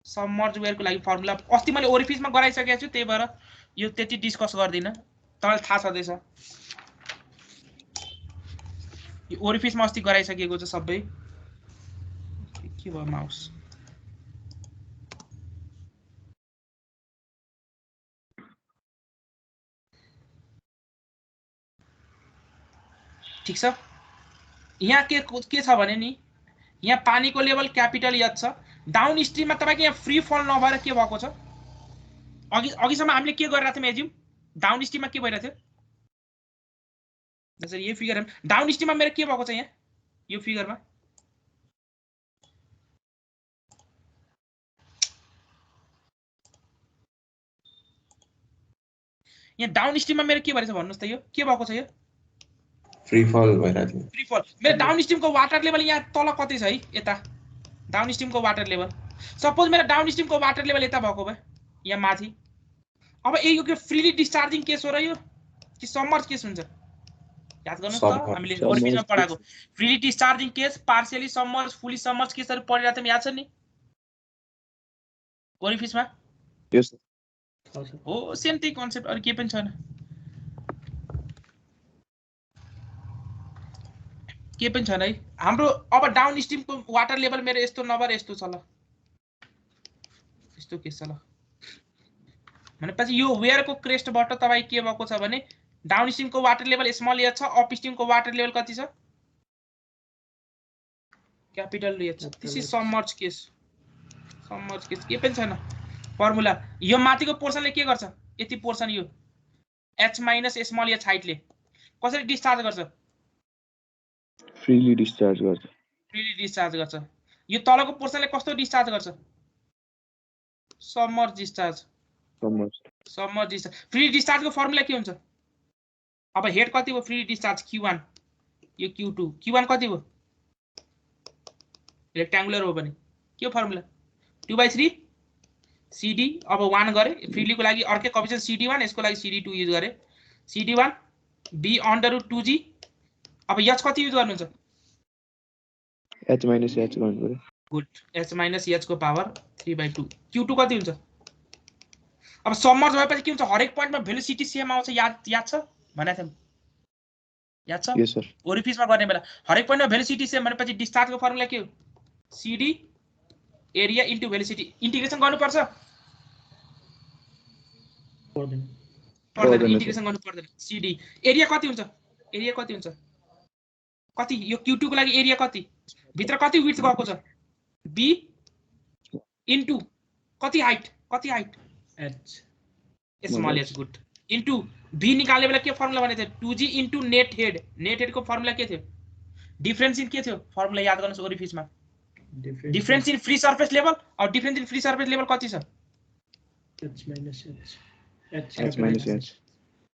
सबमर्ज वेयरको लागि फर्मुला अस्ति मैले ओरिफिसमा गराइसकेको छु त्यही भएर यो त्यति डिस्कस गर्दिन तपाईलाई थाहा छदैछ यो ओरिफिसमा अस्ति गराइसकेको छ सबै के भयो माउस ठीक छ यहाँ के छ भने नि यहाँ पानीको लेभल क्यापिटल एच छ डाउन स्ट्रीममा तपाईको यहाँ फ्री फल नभएर के भएको छ अघिसम्म हामीले के गरिरहेको थियौं एज्युम डाउन स्ट्रीममा के भइरहेको थियो जसरी यो फिगर डाउन स्ट्रीममा मेरो के भएको छ यहाँ यो फिगरमा यहाँ डाउन स्ट्रीममा मेरो के भइरहेछ भन्नुस् त यो के भएको छ यो फ्री फल भइरहेछ फ्री फल मेरो डाउन स्ट्रीमको वाटर लेभल यहाँ तल कति छ है यता डाउन स्ट्रीमको वाटर लेभल सपोज मेरो डाउन स्ट्रीमको वाटर लेभल यता भएको भए यहाँ माथि अब यो के फ्रीली डिस्चार्जिङ केस हो र यो कि सबमर्ज केस हुन्छ याद गर्नुस् त हामीले ओरिफिसमा पढाको फ्रीली डिस्चार्जिङ केस पार्शियली सबमर्ज फुली सबमर्ज केसहरु पढिरहेको थियौं याद छ नि ओरिफिसमा यस हो सेम त्यही कन्सेप्ट अरु के पनि छैन के पनि छैन है हाम्रो अब डाउन स्ट्रीमको वाटर लेभल मेरो यस्तो नभएर यस्तो छ ल यस्तो केस छ ल भनेपछि यो वेयरको क्रेस्टबाट तपाई के भएको छ भने डाउन स्ट्रीमको वाटर लेभल स्मल एच छ अप स्ट्रीमको वाटर लेभल कति छ क्यापिटल एच छ दिस इज सबमर्ज केस के पनि छैन फर्मुला यो माथिको पोर्सनले के गर्छ यति पोर्सन यो h माइनस स्मल एच हाइटले कसरी डिस्चार्ज गर्छ फ्रीली डिस्चार्ज गर्छ यो तलको पोर्सनले कस्तो डिस्चार्ज गर्छ सबमर्ज डिस्चार्ज फ्री डिस्चार्जको फर्मुला के हुन्छ अब हेड कति हो फ्री डिस्चार्ज q1 यो q1 कति हो रेक्ट्याङ्गुलर हो भने के फर्मुला 2/3 cd अब 1 गरे फ्रीली को लागि अर्कै कोएफिसिएन्ट cd1 यसको लागि cd2 युज गरे cd1 b √2g अब h कति युज गर्नुहुन्छ h माइनस h गर्नु पर्यो गुड h माइनस h को पावर 3/2 q2 कति हुन्छ अब सबमर्ज भएपछि के हुन्छ हरेक पोइन्टमा भेलोसिटी सेम आउँछ याद छ भनेको थियौं याद छ यस सर ओरिफिसमा गर्ने बेला हरेक पोइन्टमा भेलोसिटी सेम भनेपछि डिस्चार्जको फर्मुला के हो cd area into velocity integration गर्नुपर्छ पर्दैन इन्टिग्रेसन गर्नु पर्दैन cd एरिया कति हुन्छ कति यो q2 को लागि एरिया कति भित्र कति विड्थ गएको छ b इन्टु कति height h small h good into B निकाल्ने बेला के फर्मुला भनेको थियो 2g इन्टु नेट हेडको फर्मुला के थियो डिफरेन्स इन के थियो फर्मुला याद गर्नुस् ओरिफिसमा difference in free surface level और difference in free surface level कति छ h minus h H minus h.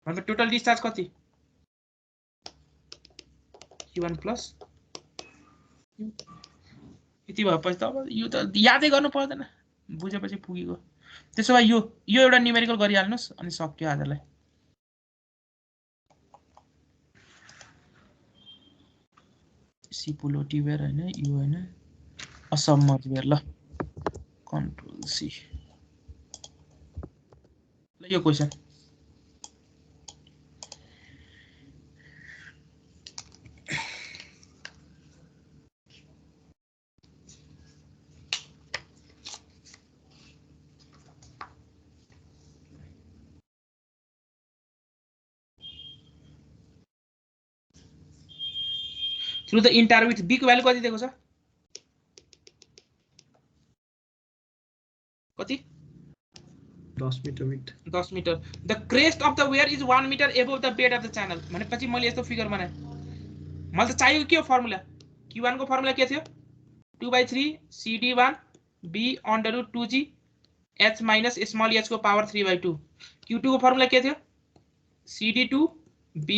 भनेको टोटल डिस्चार्ज कति q1 प्लस यति भएपछि त अब यो त यादै गर्नु पर्दैन बुझेपछि पुगेको त्यसो भए यो एउटा न्युमेरिकल गरिहाल्नुस् अनि सक्यो आजलाई सिपुलोटी वेयर हैन यो हैन असमर्थ वेयर ल कन्ट्रोल सी ल यो question through the entire width b को भ्यालु कति दिएको छ कति 10 metre width 10 metre the crest of the weir is 1 meter above the bed of the channel भनेपछि मैले यस्तो फिगर बनाए मलाई त चाहिएको के हो फर्मुला q1 को फर्मुला के थियो 2/3 cd1 b under root 2g h minus small h को पावर 3/2 q2 को फर्मुला के थियो cd2 b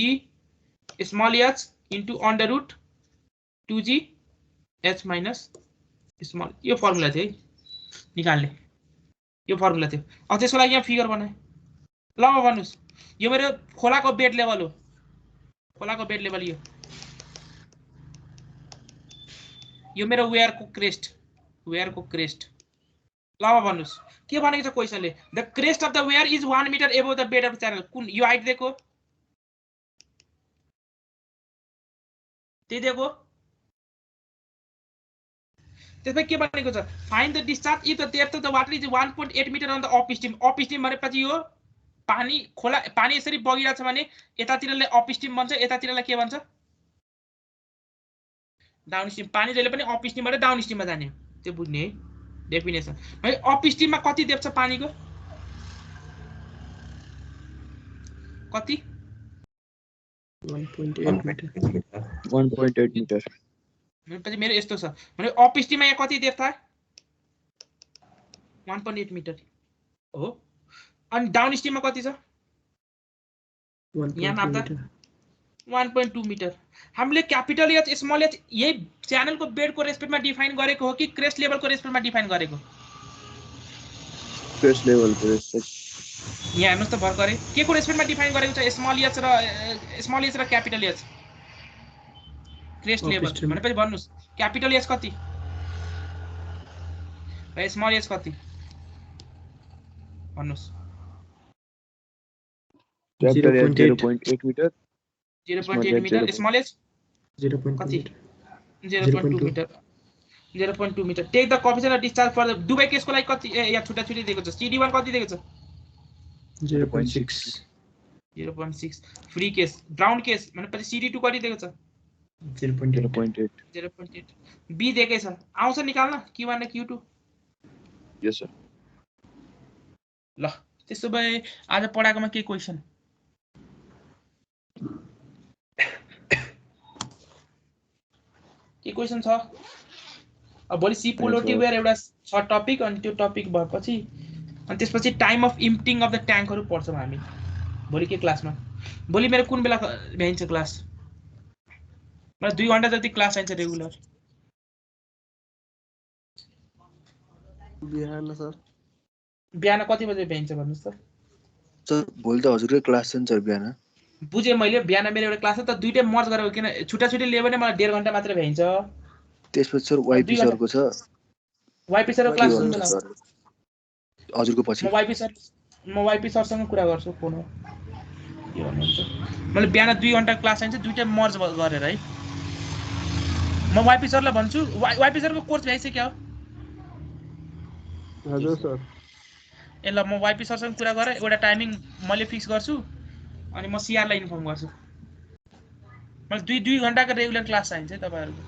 small h into under root 2g h minus small यो फर्मुला थियो है निकाल्ने यो फर्मुला थियो अब त्यसको लागि यहाँ फिगर बनाए ल अब भन्नुस् यो मेरो खोलाको बेड लेभल हो खोलाको बेड लेभल यो मेरो वेयरको क्रेस्ट ल अब भन्नुस् के भनेको छ क्वेशनले the crest of the weir is 1 metre above the bed of the channel कुन यो हाइट दिएको त्यही दिएको त्यसपछि के भनेको छ find the discharge if the depth of the water is 1.8 metre on the upstream भनेपछि यो पानी खोला पानी यसरी बगिरहेछ भने यतातिरले अप स्ट्रीम भन्छ यतातिरलाई के भन्छ डाउन स्ट्रीम पानी जहिले पनि अप स्ट्रीमबाट डाउन स्ट्रीममा जाने त्यो बुझ्ने है डेफिनेसन भाइ अप स्ट्रीममा कति डेप्थ छ पानीको कति 1.8 meter. 1.8 meter. पछि मेरो यस्तो छ भने अप स्ट्रीममा यहाँ कति डेप्थ छ 1.8 मिटर हो अनि डाउन स्ट्रीममा कति छ यहाँ नाप्दा 1.2 मिटर हामीले क्यापिटल एच स्मल एच यही च्यानलको बेडको रेस्पेक्टमा डिफाइन गरेको हो कि क्रेस्ट लेभलको रेस्पेक्टमा डिफाइन गरेको Crest level को रेस्पेक्ट यहाँ हेर्नुस् त भर्खरै के को रेस्पेक्टमा डिफाइन गरेको छ स्मल एच र क्यापिटल एच क्रेस्ट लेभल भनेपछि भन्नुस् क्यापिटल एच कति र स्मल एच कति भन्नुस् capital H 0.8 meter 0.8 meter small h 0.2 meter 0.2 meter take the coefficient of discharge for the दुबै केसको लागि कति या छुटा छुटी दिएको छ cd1 कति दिएको छ 0.6 फ्री केस ग्राउन्ड केस भनेपछि cd2 कति दिएको छ 0.8 b दिएकै छ आउँछ निकाल्न q1 र q2 यस सर ल त्यसो भए आज पढाएकोमा के क्वेशन के क्वेशन छ अब भोलि सी पोलोटी वेयर एउटा छ टपिक अनि त्यो टपिक भएपछि अनि त्यसपछि टाइम अफ इम्प्टिङ अफ द ट्याङ्कहरु पढ्छौं हामी भोलि के क्लासमा भोलि मेरो कुन बेला भ्याइन्छ क्लास मलाई 2 घण्टा जति क्लास चाहिन्छ रेगुलर बिहान कति बजे भ्याइन्छ भन्नुस् त सर भोलि त हजुरकै क्लास छ नि सर बिहान बुझे मैले बिहान मेरो एउटा क्लास छ त दुईटै मर्ज गरेको किन छुटा छुटी लियो भने मलाई 1.5 घण्टा मात्र भ्याइन्छ त्यसपछि सर वाइपी सरको छ वाइपी सरको क्लास हुन्छ न हजुरको पछि म वाइपी सरसँग कुरा गर्छु फोनमा के भन्नुहुन्छ मैले बिहान 2 घण्टा क्लास चाहिन्छ दुईटै मर्ज गरेर है म वाइपी सरलाई भन्छु वाइपी सरको कोर्स भ्याइसक्यो हजुर सर ए ल म वाइपी सरसँग कुरा गरेर एउटा टाइमिङ मैले फिक्स गर्छु अनि म सीआर लाई इन्फर्म गर्छु मलाई 2 घण्टाको रेगुलर क्लास चाहिन्छ है तपाईहरुको